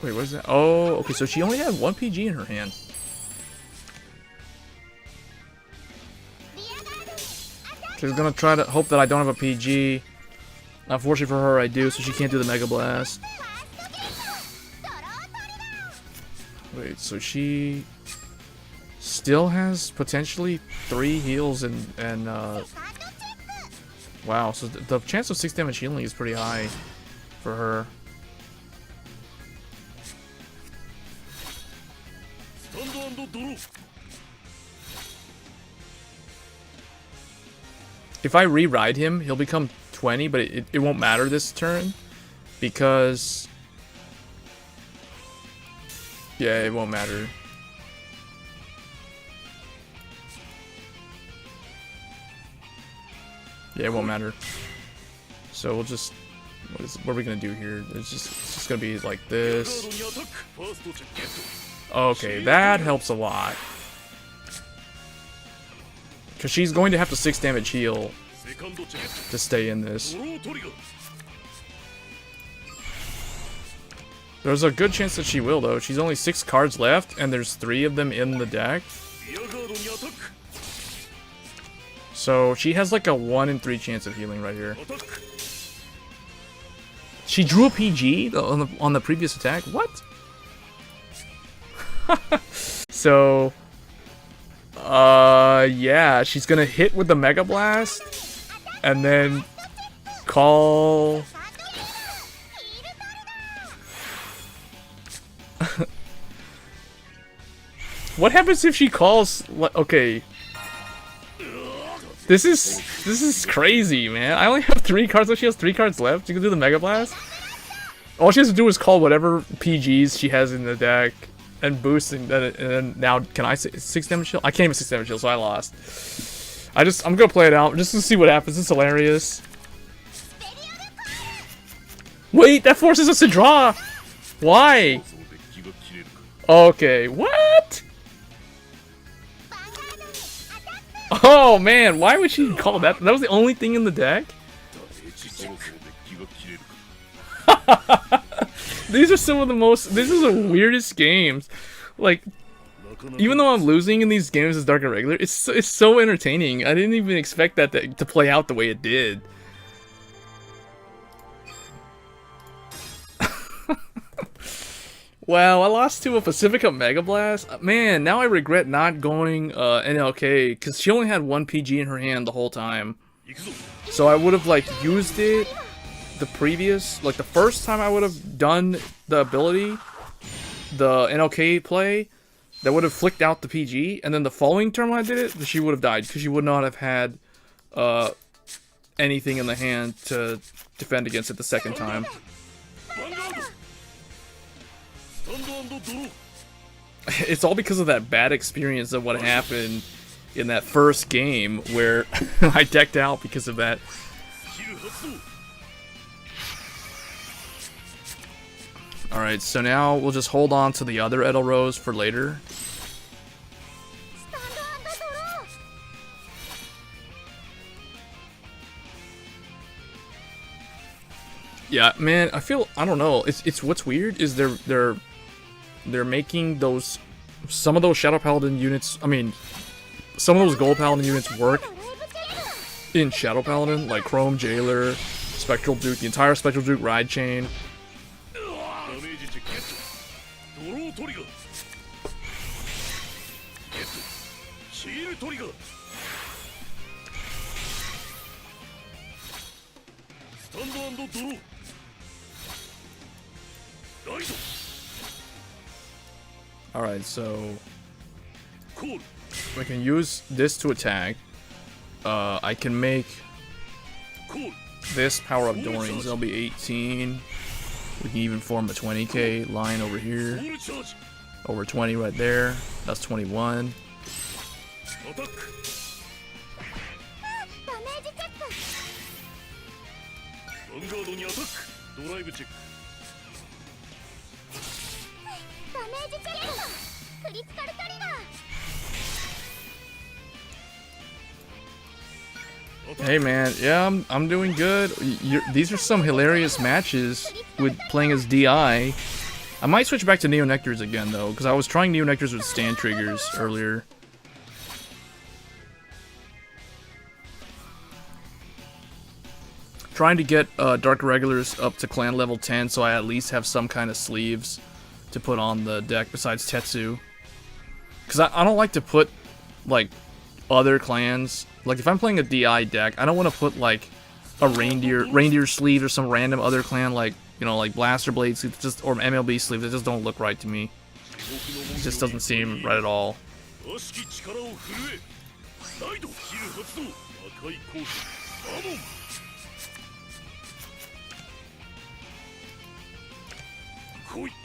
Wait, what is that? Oh, okay, so she only had 1 PG in her hand. She's gonna try to hope that I don't have a PG. Unfortunately for her, I do, so she can't do the Mega Blast. Wait, so she still has potentially 3 heals and wow, so the chance of 6 damage healing is pretty high for her. If I re-ride him, he'll become 20, but it won't matter this turn because... Yeah, it won't matter. Yeah, it won't matter. So we'll just... What are we gonna do here? It's just gonna be like this. Okay, that helps a lot. Because she's going to have to 6 damage heal to stay in this. There's a good chance that she will, though. She's only 6 cards left, and there's 3 of them in the deck. So she has like a 1 in 3 chance of healing right here. She drew a PG on the previous attack? What? So... yeah, she's gonna hit with the Mega Blast, and then call... What happens if she calls... Okay. This is crazy, man. I only have 3 cards, so she has 3 cards left. She can do the Mega Blast. All she has to do is call whatever PGs she has in the deck. And boosting that, and then now can I say 6 damage heal? I can't even 6 damage heal, so I lost. I'm gonna play it out just to see what happens. It's hilarious. Wait, that forces us to draw. Why? Okay, what? Oh man, why would she call that? That was the only thing in the deck. These are some of the most... This is the weirdest games. Like, even though I'm losing in these games as Dark and Regular, it's so entertaining. I didn't even expect that to play out the way it did. Wow, I lost to a Pacifica Mega Blast. Man, now I regret not going NLK, because she only had 1 PG in her hand the whole time. So I would have, like, used it... The previous, like the first time I would have done the ability, the NLK play, that would have flicked out the PG, and then the following turn when I did it, she would have died, because she would not have had anything in the hand to defend against it the second time. It's all because of that bad experience of what happened in that first game where I decked out because of that. Alright, so now we'll just hold on to the other Edelrose for later. Yeah, man, I don't know. It's what's weird is they're making those some of those Shadow Paladin units. I mean, some of those Gold Paladin units work in Shadow Paladin, like Chrome Jailer, Spectral Duke, the entire Spectral Duke ride chain. Alright, so we can use this to attack. I can make this power up Dorings. That'll be 18. We can even form a 20k line over here. Over 20 right there. That's 21. Hey man, yeah, I'm doing good. These are some hilarious matches with playing as DI. I might switch back to Neo Nectars again though, because I was trying Neo Nectars with stand triggers earlier. Trying to get Dark Regulars up to clan level 10 so I at least have some kind of sleeves to put on the deck besides Tetsu. Because I don't like to put, like, other clans. Like, if I'm playing a DI deck, I don't want to put, like, a reindeer sleeve or some random other clan, like, you know, like Blaster Blade sleeve, just, or MLB sleeve. That just don't look right to me. It just doesn't seem right at all.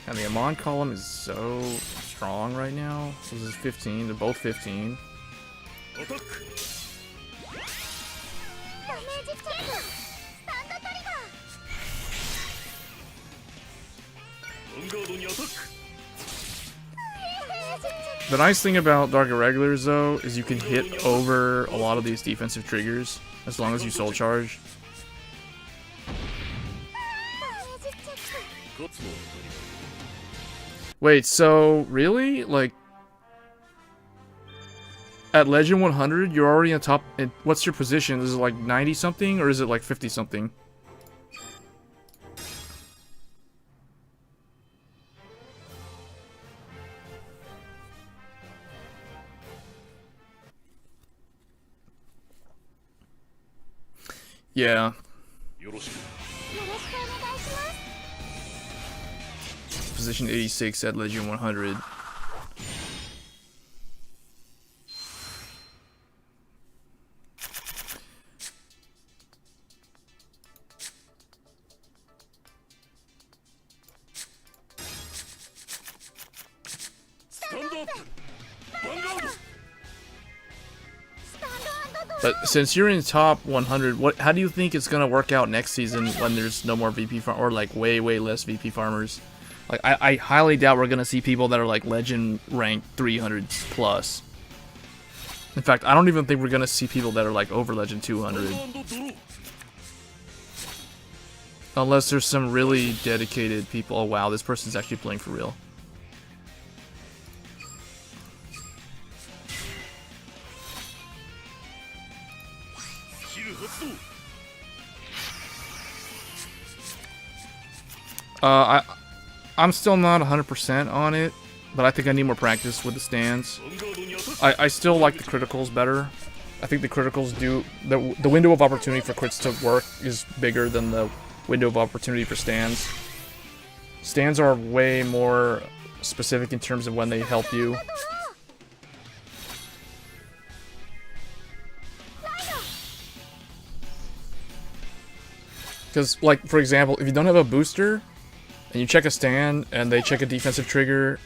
And the Amon column is so strong right now. So this is 15. They're both 15. The nice thing about Dark Irregulars, though, is you can hit over a lot of these defensive triggers as long as you soul charge. Wait, so really? Like, at Legend 100, you're already on top. What's your position? Is it like 90 something or is it like 50 something? Yeah. Position 86 at Legend 100. But since you're in top 100, how do you think it's gonna work out next season when there's no more VP farm or like way less VP farmers? Like I highly doubt we're gonna see people that are like legend rank 300 plus. In fact, I don't even think we're gonna see people that are like over legend 200. Unless there's some really dedicated people. Oh wow, this person's actually playing for real. I'm still not 100% on it, but I think I need more practice with the stands. I still like the criticals better. I think the criticals do... The window of opportunity for crits to work is bigger than the window of opportunity for stands. Stands are way more specific in terms of when they help you. Because, like, for example, if you don't have a booster, and you check a stand, and they check a defensive trigger,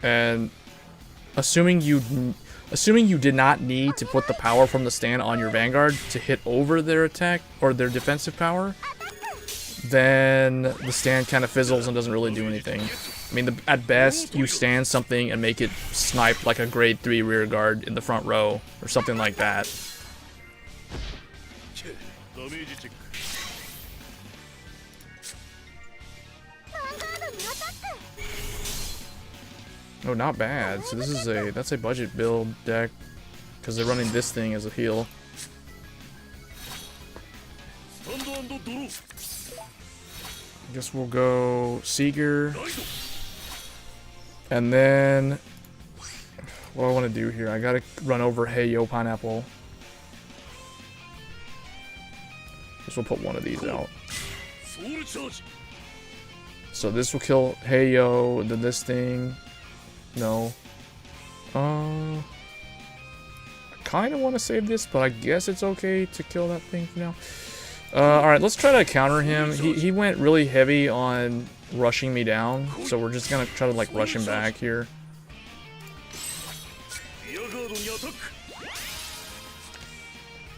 and assuming you... assuming you did not need to put the power from the stand on your Vanguard to hit over their attack or their defensive power, then the stand kind of fizzles and doesn't really do anything. I mean, at best, you stand something and make it snipe like a grade 3 rear guard in the front row or something like that. Oh, not bad. So this is that's a budget build deck because they're running this thing as a heal. I guess we'll go Seeger. And then what do I want to do here? I gotta run over Hey Yo Pineapple. Guess we'll put one of these out. So this will kill Hey Yo, and then this thing. No. I kind of want to save this, but I guess it's okay to kill that thing for now. Alright, let's try to counter him. He went really heavy on rushing me down, so we're just gonna try to like rush him back here.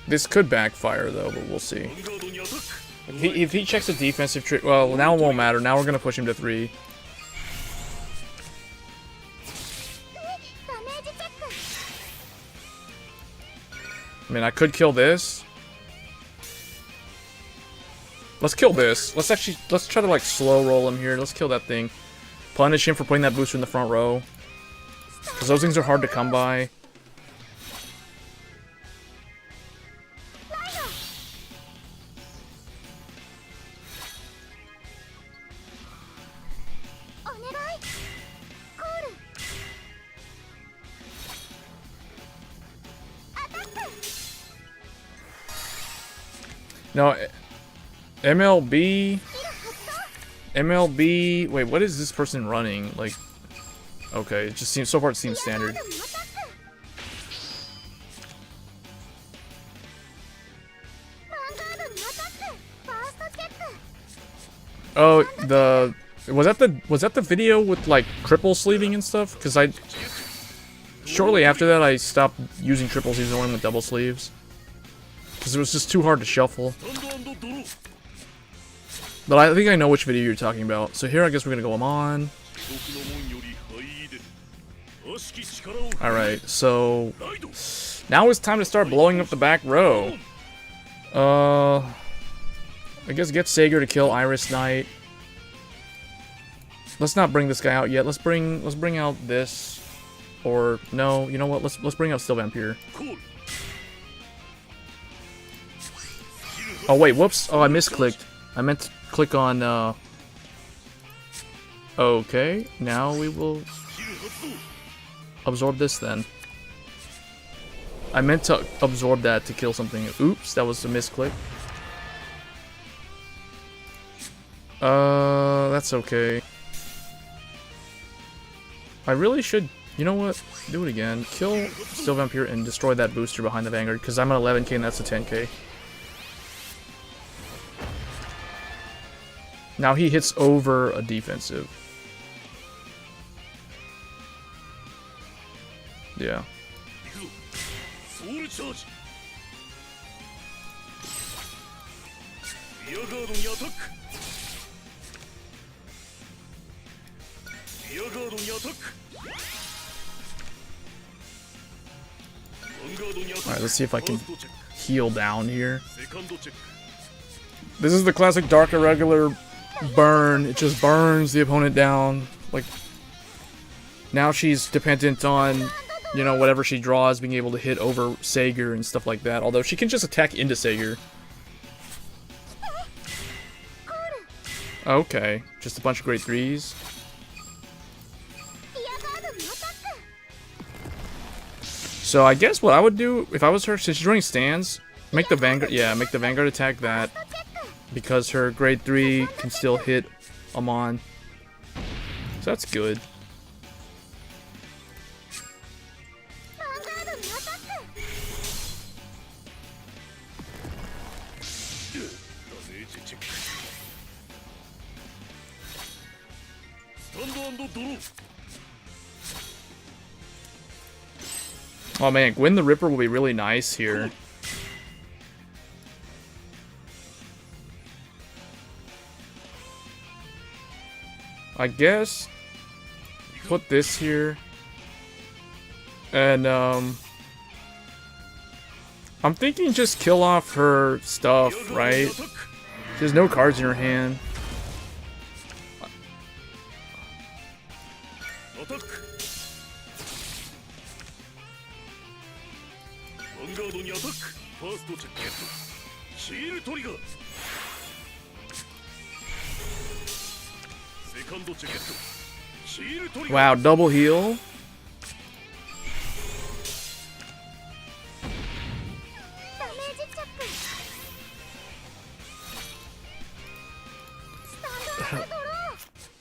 This could backfire though, but we'll see. If he checks a defensive trick, well, now it won't matter. Now we're gonna push him to 3. I mean, I could kill this. Let's kill this. Let's try to like slow roll him here. Let's kill that thing. Punish him for putting that booster in the front row. Because those things are hard to come by. No, MLB, wait, what is this person running? Like, okay, it just seems, so far it seems standard. Oh, was that the video with like triple sleeving and stuff? Because shortly after that I stopped using triple sleeves and went with double sleeves. Because it was just too hard to shuffle. But I think I know which video you're talking about. So here I guess we're going to go Amon. Alright, so now it's time to start blowing up the back row. I guess get Sager to kill Iris Knight. Let's not bring this guy out yet. Let's bring out this. Or no, you know what? Let's bring out Steel Vampire. Oh wait, whoops. Oh, I misclicked. I meant to click on, okay, now we will absorb this then. I meant to absorb that to kill something. Oops, that was a misclick. That's okay. I really should, you know what? Do it again. Kill Steel Vampire and destroy that booster behind the Vanguard, because I'm at 11k and that's a 10k. Now he hits over a defensive. Yeah. Alright, let's see if I can heal down here. This is the classic Dark Irregular burn. It just burns the opponent down. Like, now she's dependent on, you know, whatever she draws being able to hit over Sager and stuff like that. Although she can just attack into Sager. Okay, just a bunch of grade 3s. So I guess what I would do if I was her, since she's running stands, make the Vanguard, yeah, make the Vanguard attack that, because her grade 3 can still hit Amon. So that's good. Oh man, Gwen the Ripper will be really nice here. I guess put this here. And I'm thinking just kill off her stuff, right? She has no cards in her hand. Wow, double heal.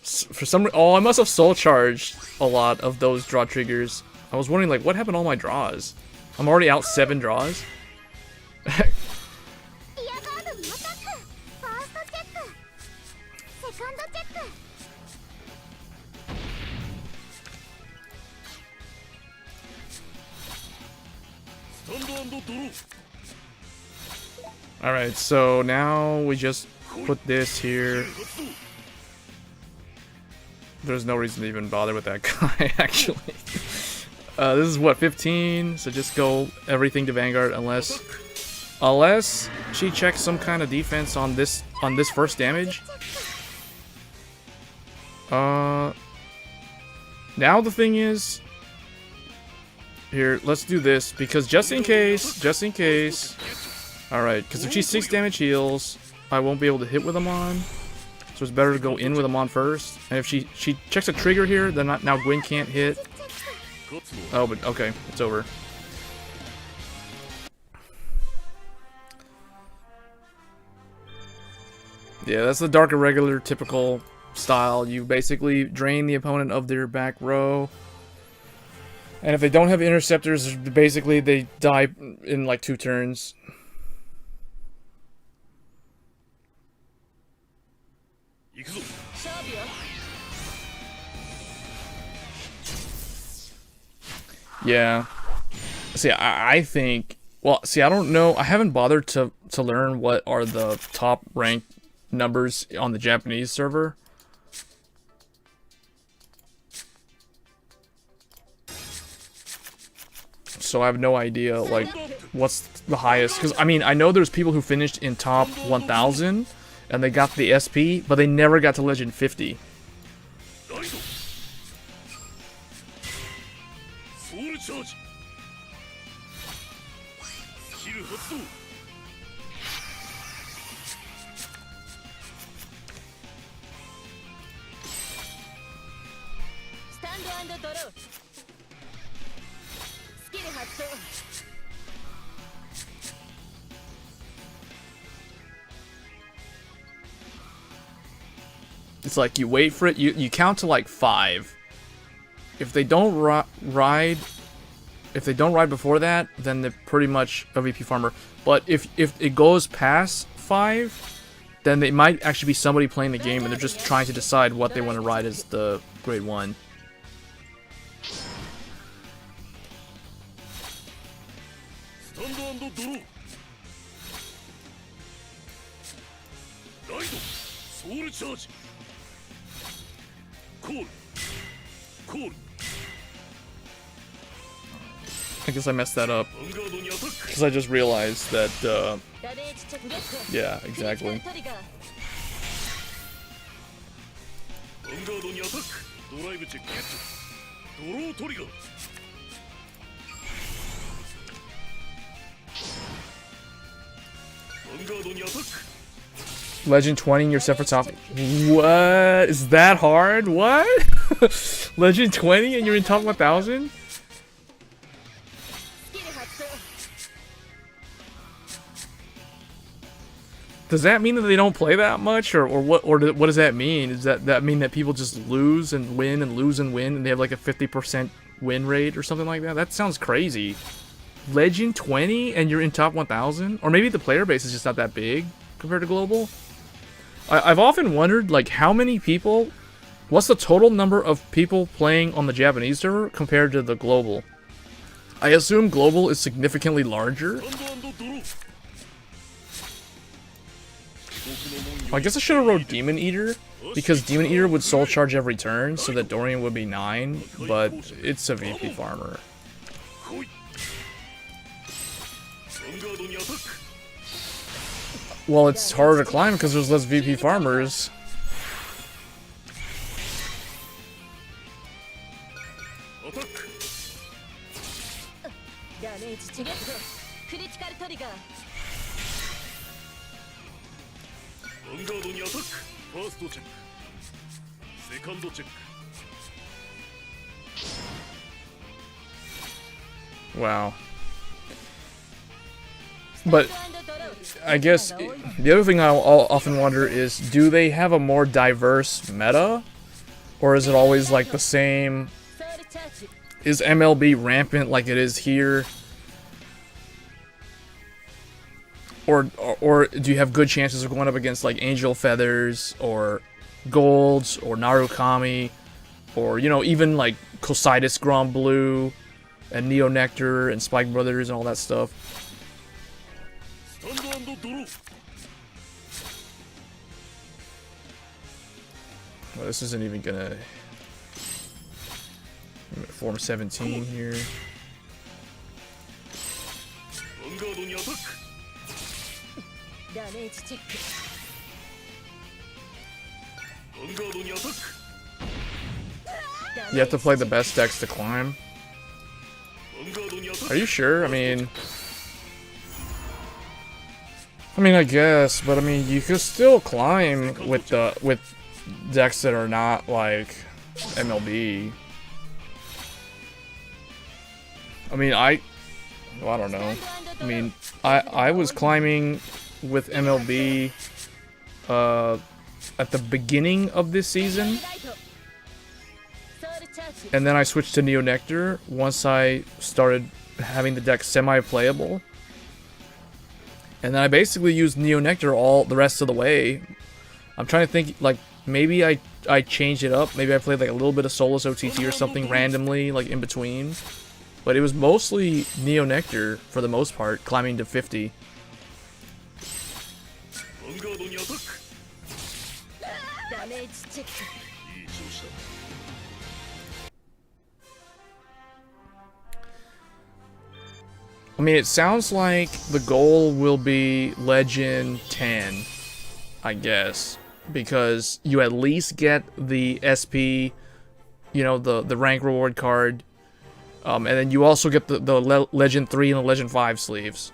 For some reason, oh, I must have soul charged a lot of those draw triggers. I was wondering, like, what happened to all my draws? I'm already out 7 draws. Alright, so now we just put this here. There's no reason to even bother with that guy, actually. This is what, 15? So just go everything to Vanguard unless she checks some kind of defense on this first damage. Now the thing is, here, let's do this because just in case. Alright, because if she 6 damage heals, I won't be able to hit with them on. So it's better to go in with them on first. And if she checks a trigger here, then now Gwen can't hit. Oh, but okay, it's over. Yeah, that's the Dark Irregular typical style. You basically drain the opponent of their back row. And if they don't have interceptors, basically they die in like 2 turns. Yeah. See, I think... Well, see, I don't know. I haven't bothered to learn what are the top ranked numbers on the Japanese server. So I have no idea, like, what's the highest. Because, I mean, I know there's people who finished in top 1,000, and they got the SP, but they never got to Legend 50. It's like you wait for it, you count to like 5. If they don't ride before that, then they're pretty much a VP farmer. But if it goes past 5, then they might actually be somebody playing the game and they're just trying to decide what they want to ride as the grade 1. I guess I messed that up because I just realized that yeah, exactly. Legend 20 and you're set for top. What? Is that hard? What? Legend 20 and you're in top 1,000? Does that mean that they don't play that much, or what? Or what does that mean? Does that mean that people just lose and win and lose and win, and they have like a 50% win rate or something like that? That sounds crazy. Legend 20 and you're in top 1,000, or maybe the player base is just not that big compared to global. I've often wondered, like, how many people, what's the total number of people playing on the Japanese server compared to the global? I assume global is significantly larger. I guess I should have wrote Demon Eater, because Demon Eater would soul charge every turn, so that Dorian would be 9, but it's a VP farmer. Well, it's harder to climb because there's less VP farmers. Wow. But I guess the other thing I'll often wonder is, do they have a more diverse meta? Or is it always like the same? Is MLB rampant like it is here? Or do you have good chances of going up against like Angel Feathers or Golds or Narukami or, you know, even like Cocytus Grand Blue and Neo Nectar and Spike Brothers and all that stuff? Well, this isn't even gonna form 17 here. You have to play the best decks to climb. Are you sure? I mean, I guess, but I mean, you could still climb with decks that are not like MLB. I mean, well, I don't know. I mean, I was climbing with MLB at the beginning of this season, and then I switched to Neo Nectar once I started having the deck semi-playable. And then I basically used Neo Nectar all the rest of the way. I'm trying to think, like, maybe I changed it up. Maybe I played like a little bit of Solus OTT or something randomly, like in between. But it was mostly Neo Nectar for the most part, climbing to 50. I mean, it sounds like the goal will be Legend 10, I guess, because you at least get the SP, you know, the rank reward card, and then you also get the Legend 3 and the Legend 5 sleeves.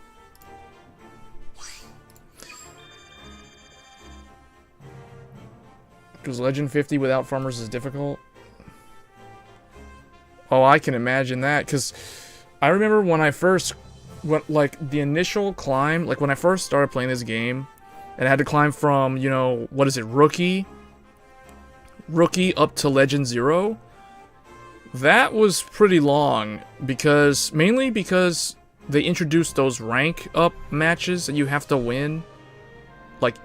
Because Legend 50 without farmers is difficult. Oh, I can imagine that, because I remember when I first, like, the initial climb, like, when I first started playing this game, and I had to climb from, you know, what is it, Rookie up to Legend 0, that was pretty long, mainly because they introduced those rank up matches that you have to win, like,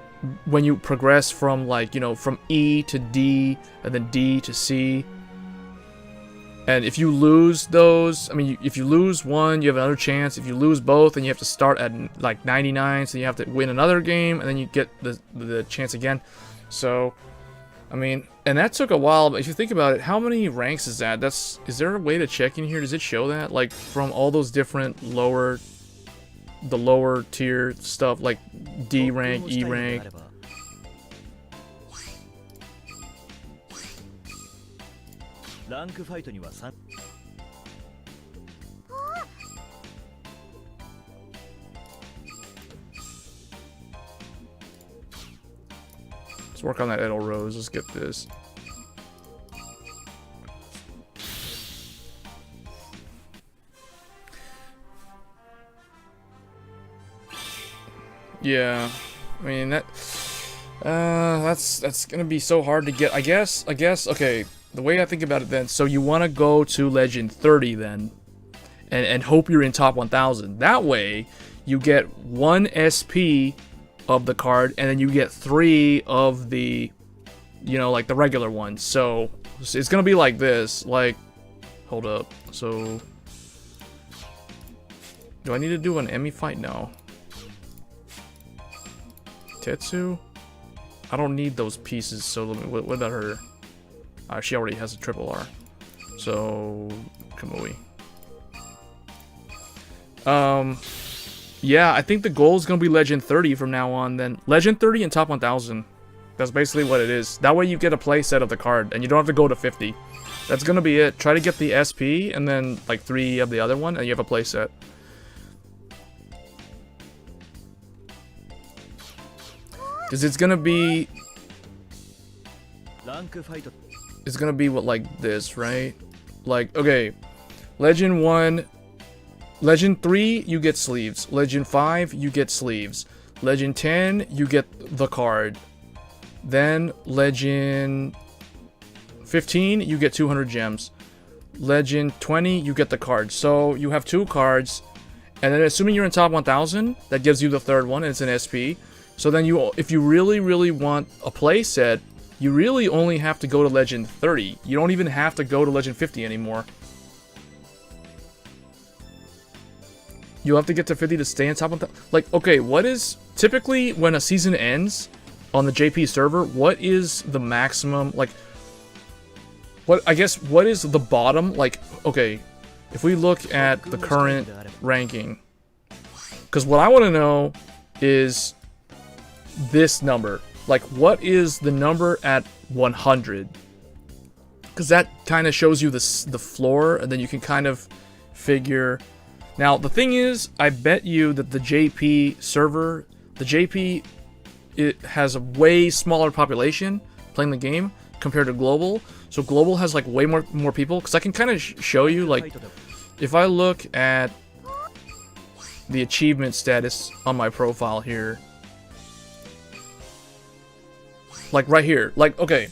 when you progress from, like, you know, from E to D, and then D to C. And if you lose those, I mean, if you lose one, you have another chance. If you lose both, then you have to start at, like, 99, so you have to win another game, and then you get the chance again. So, I mean, and that took a while, but if you think about it, how many ranks is that? Is there a way to check in here? Does it show that? Like, from all those different lower tier stuff, like D rank, E rank. Let's work on that Edel Rose. Let's get this. Yeah, I mean that's gonna be so hard to get. I guess. Okay, the way I think about it then. So you want to go to Legend 30 then, and hope you're in top 1,000. That way, you get 1 SP of the card, and then you get 3 of the, you know, like the regular ones. So it's gonna be like this. Like, hold up. So Do I need to do an Emmy fight? No. Tetsu? I don't need those pieces, so let me, what about her? She already has a triple R. So, Kamui. Yeah, I think the goal is going to be Legend 30 from now on then. Legend 30 and top 1000. That's basically what it is. That way you get a play set of the card, and you don't have to go to 50. That's going to be it. Try to get the SP, and then like 3 of the other one, and you have a play set. Because it's going to be... It's going to be what, like this, right? Like, okay. Legend 1... Legend 3, you get sleeves. Legend 5, you get sleeves. Legend 10, you get the card. Then, Legend 15, you get 200 gems. Legend 20, you get the card. So, you have 2 cards. And then, assuming you're in top 1000, that gives you the third one, and it's an SP. So then, if you really, really want a play set, you really only have to go to Legend 30. You don't even have to go to Legend 50 anymore. You have to get to 50 to stay on top of that. Like, okay, what is... Typically, when a season ends on the JP server, what is the maximum... Like, what is the bottom? Like, okay, if we look at the current ranking... Because what I want to know is this number. Like, what is the number at 100? Because that kind of shows you the floor, and then you can kind of figure... Now, the thing is, I bet you that the JP server, it has a way smaller population playing the game compared to Global. So Global has like way more people. Because I can kind of show you, like, if I look at the achievement status on my profile here. Like right here. Like, okay,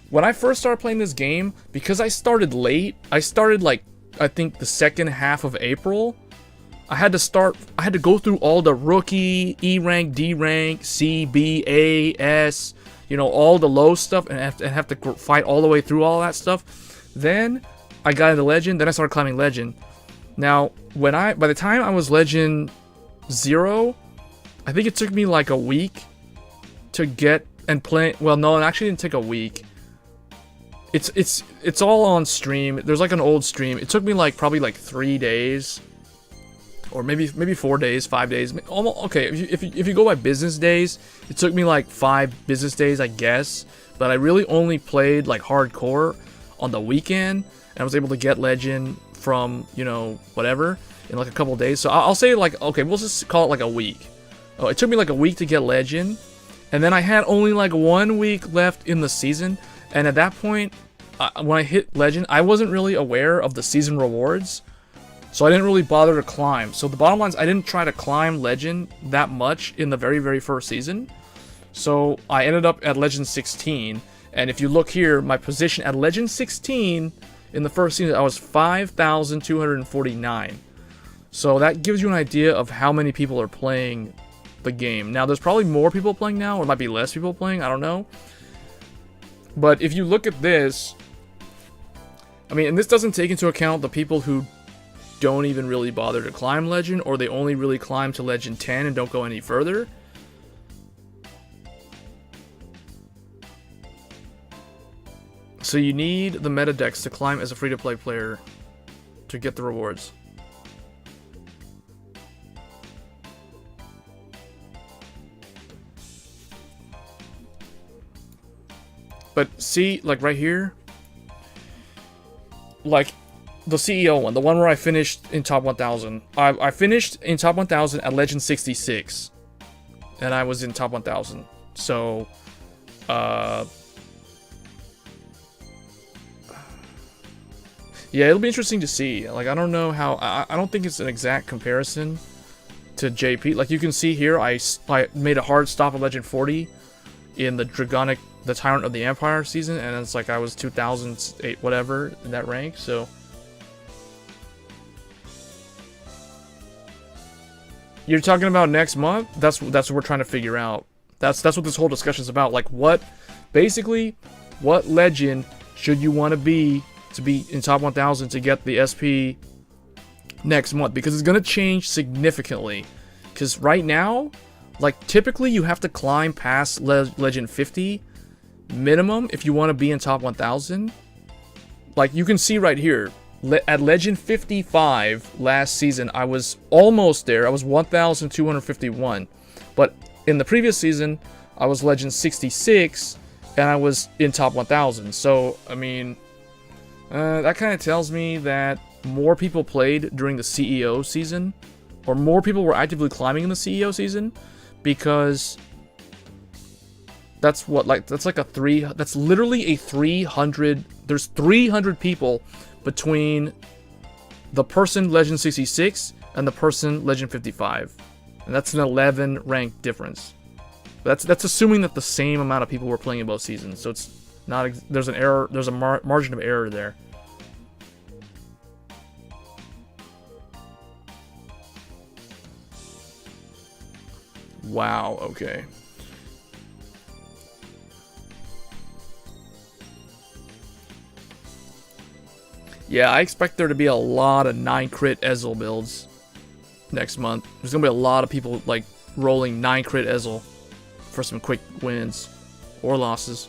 when I first started playing this game, because I started late, I started like, I think the second half of April. I had to go through all the rookie, E rank, D rank, C, B, A, S, you know, all the low stuff, and have to fight all the way through all that stuff. Then I got into Legend, then I started climbing Legend. Now, by the time I was Legend 0, I think it took me like a week to get and play. Well, no, it actually didn't take a week. It's all on stream. There's like an old stream. It took me like probably like 3 days. Or maybe 4 days, 5 days. Almost, okay, if you go by business days, it took me like 5 business days, I guess. But I really only played like hardcore on the weekend, and I was able to get Legend from, you know, whatever in like a couple days. So I'll say like, okay, we'll just call it like a week. Oh, it took me like a week to get Legend, and then I had only like 1 week left in the season. And at that point, when I hit Legend, I wasn't really aware of the season rewards. So I didn't really bother to climb. So the bottom line is I didn't try to climb Legend that much in the very, very first season. So I ended up at Legend 16. And if you look here, my position at Legend 16 in the first season, I was 5,249. So that gives you an idea of how many people are playing the game. Now, there's probably more people playing now, or it might be less people playing. I don't know. But if you look at this, I mean, and this doesn't take into account the people who don't even really bother to climb Legend, or they only really climb to Legend 10 and don't go any further. So you need the meta decks to climb as a free-to-play player to get the rewards. But see, like right here, like the CEO one, the one where I finished in top 1000. I finished in top 1000 at Legend 66. And I was in top 1000. So, yeah, it'll be interesting to see. Like, I don't know how... I don't think it's an exact comparison to JP. Like, you can see here, I made a hard stop at Legend 40 in the Dragonic... the Tyrant of the Empire season. And it's like I was 2008, whatever, in that rank. So... You're talking about next month? That's what we're trying to figure out. That's what this whole discussion is about. Like, basically, what Legend should you want to be in top 1000 to get the SP next month, because it's going to change significantly. Because right now, like, typically you have to climb past Legend 50 minimum if you want to be in top 1000. Like, you can see right here, at Legend 55 last season, I was almost there. I was 1251. But in the previous season, I was Legend 66, and I was in top 1000. So, I mean, that kind of tells me that more people played during the CEO season, or more people were actively climbing in the CEO season, because that's what, like, that's literally a 300, there's 300 people between the person Legend 66 and the person Legend 55. And that's an 11 rank difference. That's assuming that the same amount of people were playing in both seasons. So it's not, there's an error, there's a margin of error there. Wow, okay. Yeah, I expect there to be a lot of 9 crit Ezel builds next month. There's gonna be a lot of people like rolling 9 crit Ezel for some quick wins or losses.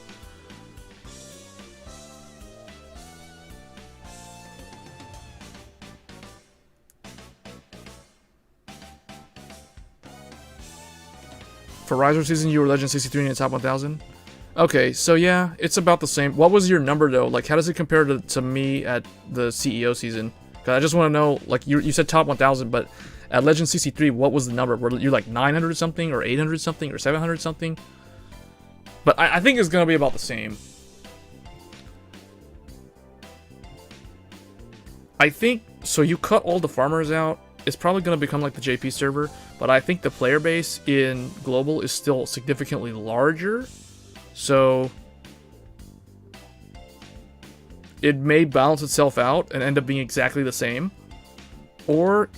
For Riser season, you were Legend 63 in the top 1000? Okay, so yeah, it's about the same. What was your number though? Like, how does it compare to me at the CEO season? Cause I just want to know, like, you said top 1000, but at Legend 63, what was the number? Were you like 900 something, or 800 something, or 700 something? But I think it's gonna be about the same. I think, so you cut all the farmers out, it's probably gonna become like the JP server, but I think the player base in Global is still significantly larger. So it may balance itself out and end up being exactly the same. Or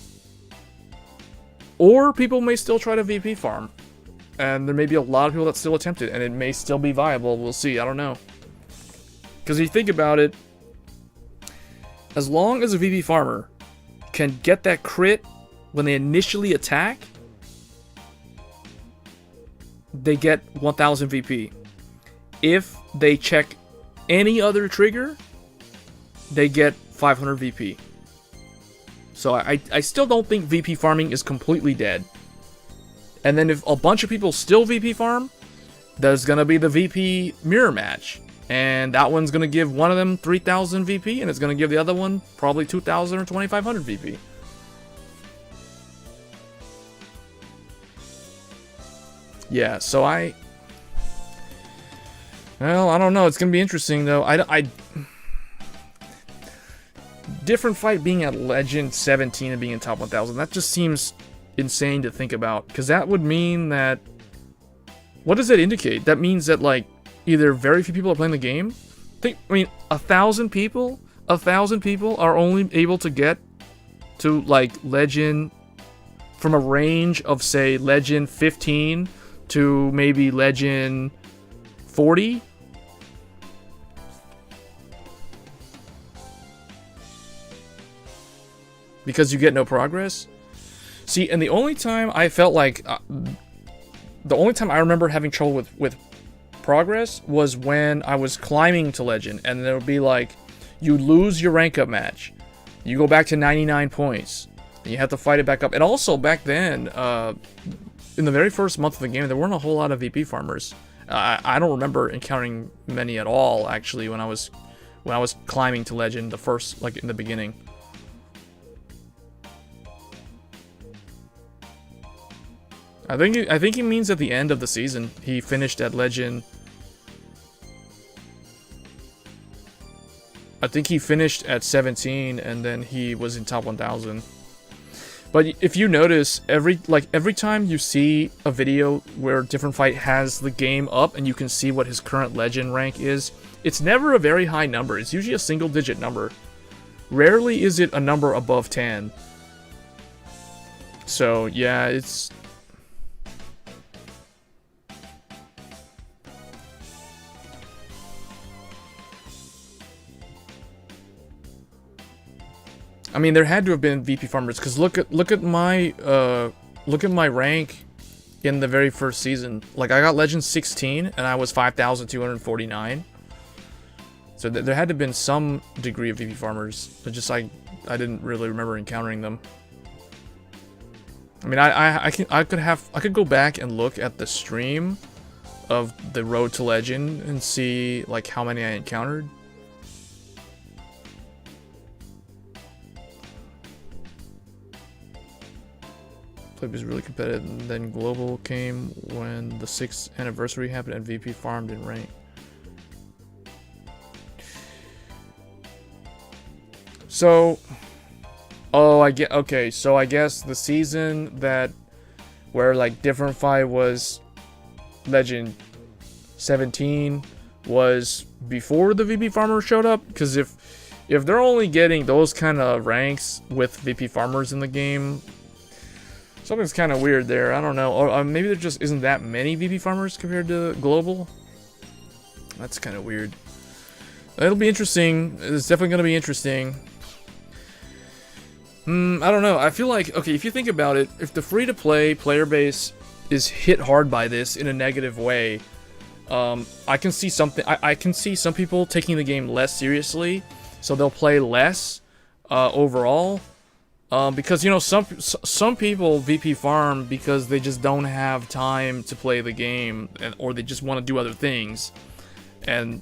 people may still try to VP farm. And there may be a lot of people that still attempt it, and it may still be viable. We'll see. I don't know. Because if you think about it, as long as a VP farmer can get that crit when they initially attack, they get 1000 VP. If they check any other trigger, they get 500 VP. So I still don't think VP farming is completely dead. And then if a bunch of people still VP farm, there's going to be the VP mirror match. And that one's going to give one of them 3000 VP, and it's going to give the other one probably 2000 or 2500 VP. Yeah, so well, I don't know. It's going to be interesting, though. Different fight being at Legend 17 and being in top 1000. That just seems insane to think about. Because that would mean that... What does that indicate? That means that, like, either very few people are playing the game. I mean, 1,000 people? 1,000 people are only able to get to, like, Legend... From a range of, say, Legend 15 to maybe Legend 40? Because you get no progress? See, and the only time I felt like... the only time I remember having trouble with progress was when I was climbing to Legend. And there would be like... You lose your rank up match. You go back to 99 points. And you have to fight it back up. And also, back then... in the very first month of the game, there weren't a whole lot of VP farmers. I don't remember encountering many at all, actually, when I was climbing to Legend, the first, like, in the beginning. I think he means at the end of the season. He finished at Legend. I think he finished at 17, and then he was in top 1000. But if you notice, every time you see a video where Different Fight has the game up and you can see what his current Legend rank is, it's never a very high number. It's usually a single-digit number. Rarely is it a number above 10. So, yeah, it's... I mean, there had to have been VP farmers because look at my rank in the very first season. Like I got Legend 16 and I was 5,249. So there had to have been some degree of VP farmers. But just I didn't really remember encountering them. I mean, I could go back and look at the stream of the Road to Legend and see like how many I encountered. Play was really competitive, and then Global came when the 6th anniversary happened and VP farmed in rank. So, oh, okay, so I guess the season where like Differify was Legend 17 was before the VP farmer showed up, because if they're only getting those kind of ranks with VP farmers in the game, something's kind of weird there. I don't know. Or maybe there just isn't that many VP farmers compared to Global. That's kind of weird. It'll be interesting. It's definitely going to be interesting. I don't know. I feel like, okay, if you think about it, if the free-to-play player base is hit hard by this in a negative way, I can see something. I can see some people taking the game less seriously, so they'll play less overall. Because, you know, some people VP farm because they just don't have time to play the game, or they just want to do other things. And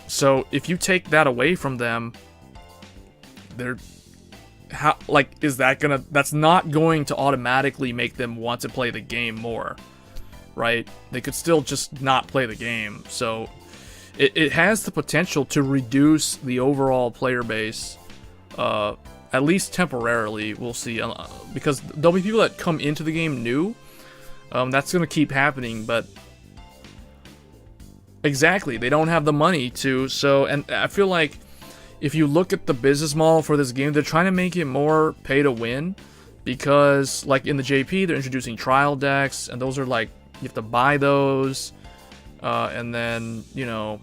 so if you take that away from them, that's not going to automatically make them want to play the game more, right? They could still just not play the game. So it has the potential to reduce the overall player base, at least temporarily. We'll see, because there'll be people that come into the game new. That's going to keep happening, but exactly, they don't have the money to. So, and I feel like if you look at the business model for this game, they're trying to make it more pay to win, because like in the JP, they're introducing trial decks, and those are like, you have to buy those, and then, you know,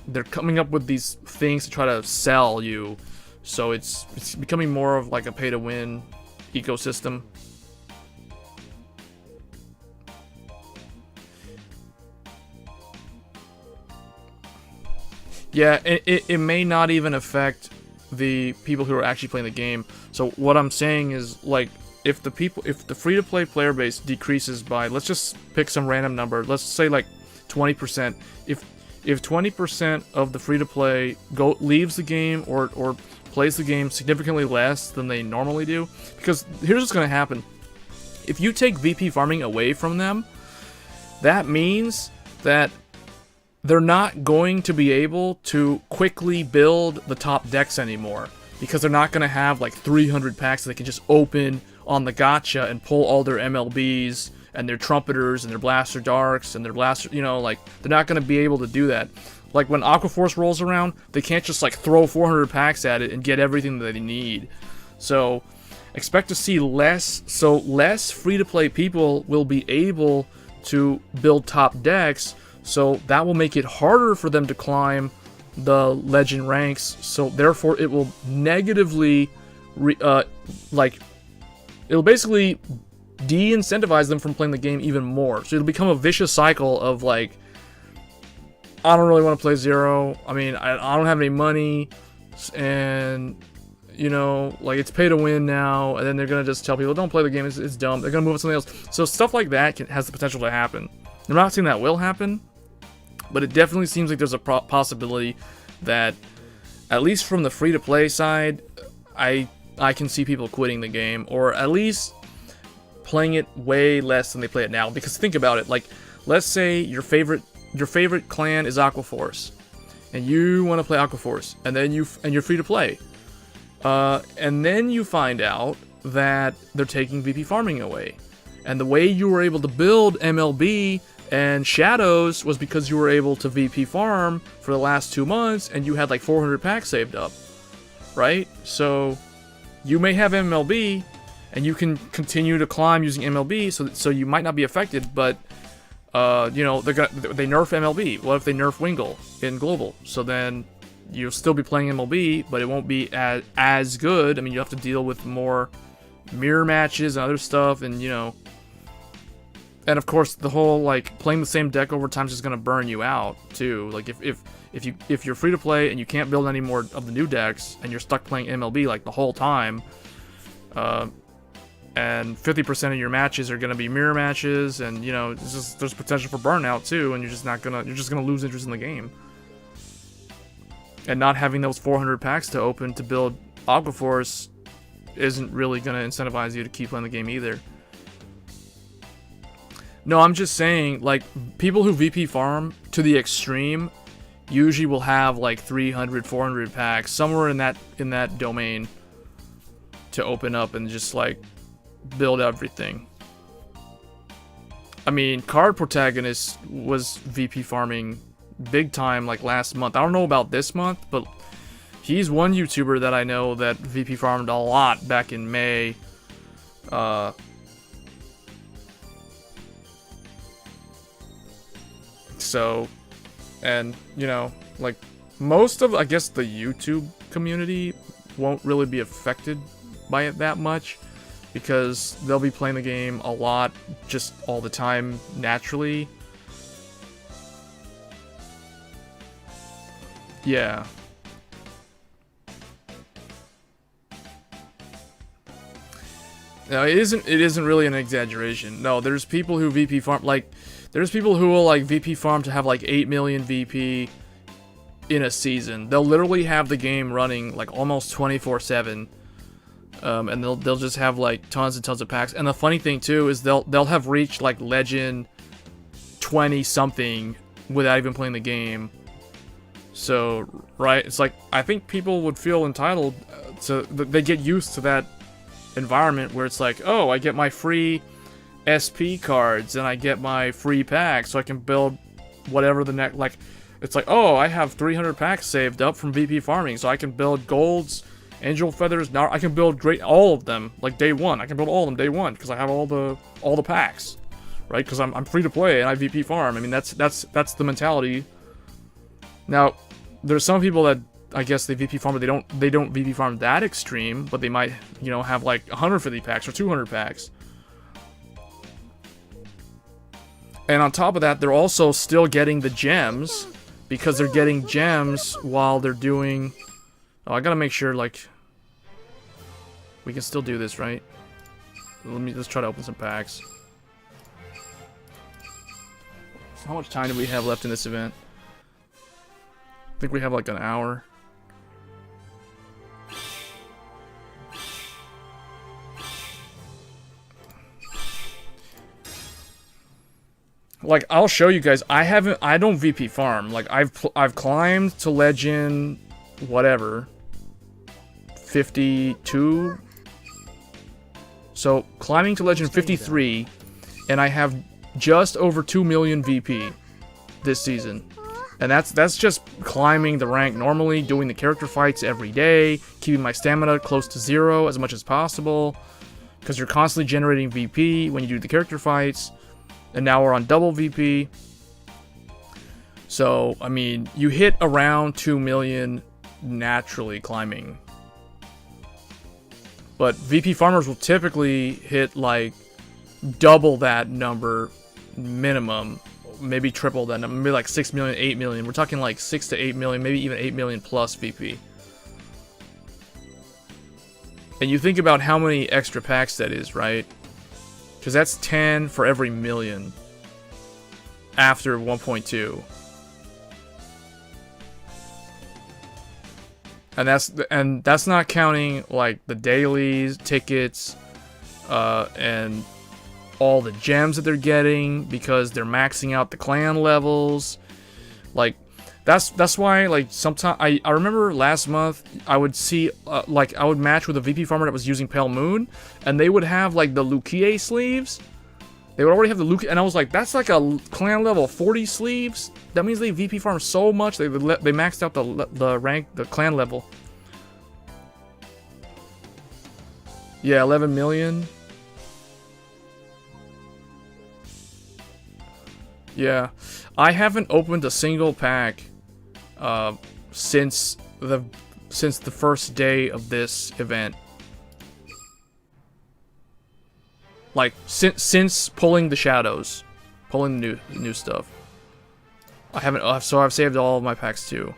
they're coming up with these things to try to sell you. So it's becoming more of like a pay to win ecosystem. Yeah, it may not even affect the people who are actually playing the game. So what I'm saying is, like, if the free-to-play player base decreases by, let's just pick some random number, let's say like 20%. If 20% of the free-to-play leaves the game or plays the game significantly less than they normally do, because here's what's going to happen. If you take VP farming away from them, that means that they're not going to be able to quickly build the top decks anymore, because they're not going to have like 300 packs that they can just open on the gacha and pull all their MLBs and their trumpeters and their blaster darks and their blaster, you know, like, they're not going to be able to do that. Like when Aquaforce rolls around, they can't just like throw 400 packs at it and get everything that they need. So expect to see less free-to-play people will be able to build top decks. So that will make it harder for them to climb the legend ranks. So therefore, it will negatively, it'll basically de-incentivize them from playing the game even more. So it'll become a vicious cycle of like, I don't really want to play Zero. I mean, I don't have any money, and, you know, like, it's pay to win now. And then they're gonna just tell people, don't play the game. It's dumb. They're gonna move on to something else. So stuff like that has the potential to happen. I'm not saying that will happen, but it definitely seems like there's a possibility that, at least from the free-to-play side, I can see people quitting the game, or at least playing it way less than they play it now. Because think about it, like, let's say your favorite clan is Aquaforce, and you want to play Aquaforce, and then you're free to play, and then you find out that they're taking VP farming away, and the way you were able to build MLB and Shadows was because you were able to VP farm for the last 2 months, and you had like 400 packs saved up, right? So you may have MLB, and you can continue to climb using MLB, so you might not be affected, but you know, they nerf MLB. What if they nerf Wingull in Global? So then you'll still be playing MLB, but it won't be as good. I mean, you have to deal with more mirror matches and other stuff, and you know, and of course the whole like playing the same deck over time is just gonna burn you out too. Like if you're free to play and you can't build any more of the new decks and you're stuck playing MLB like the whole time, and 50% of your matches are gonna be mirror matches, and you know, it's just, there's potential for burnout too, and you're just gonna lose interest in the game. And not having those 400 packs to open to build Aquaforce isn't really going to incentivize you to keep playing the game either. No, I'm just saying, like, people who VP farm to the extreme usually will have like 300, 400 packs, somewhere in that domain, to open up and just like build everything. I mean, Card Protagonist was VP farming big time like last month. I don't know about this month, but he's one YouTuber that I know that VP farmed a lot back in May. So, and you know, like most of, I guess, the YouTube community won't really be affected by it that much, because they'll be playing the game a lot just all the time naturally. Yeah. No, it isn't really an exaggeration. No, there's people who VP farm, like, there's people who will like VP farm to have like 8 million VP in a season. They'll literally have the game running like almost 24/7. And they'll just have like tons and tons of packs. And the funny thing too is they'll have reached like Legend 20 something without even playing the game. So, right, it's like, I think people would feel entitled to, they get used to that environment where it's like, oh, I get my free SP cards and I get my free packs, so I can build whatever the next, like, it's like, oh, I have 300 packs saved up from VP farming, so I can build golds, angel feathers, now I can build all of them, like day one. I can build all of them day one, because I have all the packs, right? Because I'm free to play and I VP farm. I mean, that's the mentality. Now, there's some people that I guess they VP farm, but they don't VP farm that extreme, but they might, you know, have like 150 packs or 200 packs. And on top of that, they're also still getting the gems, because they're getting gems while they're doing. Oh, I gotta make sure, like, we can still do this, right? Let's try to open some packs. How much time do we have left in this event? I think we have like an hour. Like, I'll show you guys. I don't VP farm. Like, I've climbed to Legend, whatever, 52. So climbing to Legend 53, and I have just over 2 million VP this season. And that's just climbing the rank normally, doing the character fights every day, keeping my stamina close to 0 as much as possible, because you're constantly generating VP when you do the character fights. And now we're on double VP. So, I mean, you hit around 2 million naturally climbing. But VP farmers will typically hit like double that number minimum. Maybe triple that number, maybe like 6 million, 8 million. We're talking like 6 to 8 million, maybe even 8 million plus VP. And you think about how many extra packs that is, right? Because that's 10 for every million after 1.2. And that's not counting like the dailies, tickets, and all the gems that they're getting, because they're maxing out the clan levels. Like, that's why, like, sometimes I remember last month I would see like, I would match with a VP farmer that was using Pale Moon, and they would have like the Lukie sleeves. They would already have the Lukie, and I was like, that's like a clan level 40 sleeves. That means they VP farm so much they maxed out the rank, the clan level. Yeah, 11 million. Yeah, I haven't opened a single pack since the first day of this event. Like since pulling the shadows, pulling the new stuff. I haven't. So I've saved all of my packs too.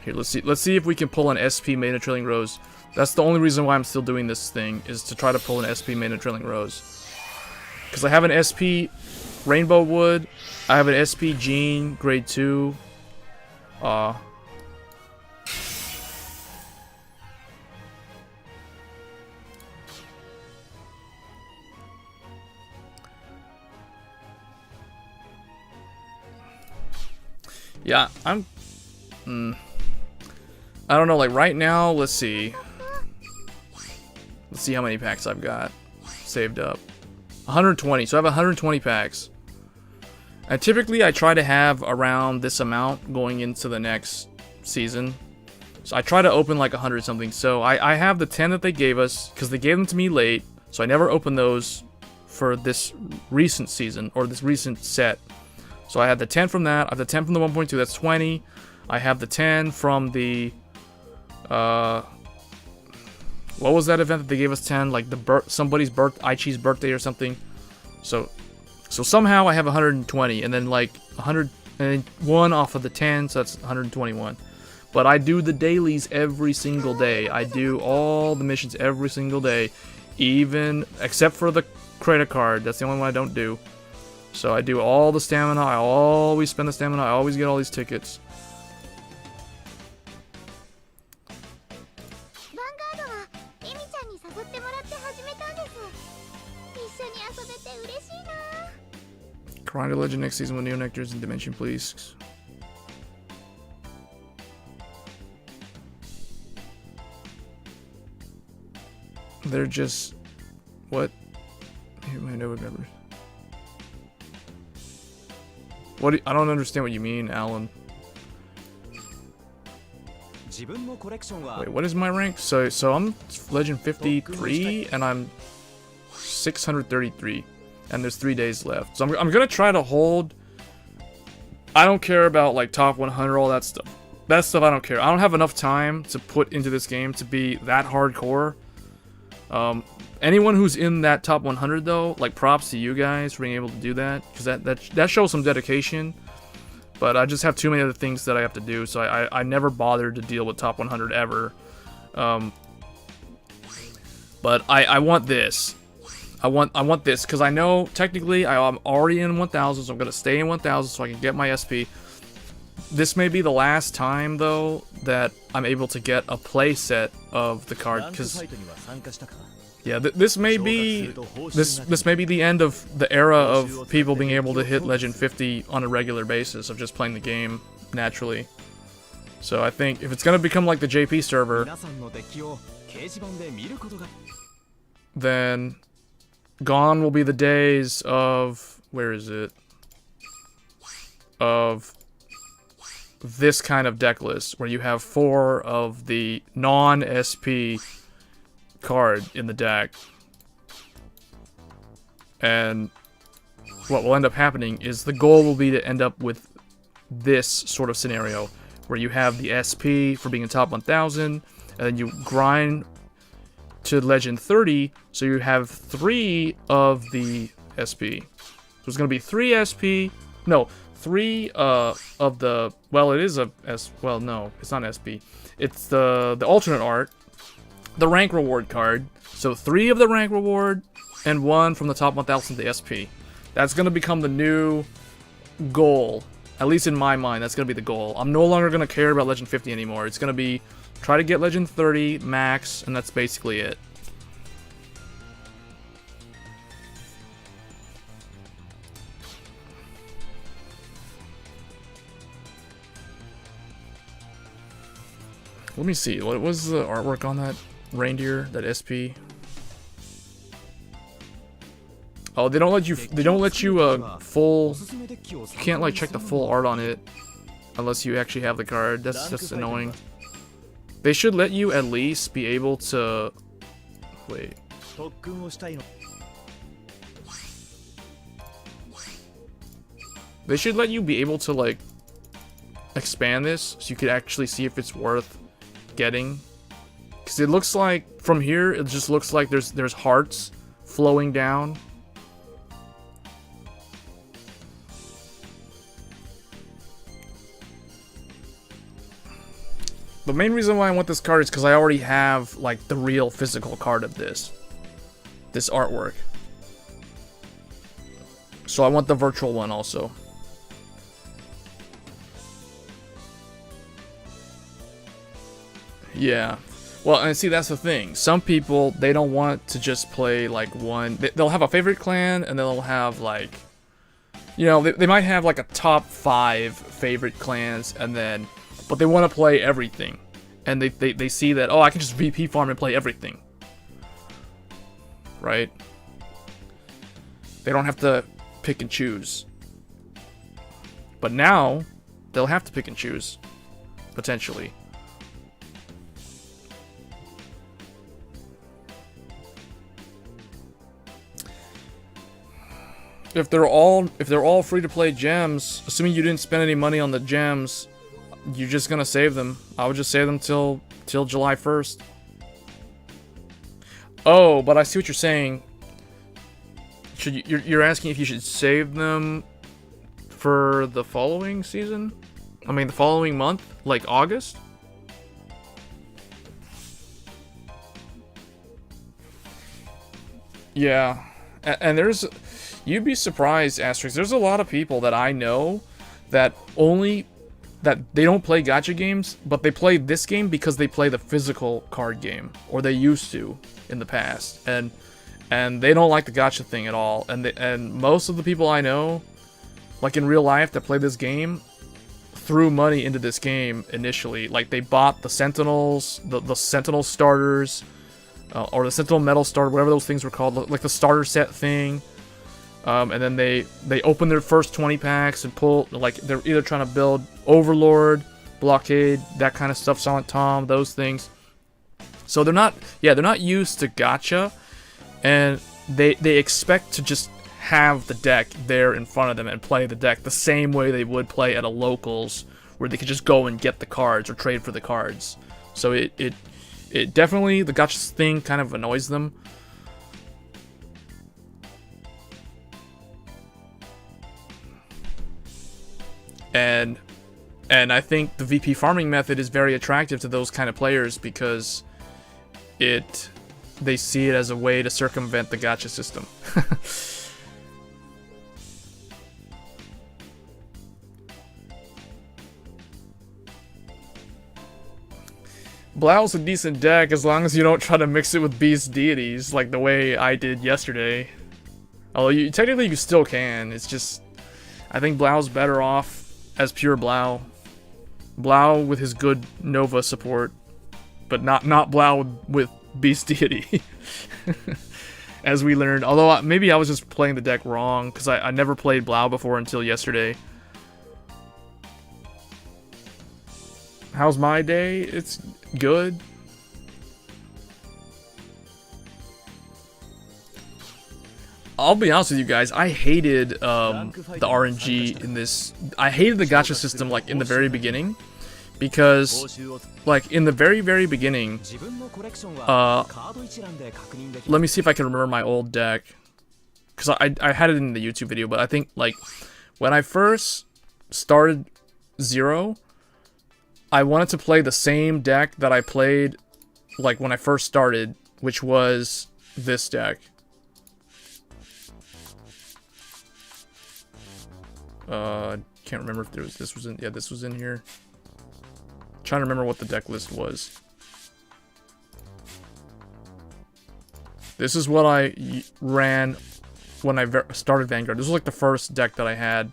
Here, let's see if we can pull an SP Maiden of Trailing Rose. That's the only reason why I'm still doing this thing, is to try to pull an SP Maiden of Trailing Rose. Because I have an SP Rainbow Wood, I have an SP Jean Grade 2. Yeah, I don't know, like right now, let's see. Let's see how many packs I've got saved up. 120, so I have 120 packs. And typically I try to have around this amount going into the next season. So I try to open like 100 something. So I have the 10 that they gave us, because they gave them to me late. So I never opened those for this recent season, or this recent set. So I had the 10 from that, I have the 10 from the 1.2, that's 20. I have the 10 from the, what was that event that they gave us 10? Like somebody's Aichi's birthday or something. So somehow I have 120, and then like 101 off of the 10, so that's 121. But I do the dailies every single day. I do all the missions every single day, even, except for the credit card. That's the only one I don't do. So I do all the stamina, I always spend the stamina, I always get all these tickets. Grind a Legend next season with Neo Nectars and Dimension, please. They're just... What? My Nova members. What? I don't understand what you mean, Alan. Wait, what is my rank? So I'm Legend 53, and I'm 633, and there's 3 days left. So I'm gonna try to hold. I don't care about like top 100, all that stuff. That stuff I don't care. I don't have enough time to put into this game to be that hardcore. Anyone who's in that top 100 though, like props to you guys for being able to do that, because that shows some dedication. But I just have too many other things that I have to do, so I never bothered to deal with top 100 ever. But I want this. I want this, because I know technically I'm already in 1000, so I'm gonna stay in 1000 so I can get my SP. This may be the last time though that I'm able to get a play set of the card, because yeah, this may be the end of the era of people being able to hit Legend 50 on a regular basis of just playing the game naturally. So I think if it's gonna become like the JP server, then gone will be the days of, where is it? Of this kind of deck list where you have 4 of the non-SP card in the deck. And what will end up happening is the goal will be to end up with this sort of scenario where you have the SP for being in top 1000, and then you grind to Legend 30, so you have 3 of the SP. So it's going to be 3 SP, no, 3 of the, well, it is a well, no, it's not SP. It's the alternate art, the rank reward card. So 3 of the rank reward and 1 from the top 1000 to SP. That's going to become the new goal. At least in my mind, that's going to be the goal. I'm no longer going to care about Legend 50 anymore. It's going to be try to get Legend 30 max, and that's basically it. Let me see. What was the artwork on that reindeer, that SP? Oh, they don't let you full, you can't like check the full art on it unless you actually have the card. That's annoying. They should let you at least be able to, wait. They should let you be able to, like, expand this so you could actually see if it's worth getting. Because it looks like, from here, it just looks like there's hearts flowing down. The main reason why I want this card is because I already have, like, the real physical card of this artwork. So I want the virtual one also. Yeah. Well, and see, that's the thing. Some people, they don't want to just play, like, one. They'll have a favorite clan, and they'll have, like, you know, they might have, like, a top 5 favorite clans, and then, but they want to play everything. And they see that, oh, I can just VP farm and play everything. Right? They don't have to pick and choose. But now, they'll have to pick and choose. Potentially. If they're all free to play gems, assuming you didn't spend any money on the gems, you're just gonna save them. I would just save them till July 1st. Oh, but I see what you're saying. You're asking if you should save them for the following season? I mean, the following month, like August? Yeah, and there's. You'd be surprised, Asterix. There's a lot of people that I know that they don't play gacha games, but they play this game because they play the physical card game, or they used to in the past, and they don't like the gacha thing at all. And most of the people I know, like in real life, that play this game, threw money into this game initially. Like they bought the Sentinels, the Sentinel starters, or the Sentinel Metal starter, whatever those things were called, like the starter set thing. And then they open their first 20 packs and pull, like, they're either trying to build Overlord, Blockade, that kind of stuff, Silent Tom, those things. So they're not used to gacha, and they expect to just have the deck there in front of them and play the deck the same way they would play at a locals, where they could just go and get the cards or trade for the cards. So it definitely, the gacha thing kind of annoys them. And I think the VP farming method is very attractive to those kind of players because they see it as a way to circumvent the gacha system. Blau's a decent deck as long as you don't try to mix it with beast deities like the way I did yesterday. Although technically you still can, it's just I think Blau's better off as pure Blau. Blau with his good Nova support, but not Blau with Beast Deity. As we learned. Although maybe I was just playing the deck wrong, because I never played Blau before until yesterday. How's my day? It's good. I'll be honest with you guys, I hated the RNG in this. I hated the gacha system like in the very beginning, because like in the very beginning, let me see if I can remember my old deck, because I had it in the YouTube video, but I think like when I first started Zero, I wanted to play the same deck that I played like when I first started, which was this deck. Can't remember if this was in here. Trying to remember what the deck list was. This is what I ran when I started Vanguard. This was like the first deck that I had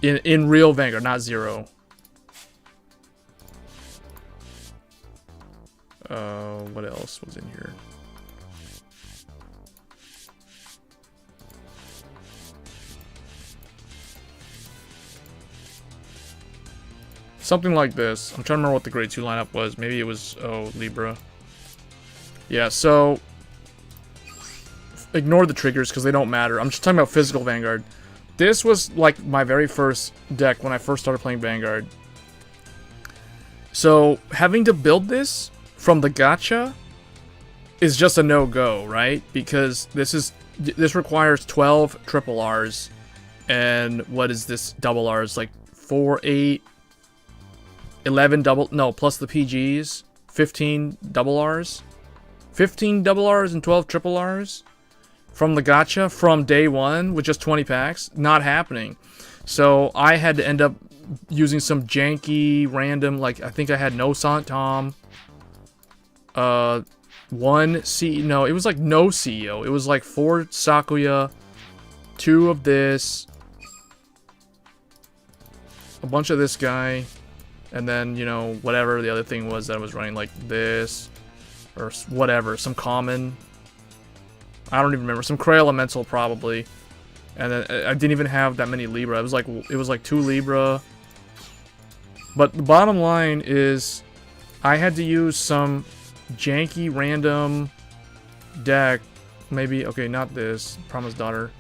in real Vanguard, not Zero. What else was in here? Something like this. I'm trying to remember what the grade 2 lineup was. Maybe it was, Libra. Yeah, so ignore the triggers because they don't matter. I'm just talking about physical Vanguard. This was like my very first deck when I first started playing Vanguard. So having to build this from the gacha is just a no-go, right? Because this requires 12 triple Rs, and what is this double Rs? Like 4, 8, 11 double, no, plus the PGs, 15 double Rs, 15 double Rs and 12 triple Rs from the gacha from day one with just 20 packs. Not happening. So I had to end up using some janky random, like I think I had no Silent Tom, one C, no, it was like no CEO. It was like 4 Sakuya, 2 of this, a bunch of this guy, and then, you know, whatever the other thing was that I was running, like this, or whatever, some common, I don't even remember, some Cray Elemental probably, and then I didn't even have that many Libra. It was like 2 Libra, but the bottom line is I had to use some janky random deck, maybe, okay, not this, Promised Daughter.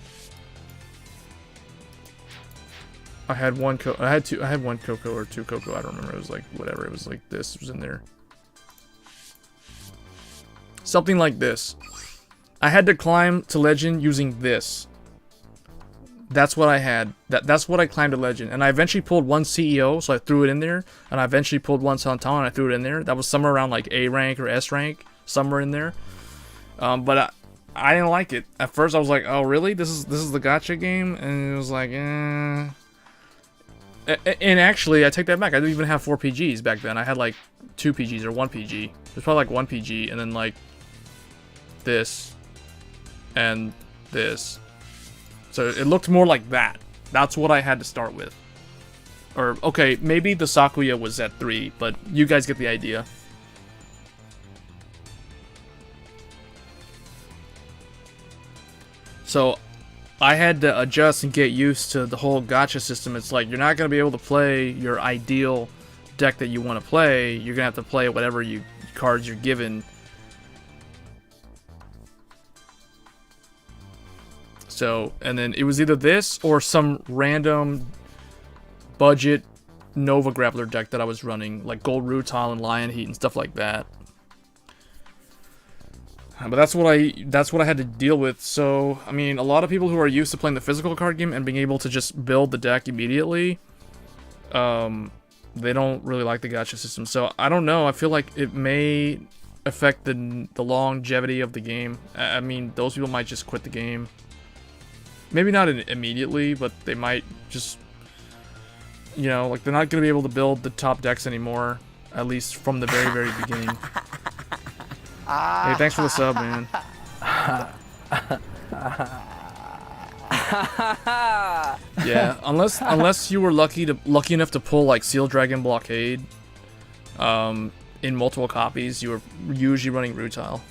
I had one one Coco or 2 Coco, I don't remember, it was like, whatever, it was like this was in there. Something like this. I had to climb to Legend using this. That's what I had. That's what I climbed to Legend. And I eventually pulled 1 CEO, so I threw it in there. And I eventually pulled 1 Santon, and I threw it in there. That was somewhere around like A rank or S rank, somewhere in there. But I didn't like it. At first I was like, oh really? This is the gacha game? And it was like, eh. And actually, I take that back. I didn't even have 4 PGs back then. I had like 2 PGs or 1 PG. There's probably like 1 PG, and then like this and this. So it looked more like that. That's what I had to start with. Or, okay, maybe the Sakuya was at 3, but you guys get the idea. So I had to adjust and get used to the whole gacha system. It's like, you're not going to be able to play your ideal deck that you want to play. You're going to have to play whatever cards you're given. So, and then it was either this or some random budget Nova Grappler deck that I was running, like Gold Rutile and Lion Heat and stuff like that. But that's what I had to deal with. So, I mean, a lot of people who are used to playing the physical card game and being able to just build the deck immediately, they don't really like the gacha system. So, I don't know. I feel like it may affect the longevity of the game. I mean, those people might just quit the game. Maybe not immediately, but they might just, you know, like they're not going to be able to build the top decks anymore, at least from the very, very beginning. Hey, thanks for the sub, man. Yeah, unless you were lucky enough to pull like Seal Dragon Blockade, in multiple copies, you were usually running Rutile.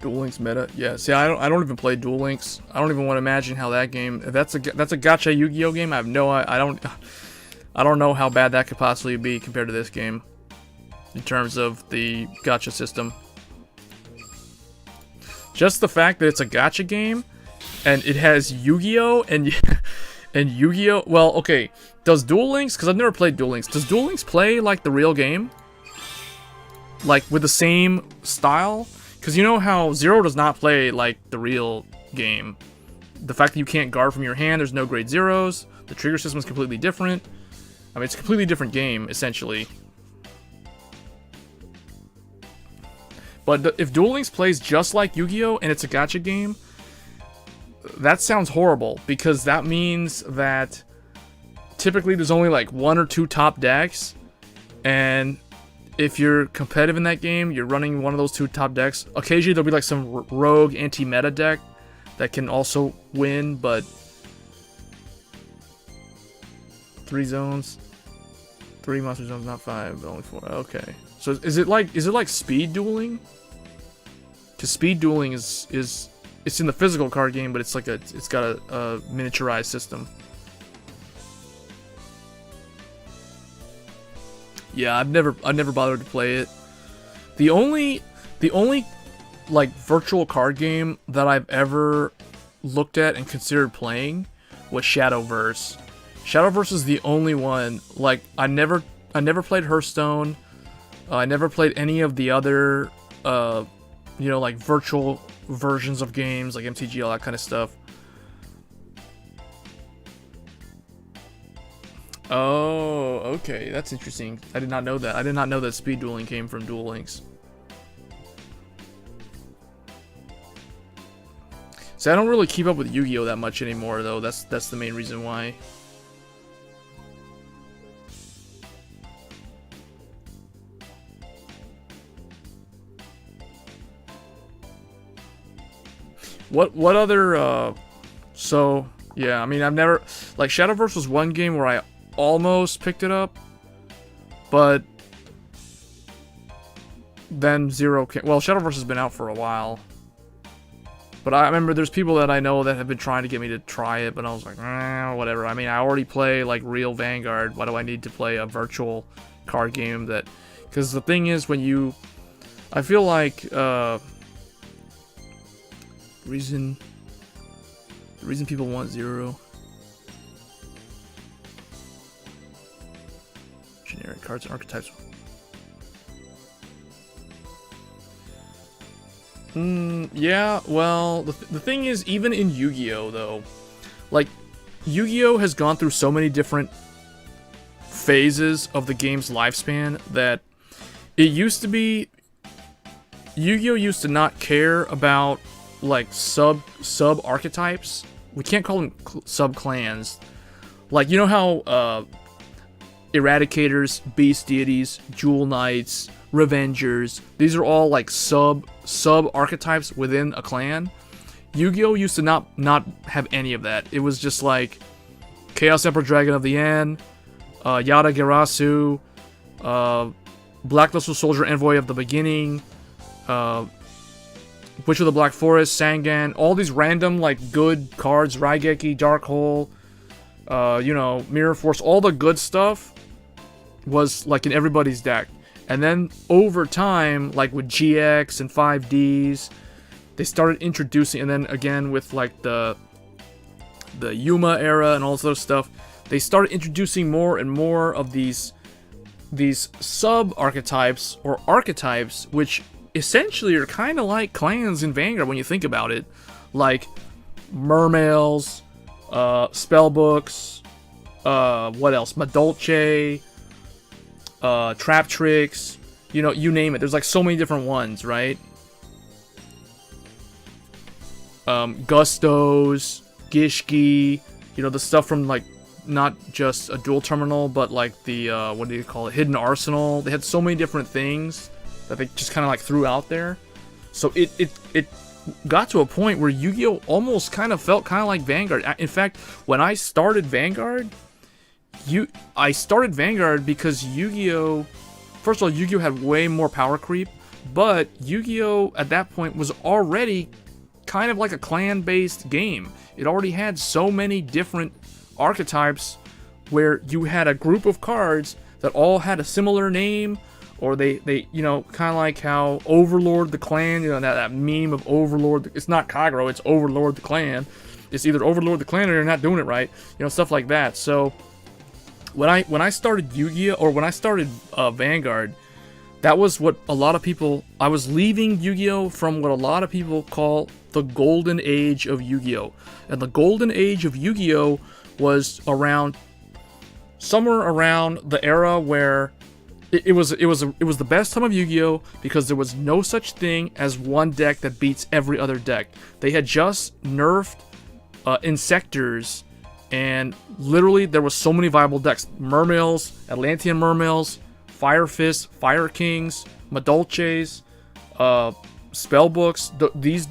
Duel Links meta? Yeah, see, I don't even play Duel Links. I don't even want to imagine how that game, if that's a gacha Yu-Gi-Oh game, I don't know how bad that could possibly be compared to this game in terms of the gacha system. Just the fact that it's a gacha game and it has Yu-Gi-Oh and Yu-Gi-Oh, well, okay, does Duel Links, because I've never played Duel Links, does Duel Links play like the real game? Like with the same style? Because you know how Zero does not play like the real game. The fact that you can't guard from your hand, there's no grade zeros, the trigger system is completely different. I mean, it's a completely different game, essentially. But if Duel Links plays just like Yu-Gi-Oh! And it's a gacha game, that sounds horrible, because that means that typically there's only like 1 or 2 top decks, and if you're competitive in that game, you're running one of those 2 top decks. Occasionally there'll be like some rogue anti-meta deck that can also win, but 3 zones. 3 monster zones, not 5, but only 4. Okay. So is it like speed dueling? Because speed dueling is it's in the physical card game, but it's got a miniaturized system. Yeah, I've never bothered to play it. The only like virtual card game that I've ever looked at and considered playing was Shadowverse. Shadowverse is the only one. Like I never played Hearthstone. I never played any of the other like virtual versions of games like MTG, all that kind of stuff. Oh, okay, that's interesting. I did not know that. I did not know that speed dueling came from Duel Links. See, I don't really keep up with Yu-Gi-Oh that much anymore, though. That's the main reason why. What other so yeah, I mean, I've never like Shadowverse was one game where I almost picked it up, but then Zero came. Well, Shadowverse has been out for a while, but I remember there's people that I know that have been trying to get me to try it, but I was like, whatever. I mean, I already play like real Vanguard. Why do I need to play a virtual card game that? Because the thing is, I feel like the reason people want Zero. Generic cards and archetypes. Yeah, well, the thing is, even in Yu-Gi-Oh, though, like, Yu-Gi-Oh has gone through so many different phases of the game's lifespan that it used to be... Yu-Gi-Oh used to not care about, like, sub-archetypes. We can't call them sub-clans. Like, you know how, Eradicators, Beast Deities, Jewel Knights, Revengers, these are all like sub-archetypes within a clan. Yu-Gi-Oh used to not have any of that. It was just like Chaos Emperor Dragon of the End, Yada Garasu, Black Soldier Envoy of the Beginning, Witch of the Black Forest, Sangan, all these random like good cards, Raigeki, Dark Hole, Mirror Force, all the good stuff was like in everybody's deck. And then over time, like with GX and 5Ds, they started introducing, and then again with like the Yuma era and all this other stuff, they started introducing more and more of these sub-archetypes or archetypes, which essentially are kind of like clans in Vanguard when you think about it. Like Mermails, Spellbooks, what else? Madolche, Trap Tricks, you name it. There's like so many different ones, right? Gustos, Gishki, the stuff from like not just a dual terminal, but like the what do you call it? Hidden Arsenal. They had so many different things that they just kind of like threw out there. So it got to a point where Yu-Gi-Oh almost kind of felt kind of like Vanguard. In fact, when I started Vanguard, I started Vanguard because Yu-Gi-Oh, first of all, Yu-Gi-Oh had way more power creep, but Yu-Gi-Oh at that point was already kind of like a clan-based game. It already had so many different archetypes where you had a group of cards that all had a similar name, or they kind of like how Overlord the Clan, that meme of Overlord. It's not Kagero, it's Overlord the Clan. It's either Overlord the Clan or you're not doing it right, stuff like that. So when I started Yu-Gi-Oh, or when I started Vanguard, that was what a lot of people... I was leaving Yu-Gi-Oh from what a lot of people call the golden age of Yu-Gi-Oh. And the golden age of Yu-Gi-Oh was somewhere around the era where it was the best time of Yu-Gi-Oh because there was no such thing as one deck that beats every other deck. They had just nerfed Insectors, and literally there was so many viable decks. Mermails, Atlantean Mermails, Fire Fists, Fire Kings, Madolches, Spellbooks,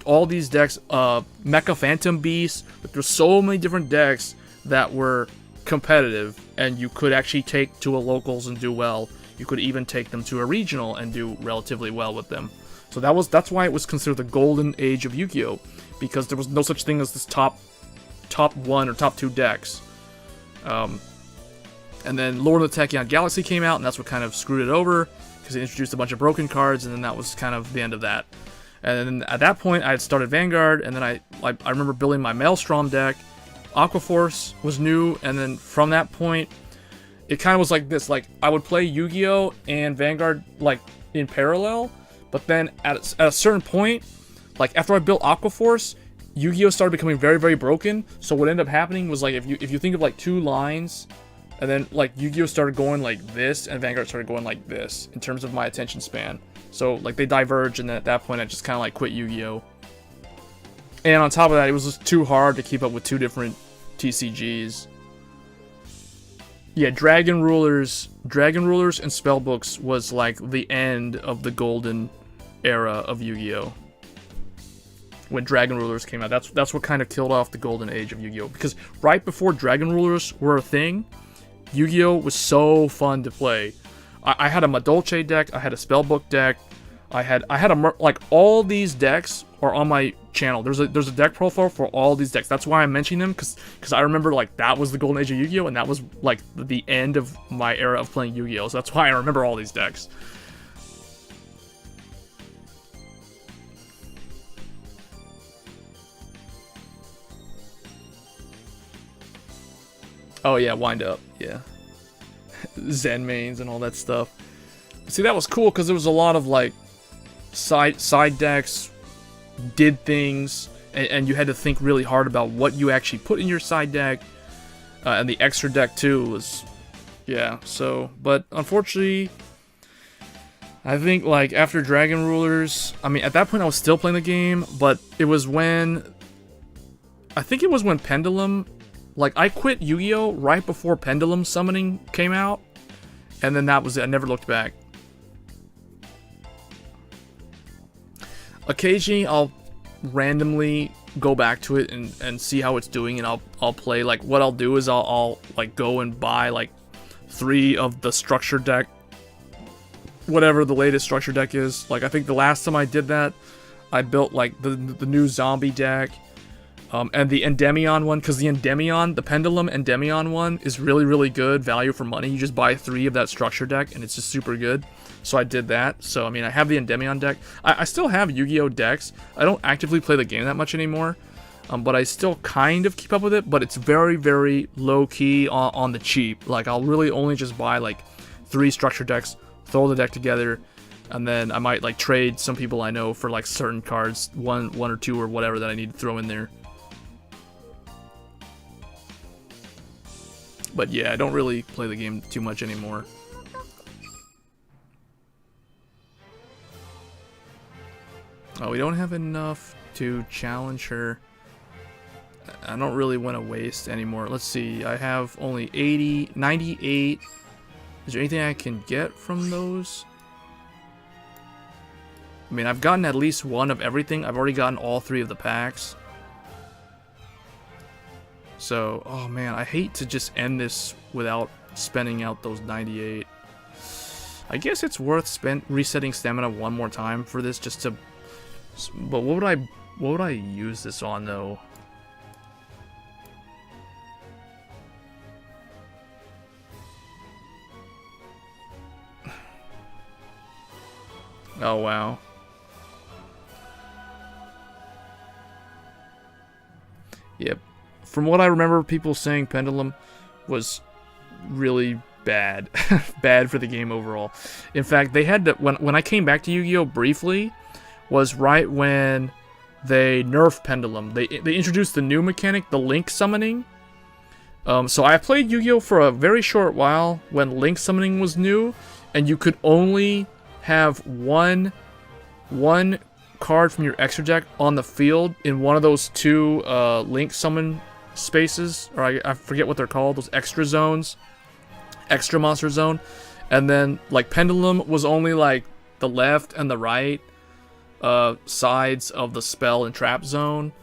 all these decks, Mecha Phantom Beasts. There's so many different decks that were competitive, and you could actually take to a locals and do well. You could even take them to a regional and do relatively well with them. So that's why it was considered the golden age of Yu-Gi-Oh! Because there was no such thing as this top 1 or top 2 decks. And then Lord of the Tachyon Galaxy came out, and that's what kind of screwed it over, because it introduced a bunch of broken cards, and then that was kind of the end of that. And then at that point, I had started Vanguard, and then I remember building my Maelstrom deck. Aquaforce was new, and then from that point, it kind of was like this. Like, I would play Yu-Gi-Oh! And Vanguard, like, in parallel, but then at a certain point, like, after I built Aquaforce, Yu-Gi-Oh! Started becoming very, very broken. So what ended up happening was, like, if you think of, like, 2 lines, and then, like, Yu-Gi-Oh! Started going like this, and Vanguard started going like this, in terms of my attention span. So, like, they diverged, and then at that point, I just kind of, like, quit Yu-Gi-Oh! And on top of that, it was just too hard to keep up with 2 different TCGs. Yeah, Dragon Rulers and Spellbooks was, like, the end of the golden era of Yu-Gi-Oh! When Dragon Rulers came out. That's what kind of killed off the golden age of Yu-Gi-Oh! Because right before Dragon Rulers were a thing, Yu-Gi-Oh! Was so fun to play. I had a Madolche deck, I had a Spellbook deck, I had like, all these decks are on my channel. There's a deck profile for all these decks. That's why I'm mentioning them, because I remember, like, that was the golden age of Yu-Gi-Oh! And that was, like, the end of my era of playing Yu-Gi-Oh! So that's why I remember all these decks. Oh yeah, Wind Up, yeah. Zen mains and all that stuff. See, that was cool because there was a lot of, like, side decks, did things, and you had to think really hard about what you actually put in your side deck, and the extra deck too was, yeah. So, but unfortunately, I think, like, after Dragon Rulers, I mean, at that point I was still playing the game, but it was when, I think it was when Pendulum, like, I quit Yu-Gi-Oh! Right before Pendulum Summoning came out, and then that was it. I never looked back. Occasionally, I'll randomly go back to it and see how it's doing, and I'll play. Like, what I'll do is I'll like, go and buy, like, 3 of the structure deck, whatever the latest structure deck is. Like, I think the last time I did that, I built, like, the new zombie deck. And the Endymion one, because the Pendulum Endymion one is really, really good value for money. You just buy 3 of that structure deck, and it's just super good. So I did that. So, I mean, I have the Endymion deck. I still have Yu-Gi-Oh! Decks. I don't actively play the game that much anymore, but I still kind of keep up with it, but it's very, very low-key on the cheap. Like, I'll really only just buy, like, 3 structure decks, throw the deck together, and then I might, like, trade some people I know for, like, certain cards, one or 2 or whatever that I need to throw in there. But yeah, I don't really play the game too much anymore. Oh, we don't have enough to challenge her. I don't really want to waste anymore. Let's see, I have only 98. Is there anything I can get from those? I mean, I've gotten at least 1 of everything. I've already gotten all 3 of the packs. So, oh man, I hate to just end this without spending out those 98. I guess it's worth resetting stamina 1 more time for this, just to. But what would I use this on though? Oh wow. Yep. From what I remember, people saying Pendulum was really bad. Bad for the game overall. In fact, they had to, when I came back to Yu-Gi-Oh! Briefly, was right when they nerfed Pendulum. They introduced the new mechanic, the Link Summoning. So I played Yu-Gi-Oh! For a very short while when Link Summoning was new, and you could only have one card from your extra deck on the field in one of those 2 Link Summon spaces, or I forget what they're called, those extra zones, extra monster zone. And then, like, Pendulum was only, like, the left and the right sides of the spell and trap zone.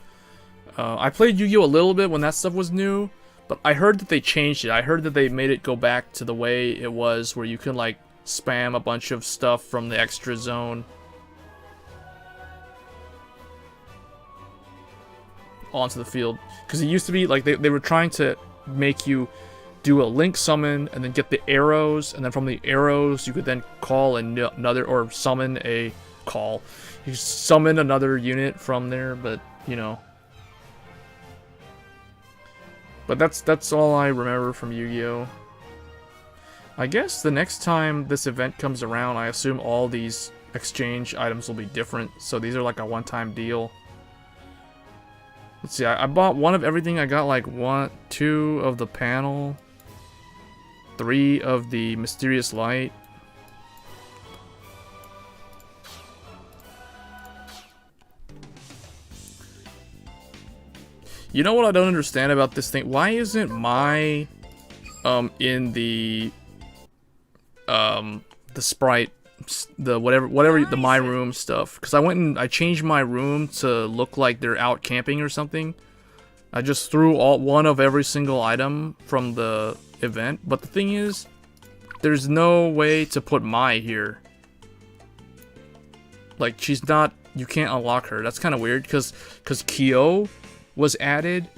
I played Yu-Gi-Oh! A little bit when that stuff was new, But I heard that they changed it. I heard that they made it go back to the way it was, where you can like spam a bunch of stuff from the extra zone onto the field. Because it used to be like they were trying to make you do a link summon and then get the arrows, and then from the arrows you could then call another, or summon a call. You summon another unit from there, but you know. But that's all I remember from Yu-Gi-Oh! I guess the next time this event comes around, I assume all these exchange items will be different. So these are like a one-time deal. Let's see, I bought one of everything. I got like 2 of the panel, 3 of the mysterious light. You know what I don't understand about this thing? Why isn't my in the sprite, the whatever the my room stuff? Because I went and I changed my room to look like they're out camping or something. I just threw one of every single item from the event, but the thing is, there's no way to put Mai here. Like, she's not, you can't unlock her. That's kind of weird, because Kyo was added,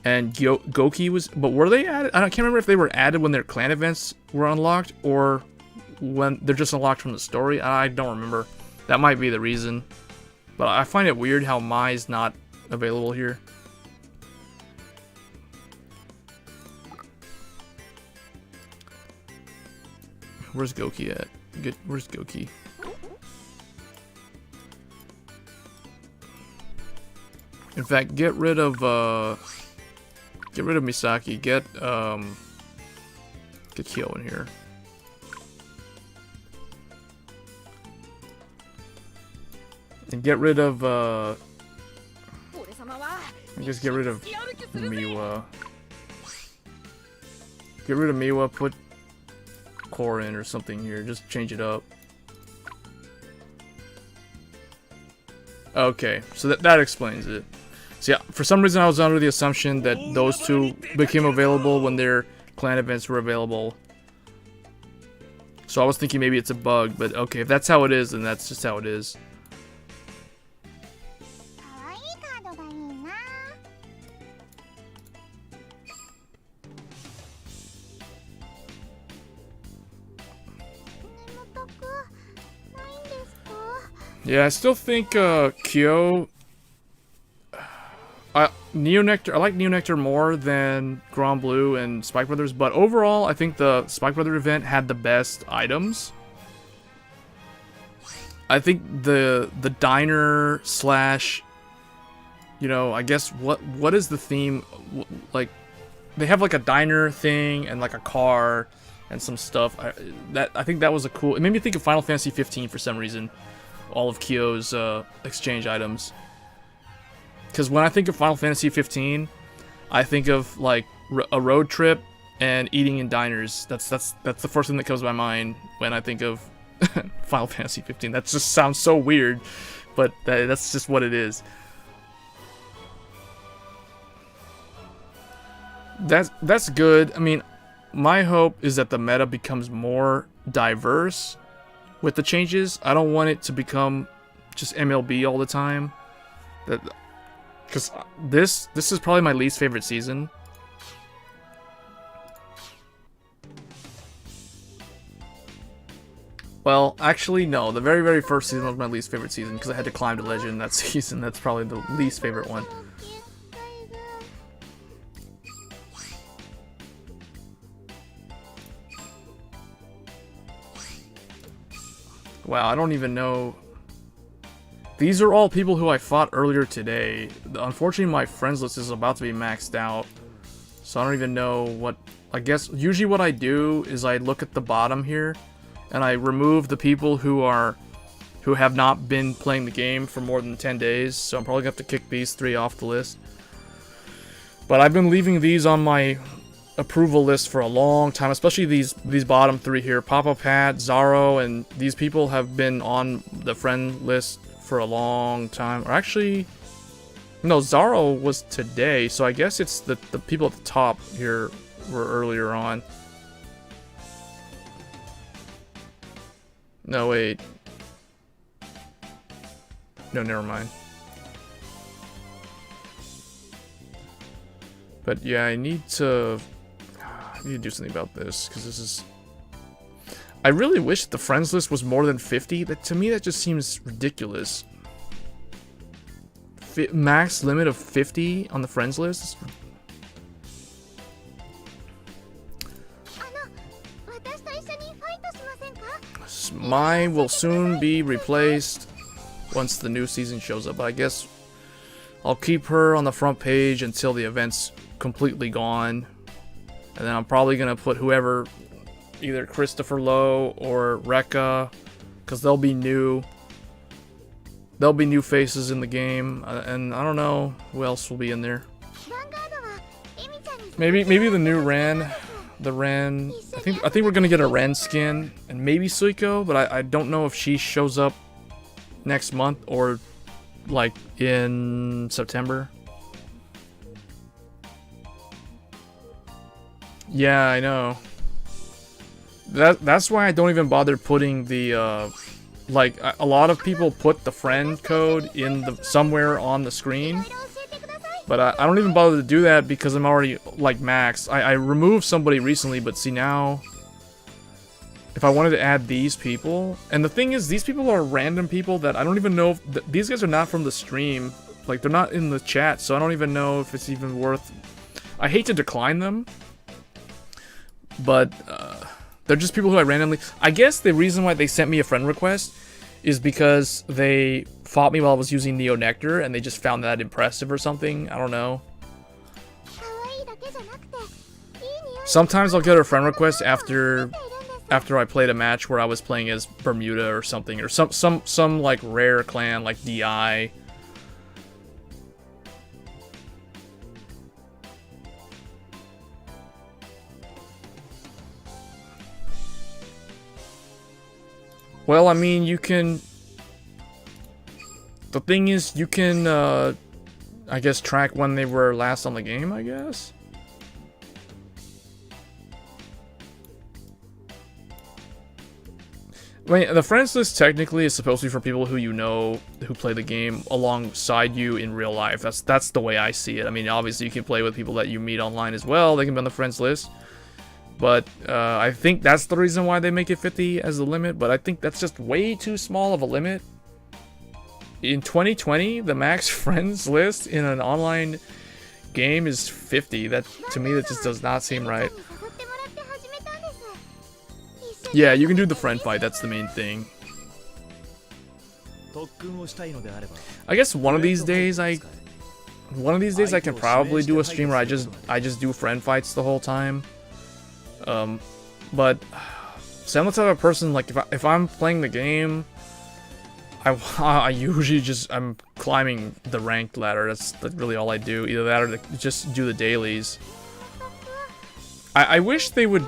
and Goki was, but were they added? I can't remember if they were added when their clan events were unlocked, or when they're just unlocked from the story. I don't remember. That might be the reason. But I find it weird how Mai's not available here. Where's Goki at? Where's Goki? In fact, get rid of Misaki. Get Kyo in here. And get rid of I guess get rid of Miwa. Get rid of Miwa, put Core in or something here. Just change it up. Okay, so that explains it. So yeah, for some reason I was under the assumption that those two became available when their clan events were available. So I was thinking maybe it's a bug, but okay, if that's how it is, then that's just how it is. Yeah, I still think Kyo. Neo Nectar. I like Neo Nectar more than Grand Blue and Spike Brothers, but overall, I think the Spike Brother event had the best items. I think the diner slash, you know, I guess what is the theme? Like, they have like a diner thing and like a car and some stuff. I think that was a cool. It made me think of Final Fantasy 15 for some reason. All of Kyo's exchange items. Because when I think of Final Fantasy 15, I think of like a road trip and eating in diners. That's the first thing that comes to my mind when I think of Final Fantasy 15. That just sounds so weird, but that's just what it is. That's good. I mean, my hope is that the meta becomes more diverse with the changes. I don't want it to become just MLB all the time. Because this is probably my least favorite season. Well, actually, no. The very, very first season was my least favorite season because I had to climb to Legend that season. That's probably the least favorite one. Wow, I don't even know. These are all people who I fought earlier today. Unfortunately, my friends list is about to be maxed out. So I don't even know what... I guess usually what I do is I look at the bottom here and I remove the people who have not been playing the game for more than 10 days. So I'm probably going to have to kick these 3 off the list. But I've been leaving these on my approval list for a long time, especially these bottom 3 here. Papa Pat, Zaro, and these people have been on the friend list for a long time. Or actually, No, Zaro was today, so I guess it's the people at the top here were earlier on. No, wait. No, never mind. But yeah, I need to do something about this, because this is... I really wish the friends list was more than 50. That, to me, that just seems ridiculous. Max limit of 50 on the friends list? Mine will soon be replaced once the new season shows up. But I guess I'll keep her on the front page until the event's completely gone. And then I'm probably going to put whoever, either Christopher Lowe or Rekka, because they'll be new. There'll be new faces in the game, and I don't know who else will be in there. Maybe the new Ren, the Ren. I think we're gonna get a Ren skin, and maybe Suiko, but I don't know if she shows up next month or like in September. Yeah, I know. That's why I don't even bother putting the like a lot of people put the friend code in the somewhere on the screen, but I don't even bother to do that because I'm already like maxed. I removed somebody recently, but see now, if I wanted to add these people, and the thing is, these people are random people that I don't even know if these guys are not from the stream, like they're not in the chat, so I don't even know if it's even worth. I hate to decline them, but they're just people who I randomly... I guess the reason why they sent me a friend request is because they fought me while I was using Neo Nectar, and they just found that impressive or something. I don't know. Sometimes I'll get a friend request after I played a match where I was playing as Bermuda or something, or some like rare clan like DI. Well, I mean, you can... The thing is, you can, I guess, track when they were last on the game, I guess? I mean, the friends list technically is supposed to be for people who you know, who play the game alongside you in real life. That's the way I see it. I mean, obviously, you can play with people that you meet online as well. They can be on the friends list. But I think that's the reason why they make it 50 as the limit, but I think that's just way too small of a limit. In 2020, the max friends list in an online game is 50. That, to me, that just does not seem right. Yeah, you can do the friend fight, that's the main thing. I guess one of these days I can probably do a stream where I just do friend fights the whole time. But see, I'm the type of person, like, if I'm playing the game, I usually I'm climbing the ranked ladder. That's really all I do. Either that or just do the dailies. I wish they would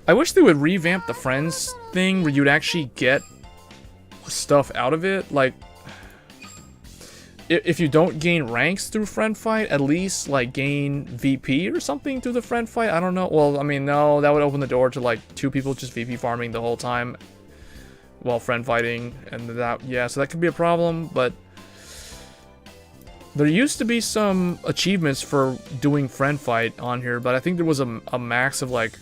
revamp the friends thing where you'd actually get stuff out of it. Like, if you don't gain ranks through friend fight, at least like gain VP or something through the friend fight. I don't know. Well, I mean, no, that would open the door to like 2 people just VP farming the whole time while friend fighting, and that, yeah, so that could be a problem. But there used to be some achievements for doing friend fight on here, but I think there was a max of like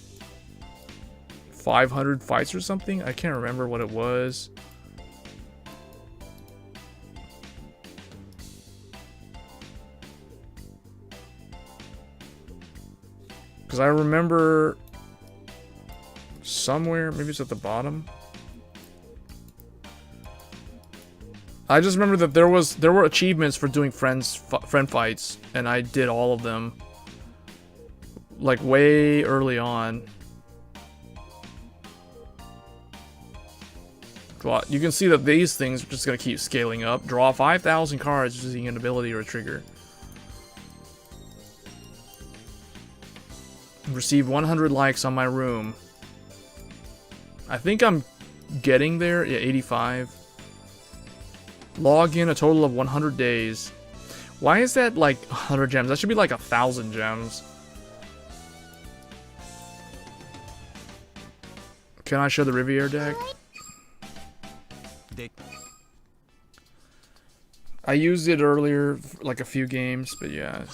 500 fights or something. I can't remember what it was. Because I remember somewhere, maybe it's at the bottom. I just remember that there were achievements for doing friend fights, and I did all of them like way early on. Well, you can see that these things are just gonna keep scaling up. Draw 5,000 cards using an ability or a trigger. Receive 100 likes on my room. I think I'm getting there. Yeah, 85. Log in a total of 100 days. Why is that like 100 gems? That should be like 1,000 gems. Can I show the Riviere deck? I used it earlier, like a few games, but yeah.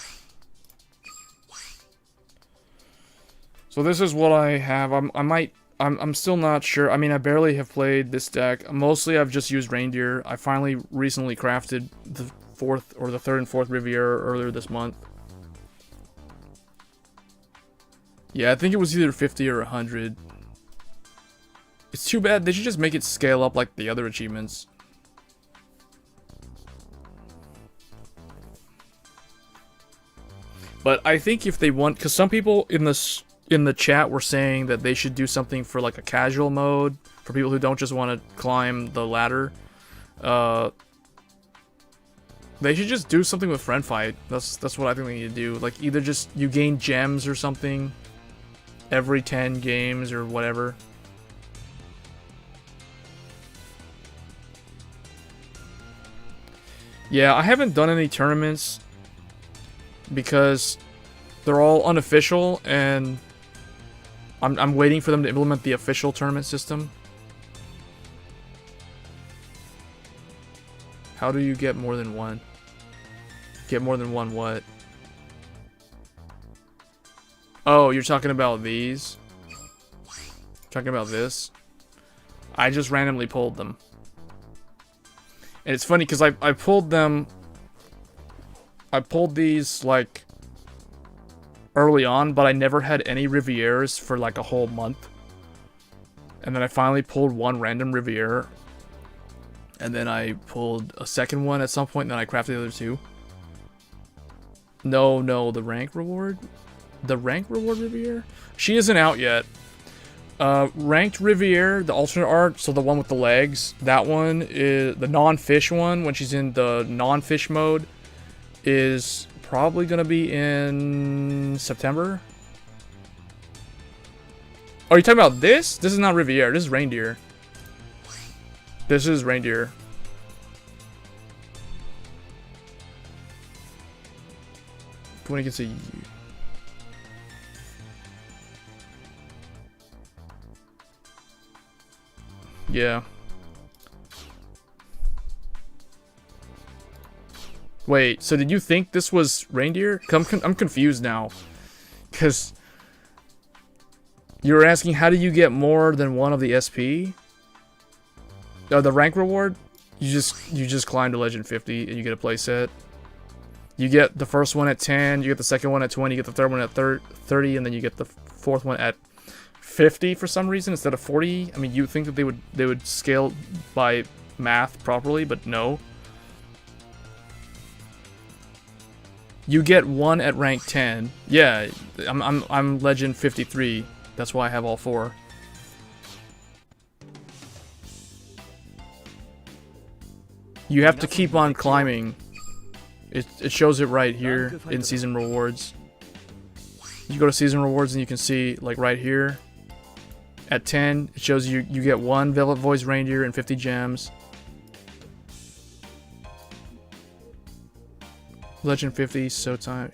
So this is what I have. I'm still not sure. I mean, I barely have played this deck. Mostly I've just used Reindeer. I finally recently crafted the third and fourth Riviere earlier this month. Yeah, I think it was either 50 or 100. It's too bad. They should just make it scale up like the other achievements. But I think if they want, because some people in the chat were saying that they should do something for like a casual mode for people who don't just want to climb the ladder. They should just do something with friend fight. That's what I think they need to do. Like either just you gain gems or something every 10 games or whatever. Yeah, I haven't done any tournaments because they're all unofficial, and I'm waiting for them to implement the official tournament system. How do you get more than one? Get more than one what? Oh, you're talking about these? Talking about this? I just randomly pulled them. And it's funny because I pulled them. I pulled these like early on, but I never had any Rivieres for like a whole month. And then I finally pulled one random Riviere. And then I pulled a second one at some point, and then I crafted the other two. No, the rank reward? The rank reward Riviere? She isn't out yet. Ranked Riviere, the alternate art, so the one with the legs, that one is the non-fish one, when she's in the non-fish mode, is probably going to be in September. Oh, you're talking about this? This is not Riviere, this is Reindeer. This is Reindeer. When you can see. Yeah. Wait, so did you think this was Reindeer? I'm confused now. Because you were asking how do you get more than one of the SP? The rank reward? You just climb to Legend 50 and you get a playset. You get the first one at 10, you get the second one at 20, you get the third one at 30, and then you get the fourth one at 50 for some reason instead of 40. I mean, you think that they would scale by math properly, but no. You get one at rank 10. Yeah, I'm Legend 53. That's why I have all four. You have to keep on climbing. It shows it right here in season rewards. You go to season rewards and you can see like right here at 10 it shows you get one Velvet Voice Reindeer and 50 gems. Legend 50 so time.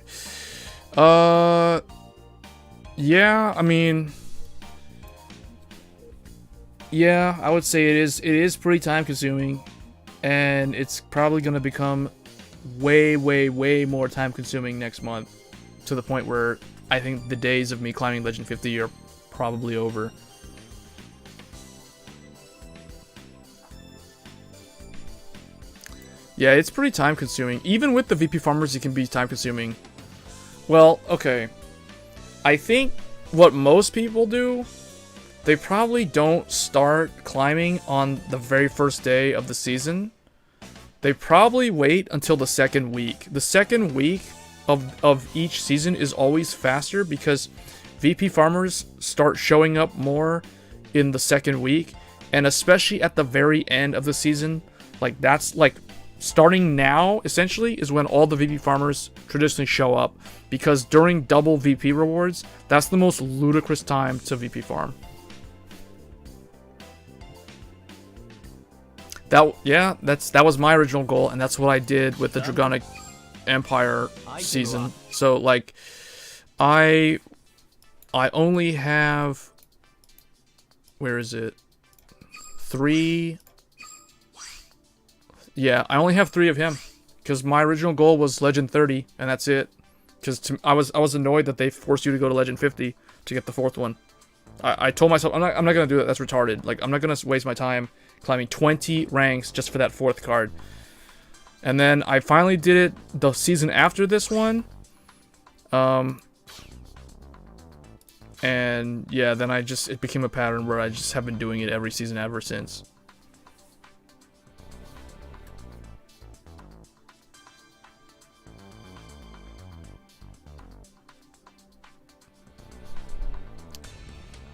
Yeah, I mean, yeah, I would say it is pretty time consuming, and it's probably going to become way more time consuming next month, to the point where I think the days of me climbing Legend 50 are probably over. Yeah, it's pretty time consuming. Even with the VP farmers, it can be time consuming. Well, okay. I think what most people do, they probably don't start climbing on the very first day of the season. They probably wait until the second week. The second week of each season is always faster because VP farmers start showing up more in the second week, and especially at the very end of the season. Like, that's like starting now essentially is when all the VP farmers traditionally show up, because during double VP rewards, that's the most ludicrous time to VP farm. That was my original goal, and that's what I did with the Dragonic. Empire season. So like, I only have, where is it? 3. Yeah, I only have 3 of him, because my original goal was Legend 30, and that's it. Because I was annoyed that they forced you to go to Legend 50 to get the 4th one. I told myself I'm not gonna do that. That's retarded. Like, I'm not gonna waste my time climbing 20 ranks just for that 4th card. And then I finally did it the season after this one. And yeah, then it became a pattern where I just have been doing it every season ever since.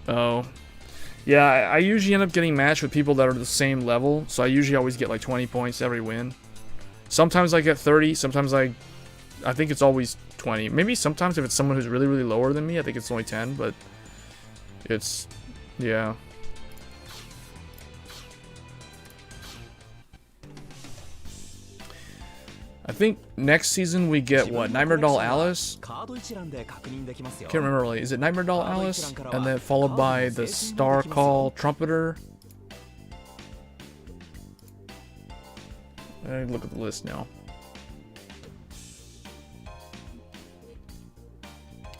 Oh. Yeah, I usually end up getting matched with people that are the same level, so I usually always get like 20 points every win. Sometimes I get 30, sometimes I think it's always 20. Maybe sometimes if it's someone who's really, really lower than me, I think it's only 10, but it's, yeah. I think next season we get, what, Nightmare Doll Alice? Can't remember really. Is it Nightmare Doll Alice? And then followed by the Star Call Trumpeter. I look at the list now.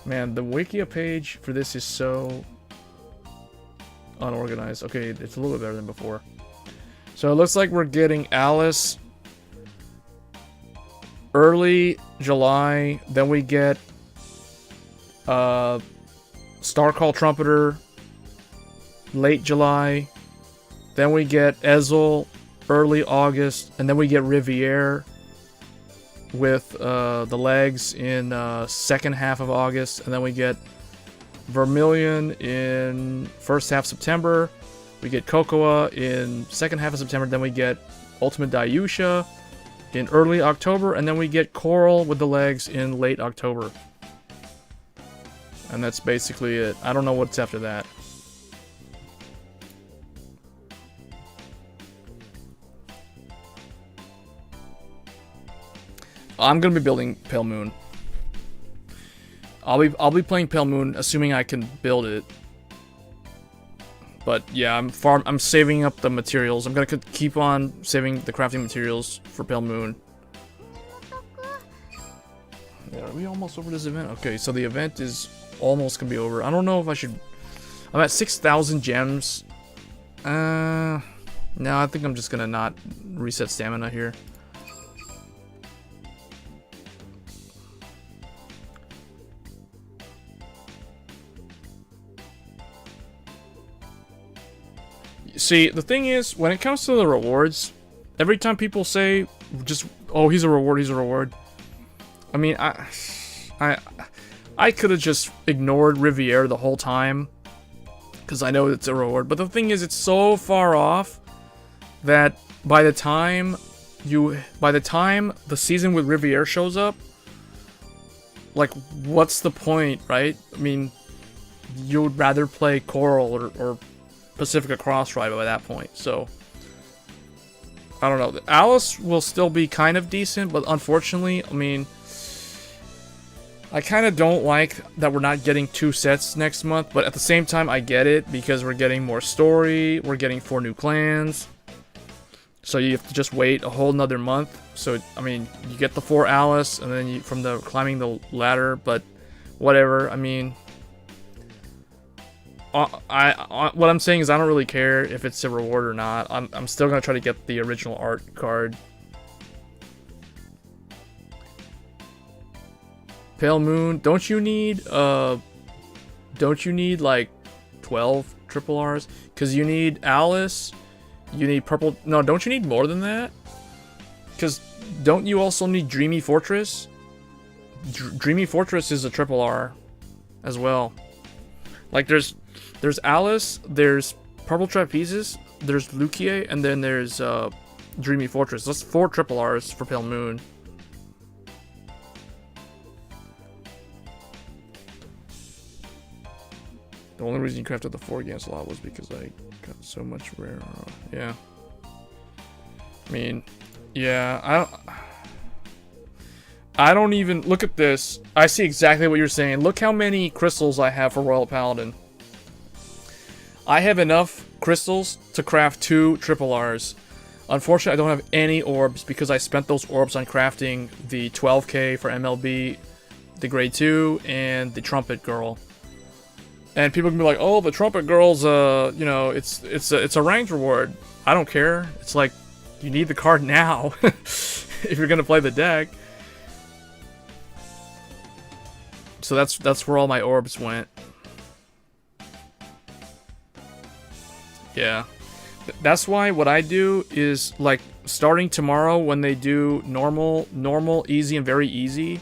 Man, the Wikia page for this is so unorganized. Okay, it's a little bit better than before. So it looks like we're getting Alice early July, then we get Star Call Trumpeter late July, then we get Ezel early August, and then we get Riviere with the legs in second half of August, and then we get Vermilion in first half September, we get Cocoa in second half of September, then we get Ultimate Dayusha in early October, and then we get Coral with the legs in late October. And that's basically it. I don't know what's after that. I'm gonna be building Pale Moon. I'll be playing Pale Moon, assuming I can build it. But yeah, I'm saving up the materials. I'm gonna keep on saving the crafting materials for Pale Moon. Yeah, are we almost over this event? Okay, so the event is almost gonna be over. I don't know if I should. I'm at 6,000 gems. No, I think I'm just gonna not reset stamina here. See, the thing is, when it comes to the rewards, every time people say, just, oh, he's a reward, he's a reward. I mean, I could have just ignored Riviere the whole time, because I know it's a reward. But the thing is, it's so far off that by the time the season with Riviere shows up, like, what's the point, right? I mean, you would rather play Coral or Pacifica Cross Ride by that point, so I don't know. Alice will still be kind of decent, but unfortunately, I mean, I kind of don't like that we're not getting 2 sets next month, but at the same time, I get it, because we're getting more story, we're getting 4 new clans, so you have to just wait a whole nother month. So, I mean, you get the 4 Alice, and then from the climbing the ladder, but whatever, I mean, what I'm saying is I don't really care if it's a reward or not. I'm still gonna try to get the original art card. Pale Moon, don't you need like 12 triple Rs? Because you need Alice, you need purple. No, don't you need more than that? Because don't you also need Dreamy Fortress? Dreamy Fortress is a triple R as well. Like there's Alice, there's Purple Trapezes, there's Lucia, and then there's Dreamy Fortress. That's 4 triple Rs for Pale Moon. The only reason you crafted the 4 against a lot was because I got so much rare. Yeah. I mean, yeah, I don't even... Look at this. I see exactly what you're saying. Look how many crystals I have for Royal Paladin. I have enough crystals to craft 2 RRRs. Unfortunately, I don't have any orbs because I spent those orbs on crafting the 12k for MLB, the grade 2, and the Trumpet Girl. And people can be like, oh, the Trumpet Girl's, you know, it's a ranked reward. I don't care. It's like, you need the card now if you're going to play the deck. So that's where all my orbs went. Yeah. That's why what I do is, like, starting tomorrow when they do normal, easy, and very easy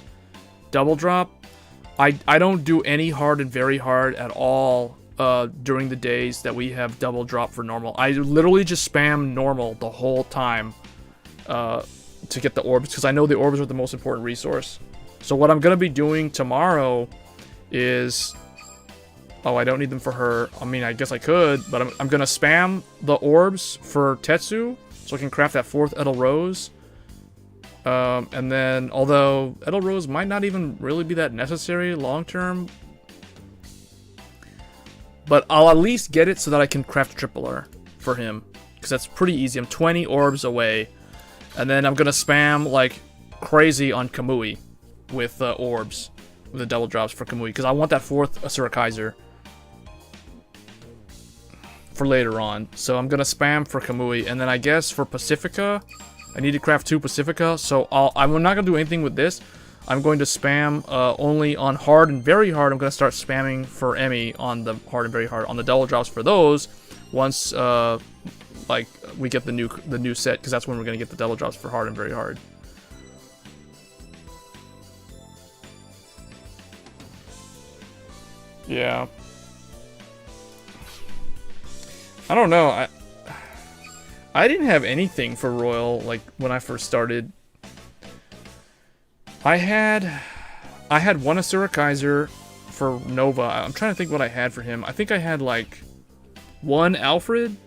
double drop, I don't do any hard and very hard at all during the days that we have double drop for normal. I literally just spam normal the whole time to get the orbs, because I know the orbs are the most important resource. So what I'm going to be doing tomorrow is... Oh, I don't need them for her. I mean, I guess I could, but I'm going to spam the orbs for Tetsu, so I can craft that 4th Edel Rose. And then, although Edel Rose might not even really be that necessary long-term, but I'll at least get it so that I can craft RRR for him, because that's pretty easy. I'm 20 orbs away, and then I'm going to spam like crazy on Kamui with orbs, with the double drops for Kamui, because I want that 4th Asura Kaiser for later on. So I'm gonna spam for Kamui, and then I guess for Pacifica, I need to craft 2 Pacifica. So I'm not gonna do anything with this. I'm going to spam only on hard and very hard. I'm gonna start spamming for Emmy on the hard and very hard on the double drops for those. Once like we get the new set, because that's when we're gonna get the double drops for hard and very hard. Yeah. I don't know. I didn't have anything for Royal, like, when I first started. I had 1 Asura Kaiser for Nova. I'm trying to think what I had for him. I think I had, like, 1 Alfred,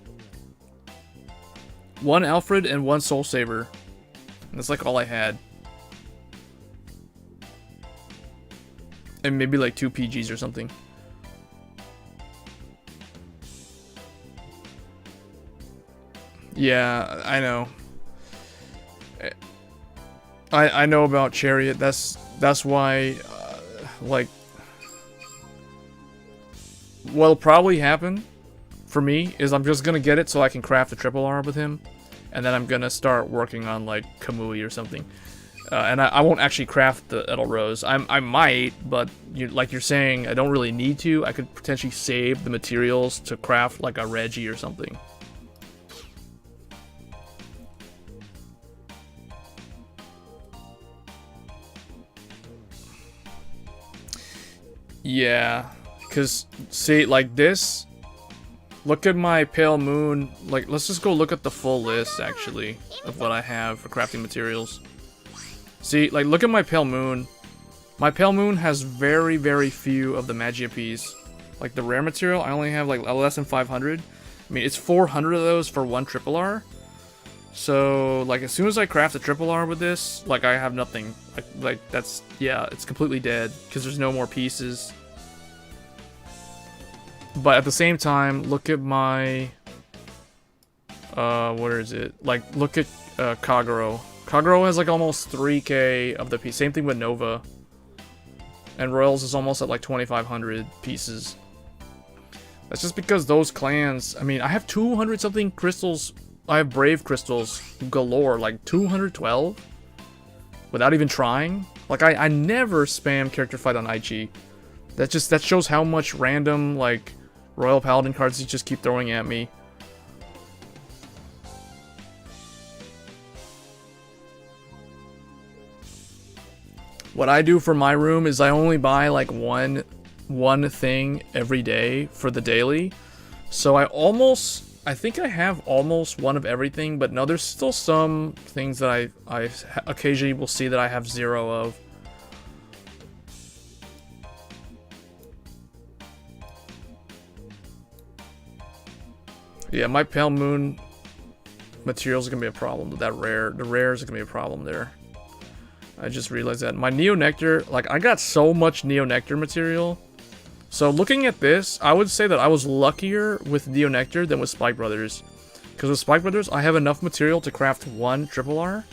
and 1 Soul Saber. And that's, like, all I had. And maybe, like, 2 PGs or something. Yeah, I know. I know about Chariot. That's why, like, what'll probably happen for me is I'm just gonna get it so I can craft a RRR with him, and then I'm gonna start working on like Kamui or something. And I won't actually craft the Edel Rose. I might, but like you're saying, I don't really need to. I could potentially save the materials to craft like a Reggie or something. Yeah, because, see, like this, look at my Pale Moon, like, let's just go look at the full list, actually, of what I have for crafting materials. See, like, look at my Pale Moon. My Pale Moon has very, very few of the Magia Piece. Like, the rare material, I only have, like, less than 500. I mean, it's 400 of those for 1 RRR. So, like, as soon as I craft a RRR with this, like, I have nothing. Like that's, yeah, it's completely dead, because there's no more pieces. But at the same time, look at my, what is it? Like, look at, Kagero. Kagero has, like, almost 3k of the piece. Same thing with Nova. And Royals is almost at, like, 2,500 pieces. That's just because those clans, I mean, I have 200-something crystals. I have Brave crystals galore, like 212, without even trying. Like, I never spam character fight on Aichi. That shows how much random, like, Royal Paladin cards you just keep throwing at me. What I do for my room is I only buy, like, one thing every day for the daily. So I think I have almost one of everything, but no, there's still some things that I occasionally will see that I have 0 of. Yeah, my Pale Moon materials are gonna be a problem with that rare. The rares are gonna be a problem there. I just realized that. My Neo Nectar, like, I got so much Neo Nectar material. So looking at this, I would say that I was luckier with Neo Nectar than with Spike Brothers. Because with Spike Brothers, I have enough material to craft one Triple R.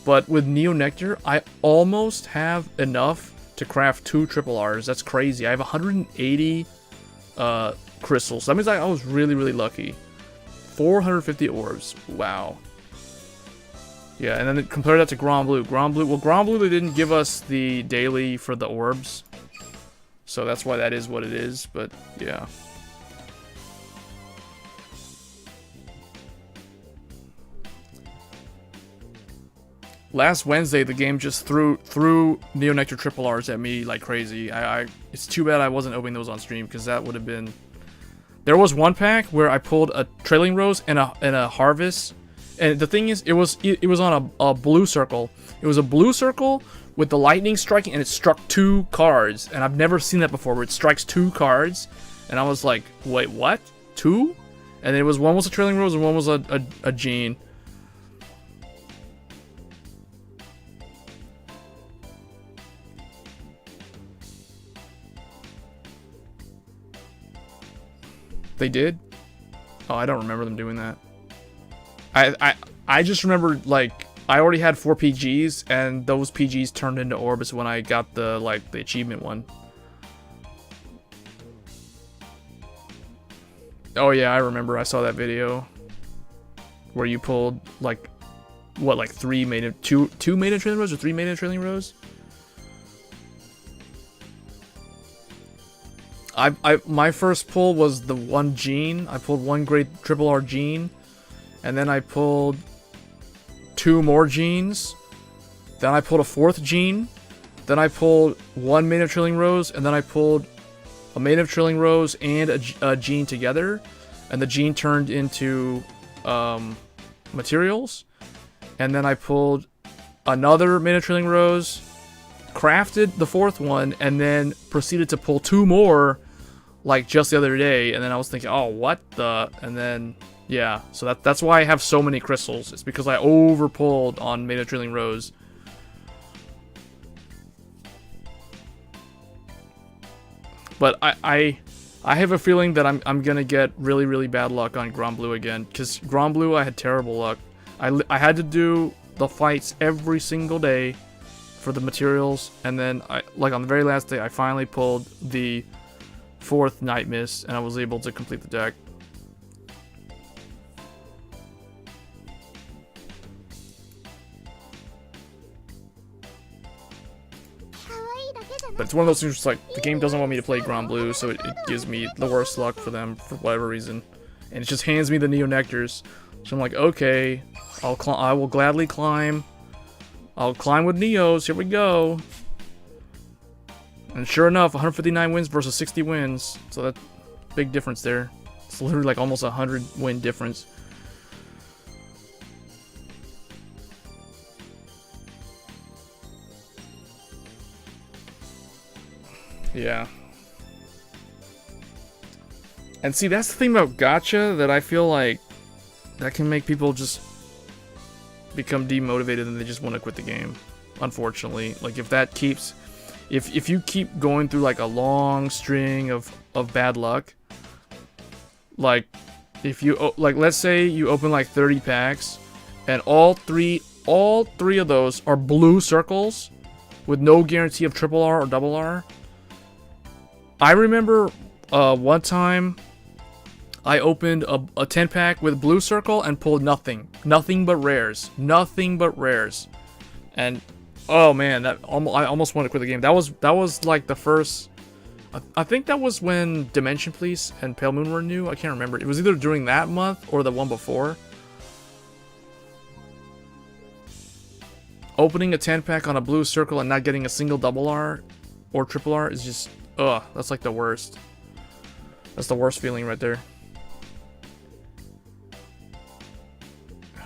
But with Neo Nectar, I almost have enough to craft 2 Triple Rs. That's crazy. I have 180 crystals. That means I was really, really lucky. 450 orbs. Wow. Yeah, and then compare that to Grand Blue. Grand Blue, well, Grand Blue, they didn't give us the daily for the orbs. So that's why that is what it is, but yeah. Last Wednesday, the game just threw Neo Nectar Triple Rs at me like crazy. It's too bad I wasn't opening those on stream, because that would have been... There was one pack where I pulled a Trailing Rose and a Harvest. And the thing is, it was on a blue circle. It was a blue circle with the lightning striking, and it struck 2 cards. And I've never seen that before, where it strikes 2 cards. And I was like, wait, what? 2? And it was, one was a Trailing Rose and one was a Gene. They did? Oh, I don't remember them doing that. I just remember, like, I already had 4 PGs, and those PGs turned into orbs when I got the achievement one. Oh yeah, I remember. I saw that video where you pulled like 3 maiden, two maiden trailing rows or 3 maiden trailing rows. My first pull was the 1 Gene. I pulled 1 great Triple R Gene, and then I pulled 2 more Genes. Then I pulled a 4th Gene. Then I pulled 1 Maiden of Trilling Rose, and then I pulled a Maiden of Trilling Rose and a Gene together, and the Gene turned into materials. And then I pulled another Maiden of Trilling Rose, crafted the 4th one, and then proceeded to pull 2 more like just the other day. And then I was thinking, oh, what the? And then yeah, so that's why I have so many crystals. It's because I over pulled on Maiden of Trilling Rose. But I have a feeling that I'm gonna get really, really bad luck on Grand Blue again, because Grand Blue I had terrible luck. I had to do the fights every single day for the materials, and then on the very last day I finally pulled the 4th Night Mist, and I was able to complete the deck. But it's one of those things just like, the game doesn't want me to play Grand Blue, so it gives me the worst luck for them for whatever reason. And it just hands me the Neo Nectars. So I'm like, okay, I will gladly climb. I'll climb with Neos, here we go. And sure enough, 159 wins versus 60 wins. So that's big difference there. It's literally like almost a 100 win difference. Yeah. And see, that's the thing about gacha that I feel like that can make people just become demotivated and they just want to quit the game. Unfortunately, like if that keeps, if you keep going through like a long string of bad luck, like if you let's say you open like 30 packs and all three of those are blue circles with no guarantee of triple R or double R. I remember one time I opened a 10 pack with blue circle and pulled nothing but rares, and oh man, I almost wanted to quit the game. That was like the first, I think that was when Dimension Police and Pale Moon were new. I can't remember. It was either during that month or the one before. Opening a 10 pack on a blue circle and not getting a single double R or triple R is just, ugh, that's like the worst. That's the worst feeling right there.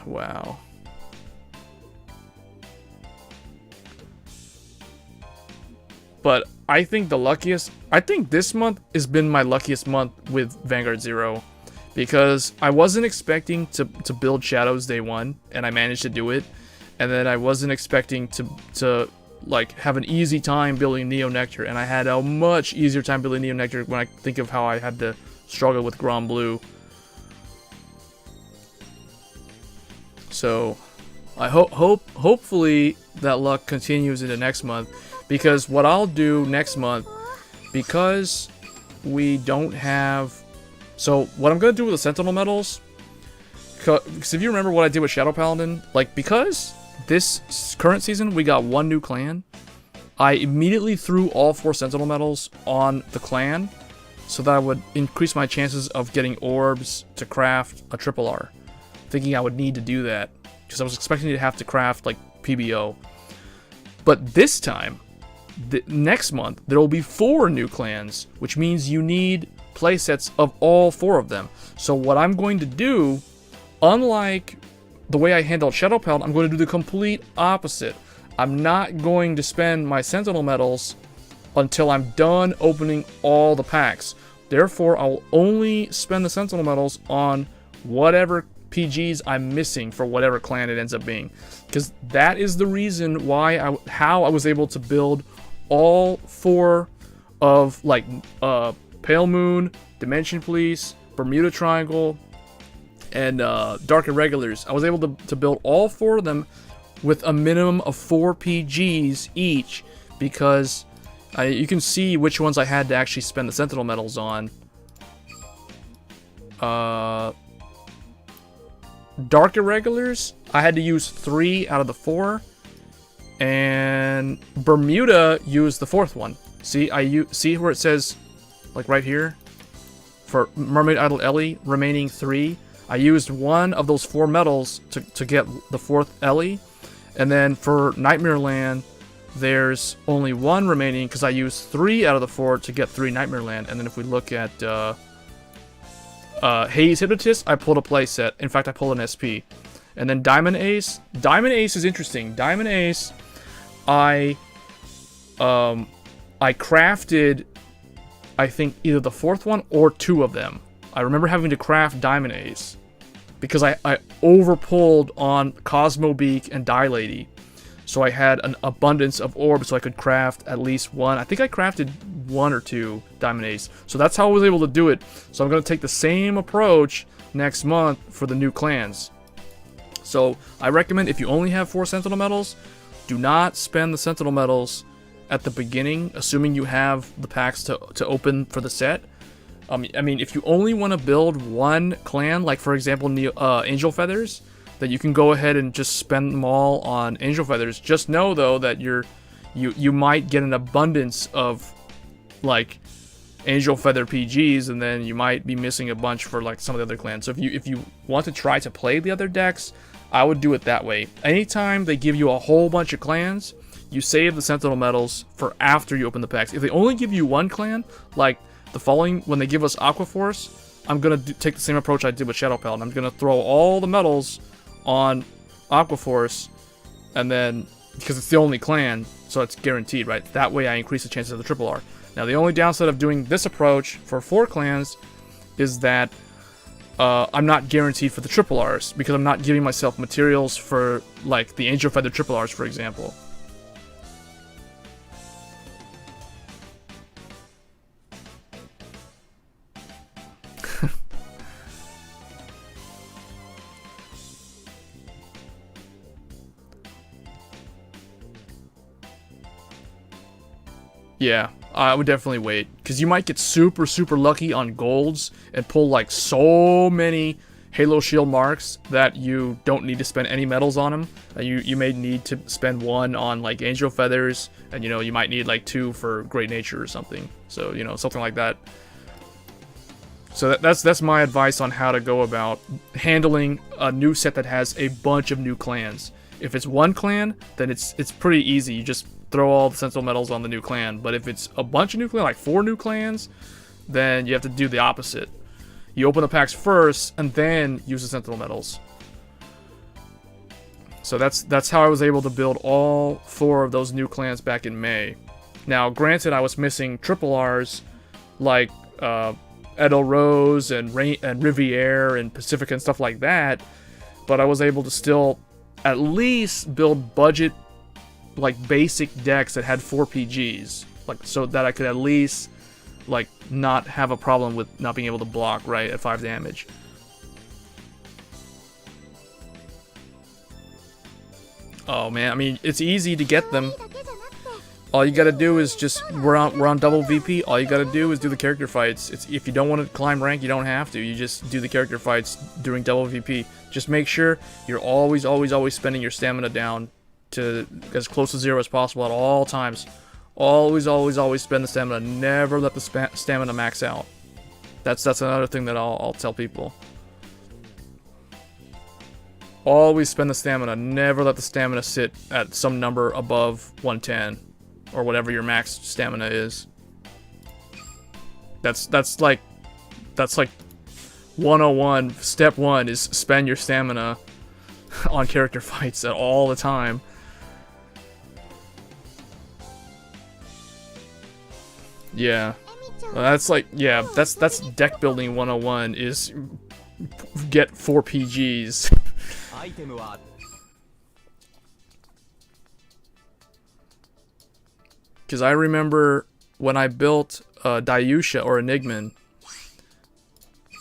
Wow. But I think this month has been my luckiest month with Vanguard Zero, because I wasn't expecting to build Shadows day one, and I managed to do it. and then I wasn't expecting to like have an easy time building Neo Nectar, and I had a much easier time building Neo Nectar when I think of how I had to struggle with Grand Blue. So I hopefully that luck continues into next month, because what I'll do next month, because we don't have, so what I'm gonna do with the Sentinel medals, because if you remember what I did with Shadow Paladin, like, because this current season we got one new clan, I immediately threw all 4 Sentinel medals on the clan so that I would increase my chances of getting orbs to craft a triple R, thinking I would need to do that because I was expecting to have to craft like PBO. But this time, next month, there will be 4 new clans, which means you need playsets of all 4 of them. So what I'm going to do, unlike the way I handled Shadow Paladin, I'm going to do the complete opposite. I'm not going to spend my Sentinel medals until I'm done opening all the packs. Therefore, I'll only spend the Sentinel medals on whatever PGs I'm missing for whatever clan it ends up being. Because that is the reason why how I was able to build all 4 of like Pale Moon, Dimension Police, Bermuda Triangle, and Dark Irregulars. I was able to build all 4 of them with a minimum of 4 PGs each, because you can see which ones I had to actually spend the Sentinel medals on. Dark Irregulars, I had to use 3 out of the 4, and Bermuda used the 4th one. See, see where it says, like right here, for Mermaid Idol Ellie, remaining 3. I used 1 of those 4 medals to get the 4th Ellie, and then for Nightmare Land, there's only 1 remaining because I used 3 out of the 4 to get 3 Nightmare Land. And then if we look at Haze Hypnotist, I pulled a playset. In fact, I pulled an SP. And then Diamond Ace. Diamond Ace is interesting. Diamond Ace, I crafted, I think, either the 4th one or 2 of them. I remember having to craft Diamond Ace because I overpulled on Cosmo Beak and Die Lady. So I had an abundance of orbs so I could craft at least 1. I think I crafted 1 or 2 Diamond Ace. So that's how I was able to do it. So I'm going to take the same approach next month for the new clans. So I recommend, if you only have 4 Sentinel medals, do not spend the Sentinel medals at the beginning, assuming you have the packs to open for the set. I mean, if you only want to build 1 clan, like for example Angel Feathers, that you can go ahead and just spend them all on Angel Feathers. Just know though that you might get an abundance of like Angel Feather PGs, and then you might be missing a bunch for like some of the other clans. So if you want to try to play the other decks, I would do it that way. Anytime they give you a whole bunch of clans, you save the Sentinel medals for after you open the packs. If they only give you 1 clan, like the following, when they give us Aqua Force, I'm gonna take the same approach I did with Shadow Paladin. I'm gonna throw all the medals on Aqua Force, and then because it's the only clan, so it's guaranteed, right? That way I increase the chances of the triple R. Now the only downside of doing this approach for 4 clans is that I'm not guaranteed for the triple Rs, because I'm not giving myself materials for like the Angel Feather triple Rs, for example. Yeah, I would definitely wait, because you might get super lucky on golds and pull like so many Halo Shield marks that you don't need to spend any medals on them. You may need to spend 1 on like Angel Feathers, and you might need like 2 for Great Nature or something. So something like that. So that's my advice on how to go about handling a new set that has a bunch of new clans. If it's 1 clan, then it's pretty easy. You just throw all the Sentinel medals on the new clan. But if it's a bunch of new clans, like 4 new clans, then you have to do the opposite. You open the packs first, and then use the Sentinel medals. So that's how I was able to build all 4 of those new clans back in May. Now, granted, I was missing triple Rs, like Edo Rose and Riviere and Pacifica and stuff like that, but I was able to still at least build budget, like, basic decks that had 4 PGs. Like, so that I could at least, like, not have a problem with not being able to block, right, at 5 damage. Oh, man, I mean, it's easy to get them. All you gotta do is just, we're on double VP, all you gotta do is do the character fights. If you don't want to climb rank, you don't have to. You just do the character fights during double VP. Just make sure you're always spending your stamina down to as close to 0 as possible at all times. Always spend the stamina. Never let the stamina max out. That's another thing that I'll tell people. Always spend the stamina. Never let the stamina sit at some number above 110 or whatever your max stamina is. That's like 101. Step 1 is spend your stamina on character fights at all the time. Yeah. Well, that's like, yeah, that's deck building 101 is get 4 PGs. Because I remember when I built Dayusha or Enigman,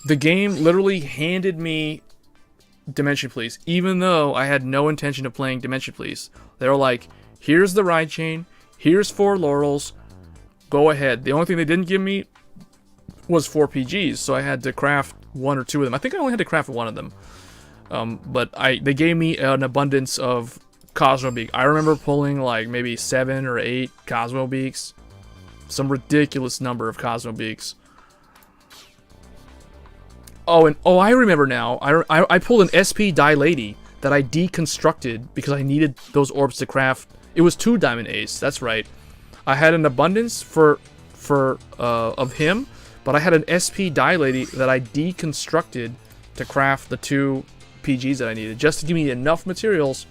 the game literally handed me Dimension Police, even though I had no intention of playing Dimension Police. They were like, here's the ride chain, here's 4 laurels, go ahead. The only thing they didn't give me was 4 PGs, so I had to craft 1 or 2 of them. I think I only had to craft 1 of them. But they gave me an abundance of Cosmo Beak. I remember pulling like maybe 7 or 8 Cosmo Beaks. Some ridiculous number of Cosmo Beaks. Oh, and I remember now. I pulled an SP Die Lady that I deconstructed because I needed those orbs to craft. It was 2 Diamond Ace. That's right. I had an abundance of him, but I had an SP Die Lady that I deconstructed to craft the 2 PGs that I needed, just to give me enough materials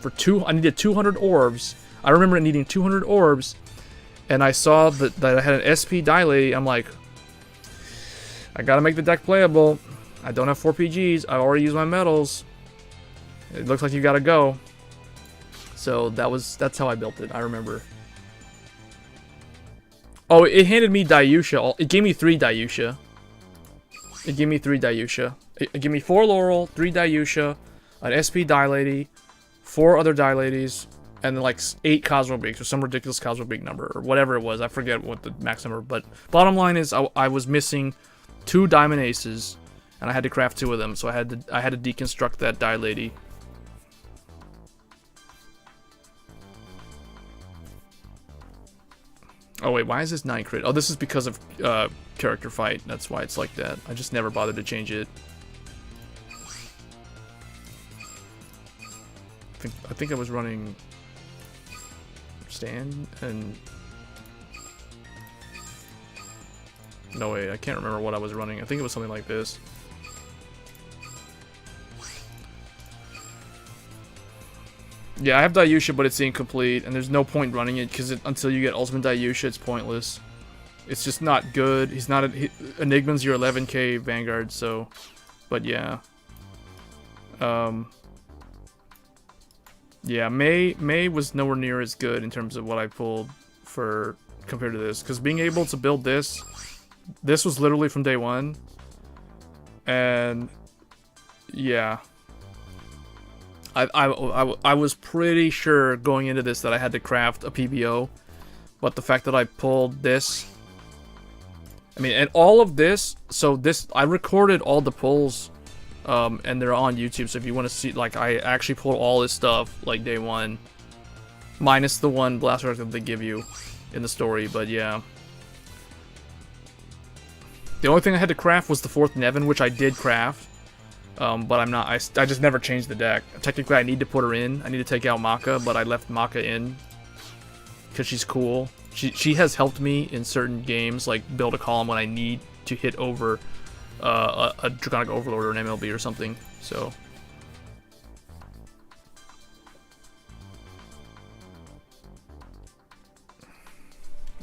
for 2. I needed 200 orbs. I remember needing 200 orbs, and I saw that I had an SP Die Lady. I'm like, I gotta make the deck playable. I don't have 4 PGs. I already used my metals. It looks like you gotta go. So that's how I built it. I remember. Oh, it handed me Dayusha. It gave me 3 Dayusha. It gave me 3 Dayusha. It gave me 4 Laurel, 3 Dayusha, an SP Die Lady, 4 other Die Ladies, and then like 8 Cosmo Beaks or some ridiculous Cosmo Beak number or whatever it was. I forget what the max number. But bottom line is, I was missing 2 Diamond Aces, and I had to craft 2 of them. So I had to deconstruct that Die Lady. Oh wait, why is this 9 crit? Oh, this is because of character fight. That's why it's like that. I just never bothered to change it. I think I was running stand and no wait, I can't remember what I was running. I think it was something like this. Yeah, I have Dayusha, but it's incomplete, and there's no point running it because until you get Ultimate Dayusha, it's pointless. It's just not good. He's not Enigma's your 11k Vanguard, so, but yeah. Yeah, May was nowhere near as good in terms of what I pulled for compared to this, because being able to build this was literally from day 1, and yeah. I was pretty sure going into this that I had to craft a PBO, but the fact that I pulled this, I mean, and all of this, so this, I recorded all the pulls, and they're on YouTube, so if you want to see, like, I actually pulled all this stuff, like, day 1, minus the one blast arc that they give you in the story, but yeah. The only thing I had to craft was the 4th Nevin, which I did craft. But I'm not, I just never changed the deck. Technically, I need to put her in. I need to take out Maka, but I left Maka in because she's cool. She has helped me in certain games, like build a column when I need to hit over a Draconic Overlord or an MLB or something. So.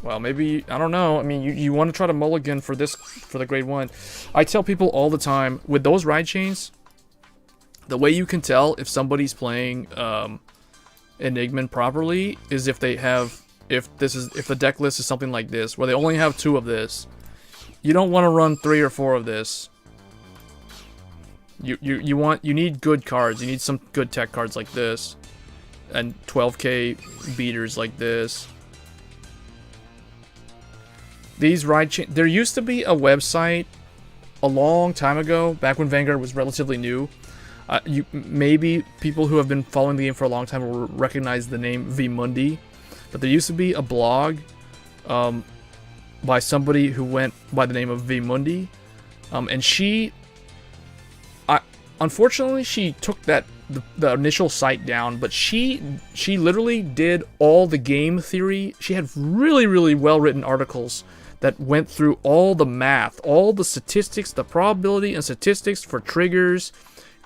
Well, maybe, I don't know. I mean, you want to try to mulligan for this, for the grade 1. I tell people all the time, with those ride chains, The way you can tell if somebody's playing Enigman properly is if they have, if the deck list is something like this, where they only have 2 of this. You don't want to run 3 or 4 of this. You need good cards. You need some good tech cards like this, and 12k beaters like this. These ride chain. There used to be a website a long time ago, back when Vanguard was relatively new. Maybe people who have been following the game for a long time will recognize the name Vimundi, but there used to be a blog by somebody who went by the name of Vimundi, and unfortunately she took the initial site down, but she literally did all the game theory. She had really well written articles that went through all the math, all the statistics, the probability and statistics for triggers,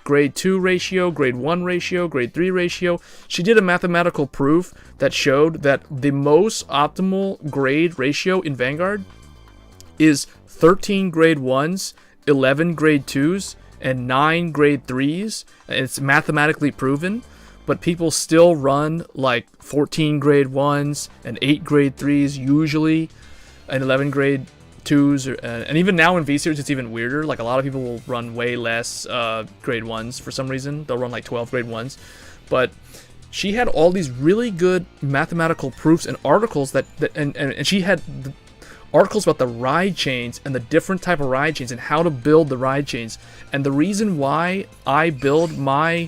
grade 2 ratio, grade 1 ratio, grade 3 ratio. She did a mathematical proof that showed that the most optimal grade ratio in Vanguard is 13 grade 1s, 11 grade 2s, and 9 grade 3s. And it's mathematically proven, but people still run like 14 grade 1s and 8 grade 3s usually, and 11 grade 2s, and even now in V-Series it's even weirder. Like, a lot of people will run way less grade 1s for some reason. They'll run like 12 grade 1s. But she had all these really good mathematical proofs and articles and she had articles about the ride chains and the different type of ride chains and how to build the ride chains. And the reason why I build my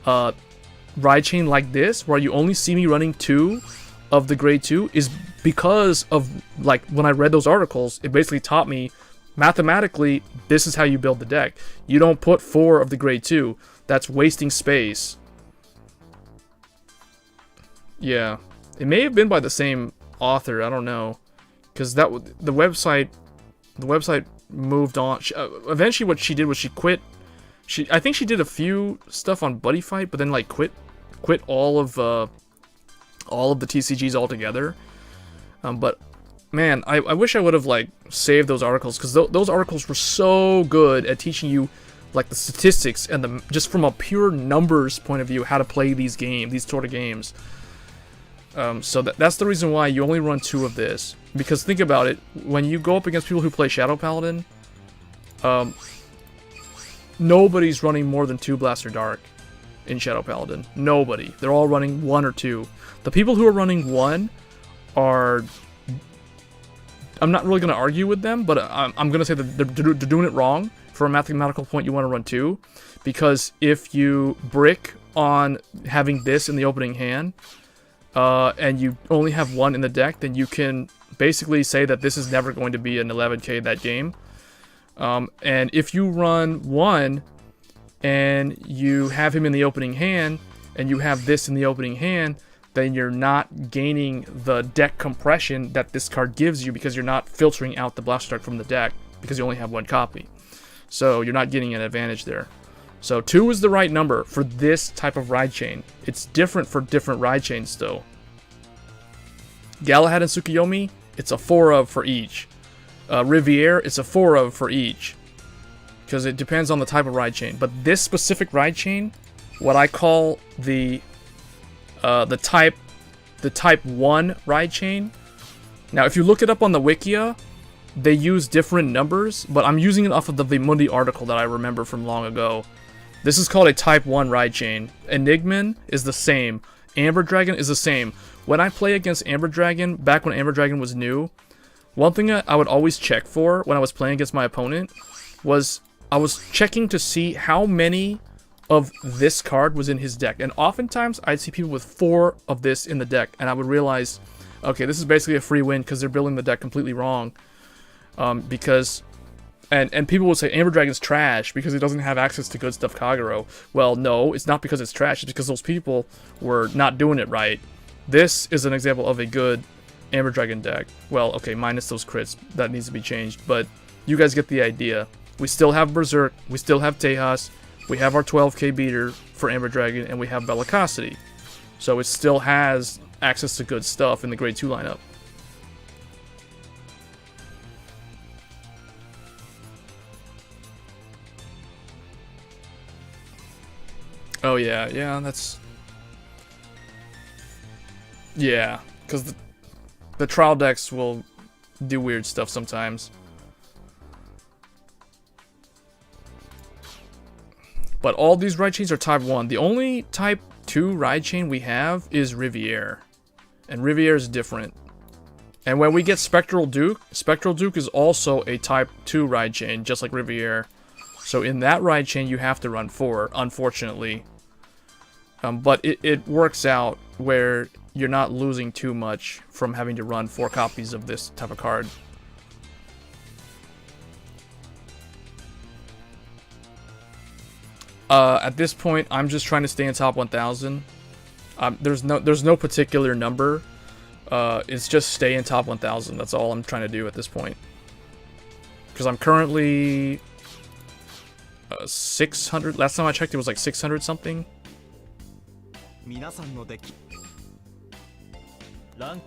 ride chain like this, where you only see me running 2 of the grade 2, is because of, like, when I read those articles, it basically taught me mathematically this is how you build the deck. You don't put 4 of the grade 2. That's wasting space. Yeah, it may have been by the same author, I don't know, because the website moved on. Eventually what she did was she quit. I think she did a few stuff on Buddy Fight, but then like quit all of the TCGs altogether. But man, I wish I would have like saved those articles, because those articles were so good at teaching you like the statistics and just from a pure numbers point of view how to play these sort of games. So that's the reason why you only run 2 of this. Because think about it, when you go up against people who play Shadow Paladin, nobody's running more than 2 Blaster Dark in Shadow Paladin. Nobody. They're all running 1 or 2. The people who are running 1 are... I'm not really going to argue with them, but I'm going to say that they're doing it wrong. For a mathematical point, you want to run 2. Because if you brick on having this in the opening hand, and you only have 1 in the deck, then you can basically say that this is never going to be an 11k that game. And if you run 1 and you have him in the opening hand, and you have this in the opening hand, then you're not gaining the deck compression that this card gives you, because you're not filtering out the Blaster Dark from the deck, because you only have 1 copy. So you're not getting an advantage there. So 2 is the right number for this type of ride chain. It's different for different ride chains though. Galahad and Tsukuyomi, it's a 4 of for each. Riviere, it's a 4 of for each, because it depends on the type of ride chain. But this specific ride chain, what I call the type 1 ride chain. Now, if you look it up on the Wikia, they use different numbers, but I'm using it off of the Vimundi article that I remember from long ago. This is called a type 1 ride chain. Enigman is the same. Amber Dragon is the same. When I play against Amber Dragon, back when Amber Dragon was new, one thing I would always check for when I was playing against my opponent was I was checking to see how many of this card was in his deck. And oftentimes, I'd see people with 4 of this in the deck, and I would realize, okay, this is basically a free win because they're building the deck completely wrong. Because... And people would say Amber Dragon's trash because it doesn't have access to good stuff Kagero. Well, no, it's not because it's trash. It's because those people were not doing it right. This is an example of a good Amber Dragon deck. Well, okay, minus those crits. That needs to be changed. But you guys get the idea. We still have Berserk. We still have Tejas. We have our 12k beater for Amber Dragon. And we have Bellicosity. So it still has access to good stuff in the grade 2 lineup. Oh yeah, yeah, that's... Yeah, because the trial decks will do weird stuff sometimes. But all these ride chains are type 1. The only type 2 ride chain we have is Riviere. And Riviere is different. And when we get Spectral Duke is also a type 2 ride chain, just like Riviere. So in that ride chain, you have to run 4, unfortunately. But it works out where you're not losing too much from having to run 4 copies of this type of card. At this point, I'm just trying to stay in top 1,000. There's no particular number. It's just stay in top 1,000. That's all I'm trying to do at this point. Because I'm currently 600. Last time I checked, it was like 600 something. 皆さんのデッキラン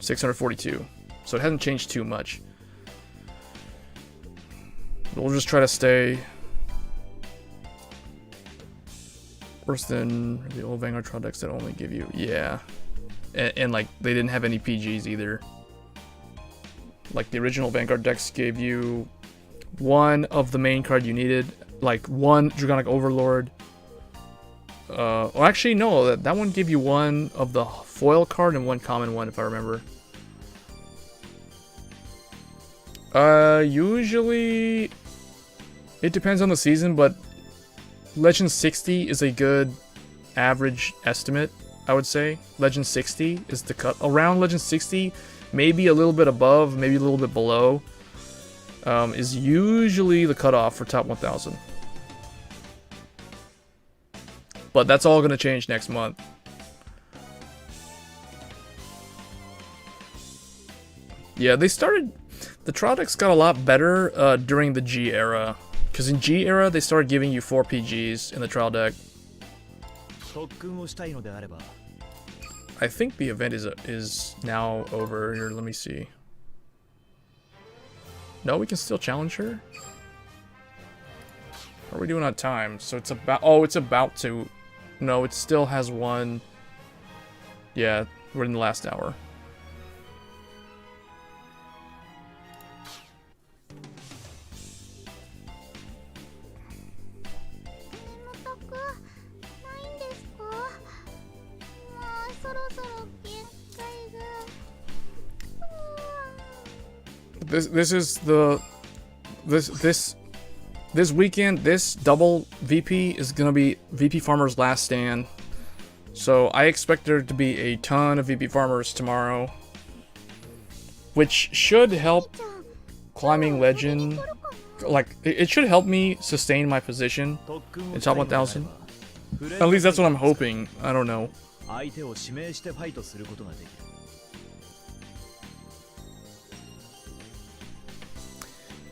642. So it hasn't changed too much. We'll just try to stay worse than the old Vanguard trial decks that only give you, yeah. And like they didn't have any PGs either. Like the original Vanguard decks gave you one of the main card you needed, like one Dragonic Overlord. Well, actually no, that one gave you one of the foil card and one common one, if I remember. Usually it depends on the season, but Legend 60 is a good average estimate, I would say. Legend 60 is the cut. Around Legend 60, maybe a little bit above, maybe a little bit below, is usually the cutoff for top 1,000. But that's all going to change next month. Yeah, they started... The trial decks got a lot better during the G era. Because in G era, they started giving you 4 PGs in the trial deck. 特訓をしたいのであれば I think the event is now over. Here, let me see. No, we can still challenge her? How are we doing on time? So it's about... Oh, it's about to... No, it still has one... Yeah, we're in the last hour. This is the this weekend, this double VP is gonna be VP Farmer's last stand. So I expect there to be a ton of VP Farmers tomorrow, which should help climbing legend. Like it should help me sustain my position in top 1,000. At least that's what I'm hoping. I don't know. 相手を指名してファイトすることができる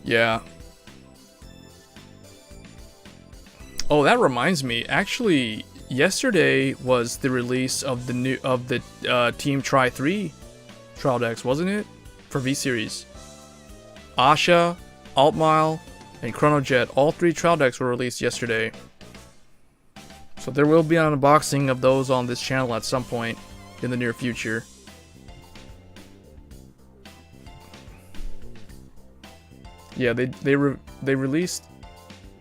Yeah. Oh, that reminds me. Actually, yesterday was the release of the Team Try 3 trial decks, wasn't it? For V Series. Asha, Altmile, and Chronojet, all 3 trial decks were released yesterday. So there will be an unboxing of those on this channel at some point in the near future. Yeah, they released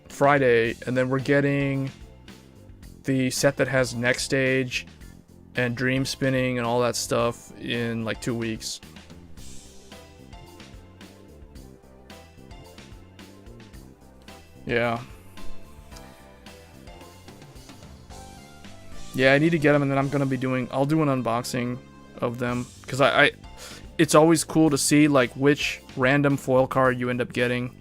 Friday, and then we're getting the set that has Next Stage and Dream Spinning and all that stuff in like 2 weeks. Yeah. Yeah, I need to get them, and then I'll do an unboxing of them, because it's always cool to see like which random foil card you end up getting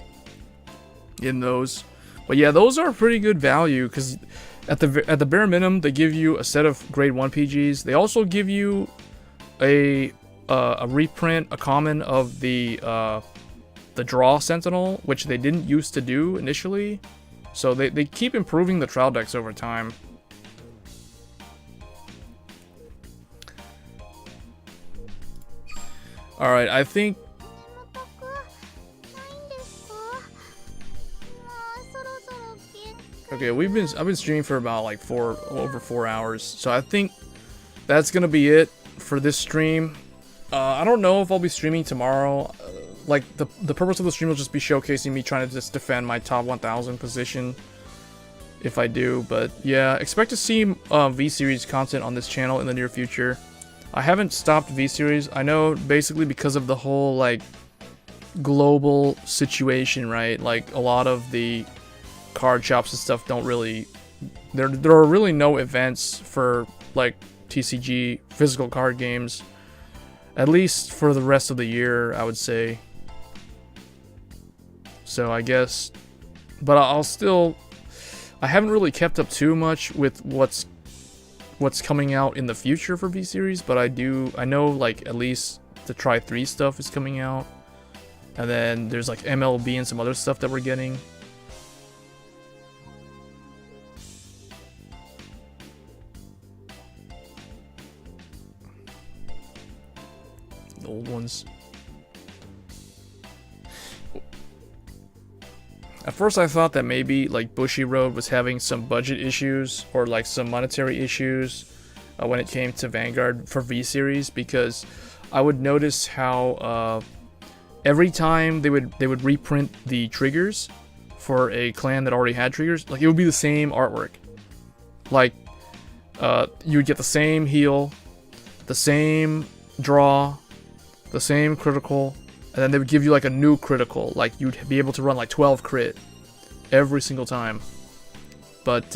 in those. But yeah, those are pretty good value, because at the bare minimum they give you a set of grade 1 PGs. They also give you a reprint, a common of the Draw Sentinel, which they didn't used to do initially. So they keep improving the trial decks over time. Alright, I think... Okay, I've been streaming for about like over 4 hours, so I think that's gonna be it for this stream. I don't know if I'll be streaming tomorrow. Like the purpose of the stream will just be showcasing me trying to just defend my top 1000 position. If I do, but yeah, expect to see V-Series content on this channel in the near future. I haven't stopped V-Series. I know basically because of the whole like global situation, right? Like a lot of the card shops and stuff don't really, there are really no events for like TCG physical card games, at least for the rest of the year, I would say. So I guess, but I haven't really kept up too much with what's coming out in the future for V-Series, but I know like at least the Try 3 stuff is coming out, and then there's like MLB and some other stuff that we're getting. The old ones. At first I thought that maybe like Bushiroad was having some budget issues or like some monetary issues when it came to Vanguard for V-Series, because I would notice how every time they would reprint the triggers for a clan that already had triggers, like it would be the same artwork. Like you would get the same heal, the same draw, the same critical, and then they would give you like a new critical, like you'd be able to run like 12 crit every single time. But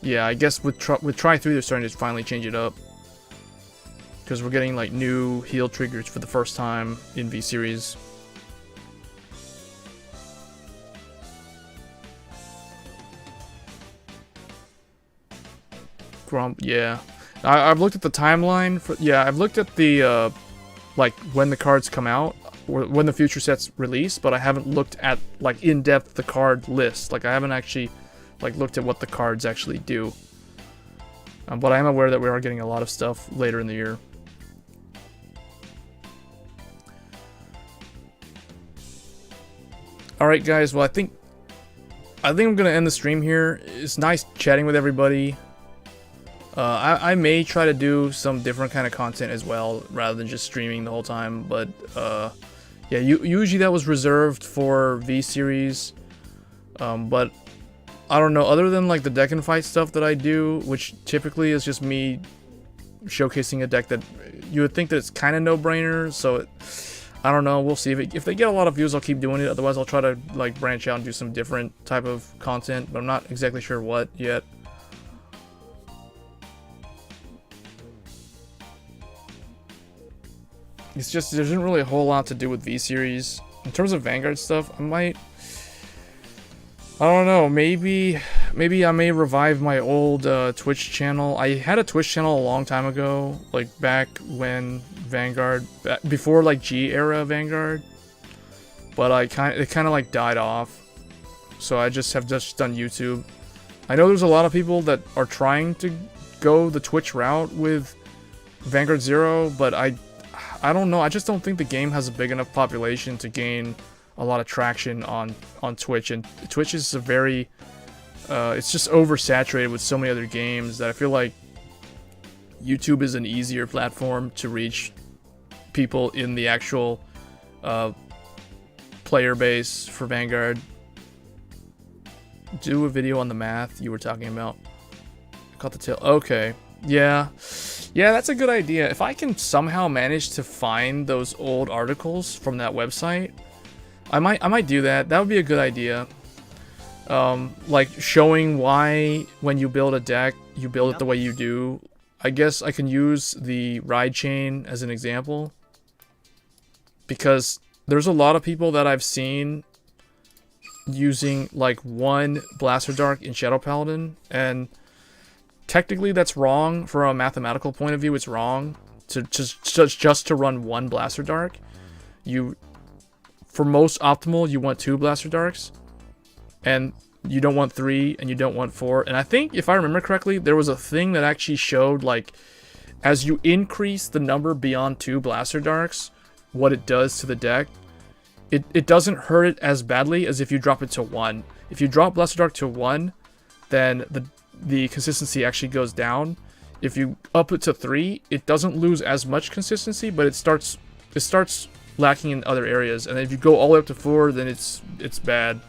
yeah, I guess with Try 3 they're starting to finally change it up, because we're getting like new heal triggers for the first time in V-Series. Grump, yeah. I've looked at the timeline for, yeah, I've looked at the like when the cards come out or when the future sets release, but I haven't looked at like in depth the card list. Like I haven't actually like looked at what the cards actually do. But I am aware that we are getting a lot of stuff later in the year. All right, guys. Well, I think I'm gonna end the stream here. It's nice chatting with everybody. I may try to do some different kind of content as well, rather than just streaming the whole time. But yeah, usually that was reserved for V-Series. But I don't know, other than like the deck and fight stuff that I do, which typically is just me showcasing a deck that you would think that it's kind of no-brainer. So I don't know, we'll see. If they get a lot of views, I'll keep doing it. Otherwise, I'll try to like branch out and do some different type of content, but I'm not exactly sure what yet. It's just, there isn't really a whole lot to do with V-Series. In terms of Vanguard stuff, I don't know, maybe I may revive my old Twitch channel. I had a Twitch channel a long time ago, like back when Vanguard, before like G era Vanguard. But it kind of like died off. So I just have done YouTube. I know there's a lot of people that are trying to go the Twitch route with Vanguard Zero, but I don't know. I just don't think the game has a big enough population to gain a lot of traction on Twitch, and Twitch is a very it's just oversaturated with so many other games that I feel like YouTube is an easier platform to reach people in the actual player base for Vanguard. Do a video on the math you were talking about. I caught the tail. Okay. Yeah, that's a good idea. If I can somehow manage to find those old articles from that website, I might do that. That would be a good idea. Like showing why when you build a deck, you build it the way you do. I guess I can use the ride chain as an example, because there's a lot of people that I've seen using like one Blaster Dark in Shadow Paladin, and technically that's wrong from a mathematical point of view. It's wrong to just to run one Blaster Dark. For most optimal, you want 2 Blaster Darks, and you don't want 3, and you don't want 4. And I think, if I remember correctly, there was a thing that actually showed, like, as you increase the number beyond 2 Blaster Darks, what it does to the deck. It doesn't hurt it as badly as if you drop it to 1. If you drop Lesser Dark to 1, then the consistency actually goes down. If you up it to 3, it doesn't lose as much consistency, but it starts lacking in other areas. And if you go all the way up to 4, then it's bad.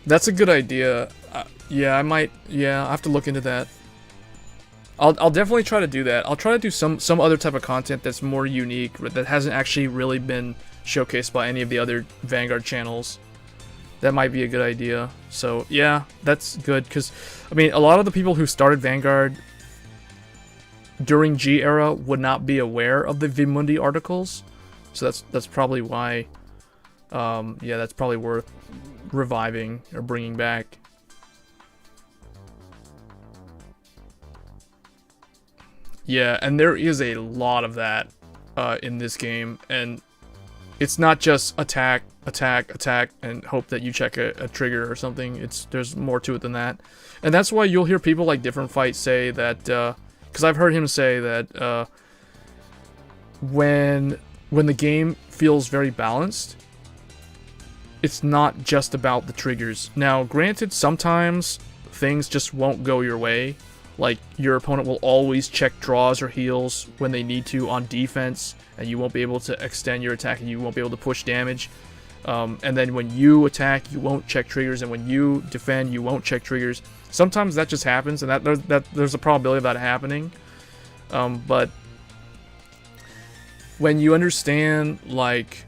That's a good idea. Yeah, I have to look into that. I'll definitely try to do that. I'll try to do some other type of content that's more unique, that hasn't actually really been showcased by any of the other Vanguard channels. That might be a good idea. So yeah, that's good, because I mean, a lot of the people who started Vanguard during G era would not be aware of the Vimundi articles, so that's probably why. Yeah, that's probably worth reviving or bringing back. Yeah, and there is a lot of that in this game, and it's not just attack, and hope that you check a trigger or something. There's more to it than that, and that's why you'll hear people like Different Fight say that, because I've heard him say that when the game feels very balanced, it's not just about the triggers. Now, granted, sometimes things just won't go your way. Like, your opponent will always check draws or heals when they need to on defense, and you won't be able to extend your attack, and you won't be able to push damage. And then when you attack, you won't check triggers, and when you defend, you won't check triggers. Sometimes that just happens, and there's a probability of that happening. But when you understand, like,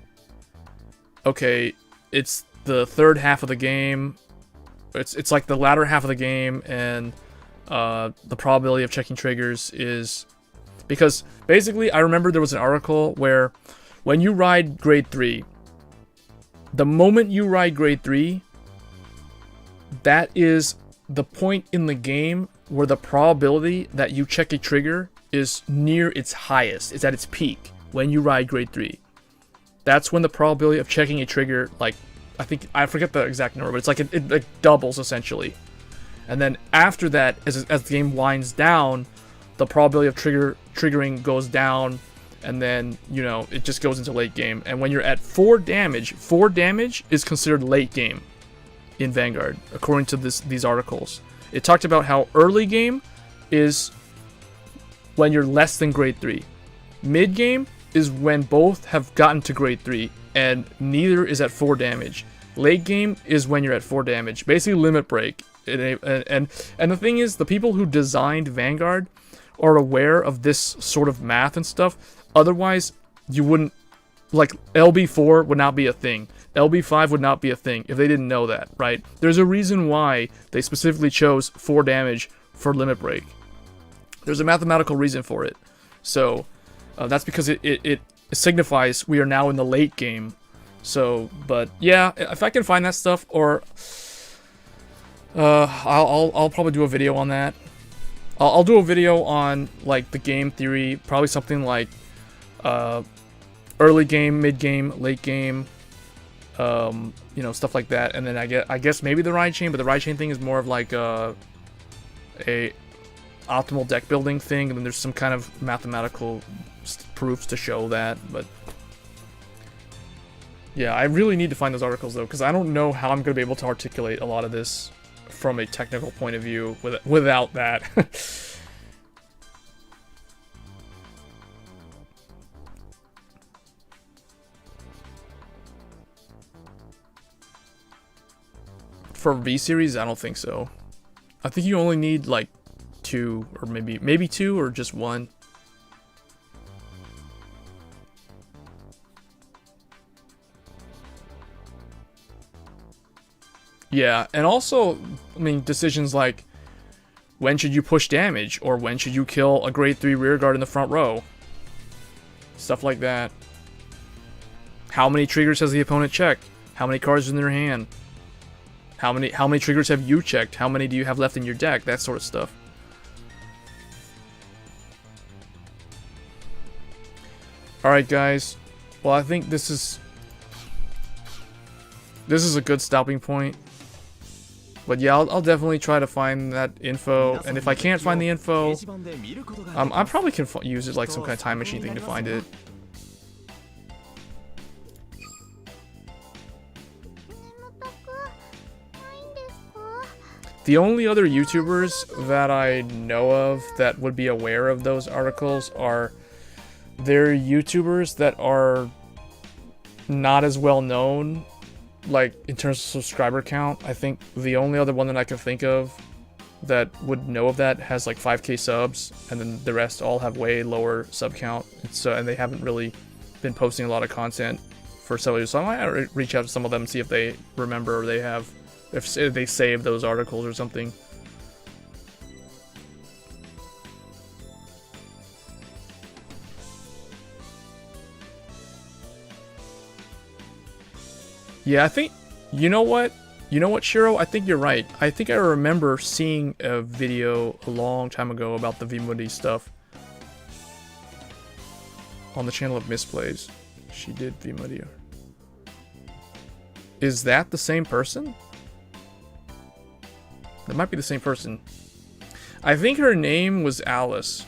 okay, it's the third half of the game, it's like the latter half of the game, and the probability of checking triggers is, because basically I remember there was an article where when you ride grade 3, the moment you ride grade 3, that is the point in the game where the probability that you check a trigger is near its highest. It's at its peak when you ride grade 3. That's when the probability of checking a trigger, like, I forget the exact number, but it's like it like doubles essentially. And then after that, as the game winds down, the probability of triggering goes down, and then, you know, it just goes into late game. And when you're at 4 damage is considered late game in Vanguard, according to these articles. It talked about how early game is when you're less than grade 3. Mid game is when both have gotten to grade 3, and neither is at 4 damage. Late game is when you're at 4 damage. Basically, limit break. And the thing is, the people who designed Vanguard are aware of this sort of math and stuff. Otherwise, you wouldn't, like, LB4 would not be a thing. LB5 would not be a thing if they didn't know that, right? There's a reason why they specifically chose 4 damage for limit break. There's a mathematical reason for it. So that's because it signifies we are now in the late game. So, but yeah, if I can find that stuff, or I'll probably do a video on that. I'll do a video on, like, the game theory, probably something like early game, mid game, late game, you know, stuff like that. And then I guess maybe the ride chain, but the ride chain thing is more of like a optimal deck building thing, and then there's some kind of mathematical proofs to show that. But yeah, I really need to find those articles though, because I don't know how I'm going to be able to articulate a lot of this from a technical point of view without that. For V-Series, I don't think so. I think you only need like 2, or maybe 2, or just 1. Yeah, and also, I mean, decisions like, when should you push damage, or when should you kill a grade 3 rearguard in the front row? Stuff like that. How many triggers has the opponent checked? How many cards are in their hand? How many triggers have you checked? How many do you have left in your deck? That sort of stuff. Alright, guys. Well, I think this is a good stopping point. But yeah, I'll definitely try to find that info, and if I can't find the info, I probably can use it like some kind of time machine thing to find it. The only other YouTubers that I know of that would be aware of those articles are they're YouTubers that are not as well known, like in terms of subscriber count. I think the only other one that I can think of that would know of that has like 5k subs, and then the rest all have way lower sub count. And they haven't really been posting a lot of content for several years. So I might reach out to some of them and see if they remember or they have, if they saved those articles or something. Yeah, I think, you know what, Shiro? I think you're right. I think I remember seeing a video a long time ago about the Vimundi stuff on the channel of Misplays. She did Vimundi. Is that the same person? That might be the same person. I think her name was Alice.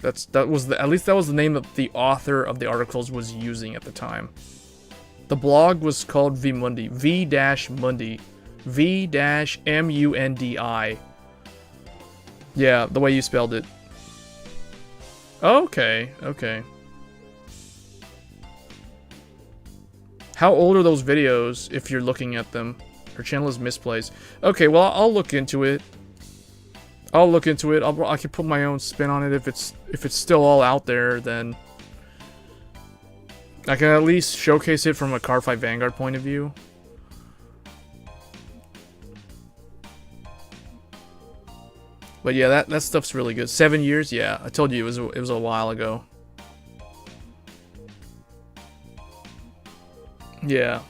At least that was the name that the author of the articles was using at the time. The blog was called Vimundi. V-Mundi. V-M-U-N-D-I. Yeah, the way you spelled it. Okay, okay. How old are those videos if you're looking at them? Her channel is Misplays. Okay, well, I'll look into it. I can put my own spin on it. If it's still all out there, then I can at least showcase it from a Cardfight Vanguard point of view. But yeah, that stuff's really good. 7 years, yeah. I told you it was a while ago. Yeah.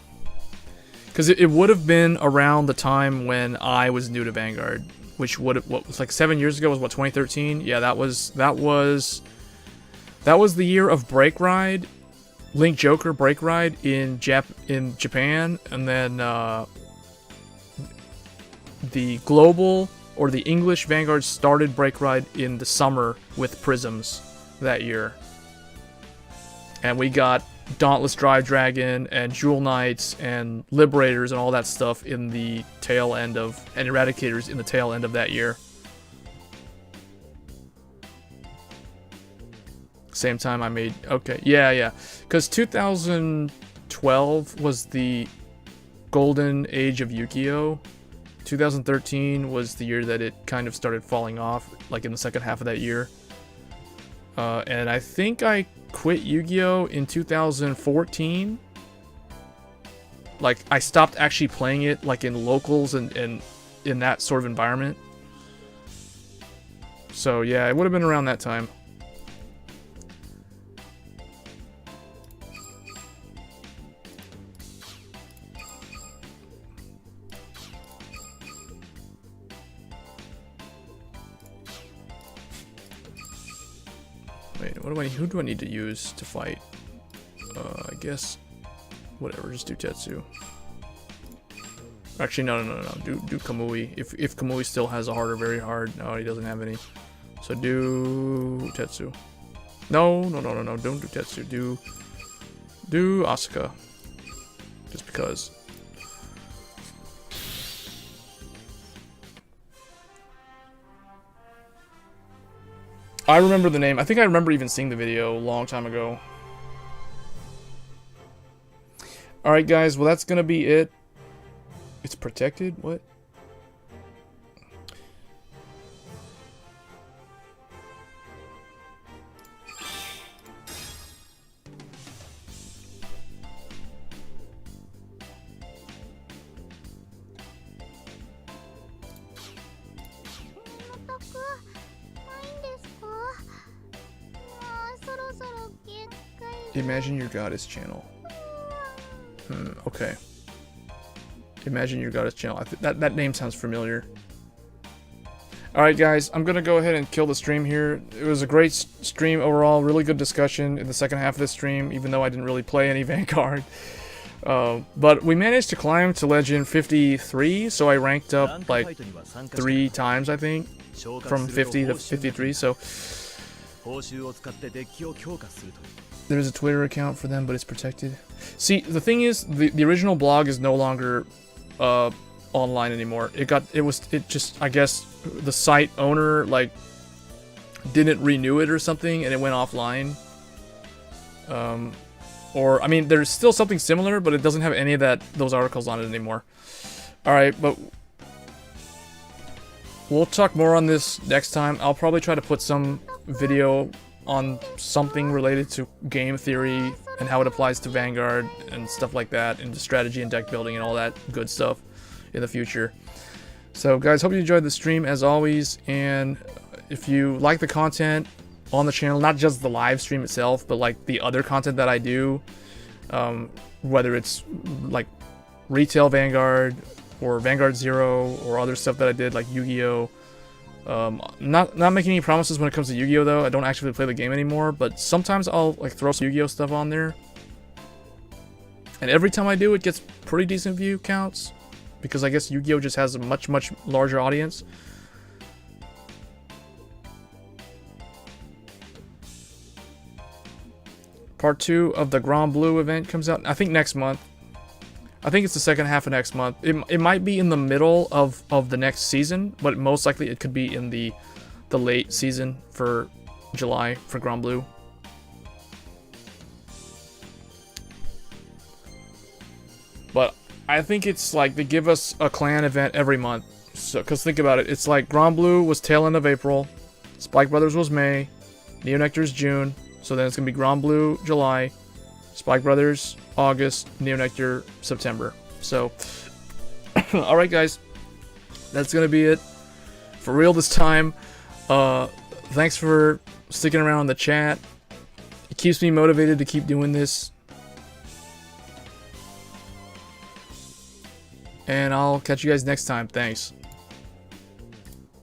Because it would have been around the time when I was new to Vanguard, which what was like 7 years ago was what, 2013? Yeah, that was the year of Break Ride, Link Joker Break Ride in Japan, and then the global or the English Vanguard started Break Ride in the summer with Prisms that year, and we got Dauntless Drive Dragon and Jewel Knights and Liberators and all that stuff in the tail end of, and Eradicators in the tail end of that year. Same time I made, okay, yeah, because 2012 was the golden age of Yu-Gi-Oh! 2013 was the year that it kind of started falling off, like in the second half of that year. And I think I quit Yu-Gi-Oh! In 2014. Like, I stopped actually playing it, like, in locals and in that sort of environment. So, yeah, it would have been around that time. Wait, who do I need to use to fight? I guess, whatever, just do Tetsu. Actually, no, do Kamui. If Kamui still has a hard or very hard, no, he doesn't have any. So do Tetsu. No, don't do Tetsu. Do Asuka. Just because. I remember the name. I think I remember even seeing the video a long time ago. Alright guys, well that's gonna be it. It's protected? What? Imagine Your Goddess channel. Okay. Imagine Your Goddess channel. That name sounds familiar. Alright guys, I'm gonna go ahead and kill the stream here. It was a great stream overall, really good discussion in the second half of the stream, even though I didn't really play any Vanguard. But we managed to climb to Legend 53, so I ranked up like 3 times, I think, from 50 to 53, so... There's a Twitter account for them, but it's protected. See, the thing is, the original blog is no longer on online anymore. It just, I guess the site owner like didn't renew it or something and it went offline. Or I mean there's still something similar, but it doesn't have any of those articles on it anymore. Alright, but we'll talk more on this next time. I'll probably try to put some video on something related to game theory and how it applies to Vanguard and stuff like that, and the strategy and deck building and all that good stuff in the future. So guys, hope you enjoyed the stream as always, and if you like the content on the channel, not just the live stream itself, but like the other content that I do, whether it's like retail Vanguard or Vanguard Zero or other stuff that I did like Yu-Gi-Oh! Not making any promises when it comes to Yu-Gi-Oh! Though. I don't actually play the game anymore, but sometimes I'll like throw some Yu-Gi-Oh! Stuff on there. And every time I do, it gets pretty decent view counts, because I guess Yu-Gi-Oh! Just has a much larger audience. Part 2 of the Grand Blue event comes out, I think, next month. I think it's the second half of next month. It might be in the middle of the next season, but most likely it could be in the late season for July for Grand Blue. But I think it's like they give us a clan event every month. So, because think about it, it's like Grand Blue was tail end of April, Spike Brothers was May, Neo Nectar's June, so then it's going to be Grand Blue July, Spike Brothers August, Neo Nectar September. So, alright guys, that's going to be it for real this time. Thanks for sticking around in the chat. It keeps me motivated to keep doing this. And I'll catch you guys next time. Thanks.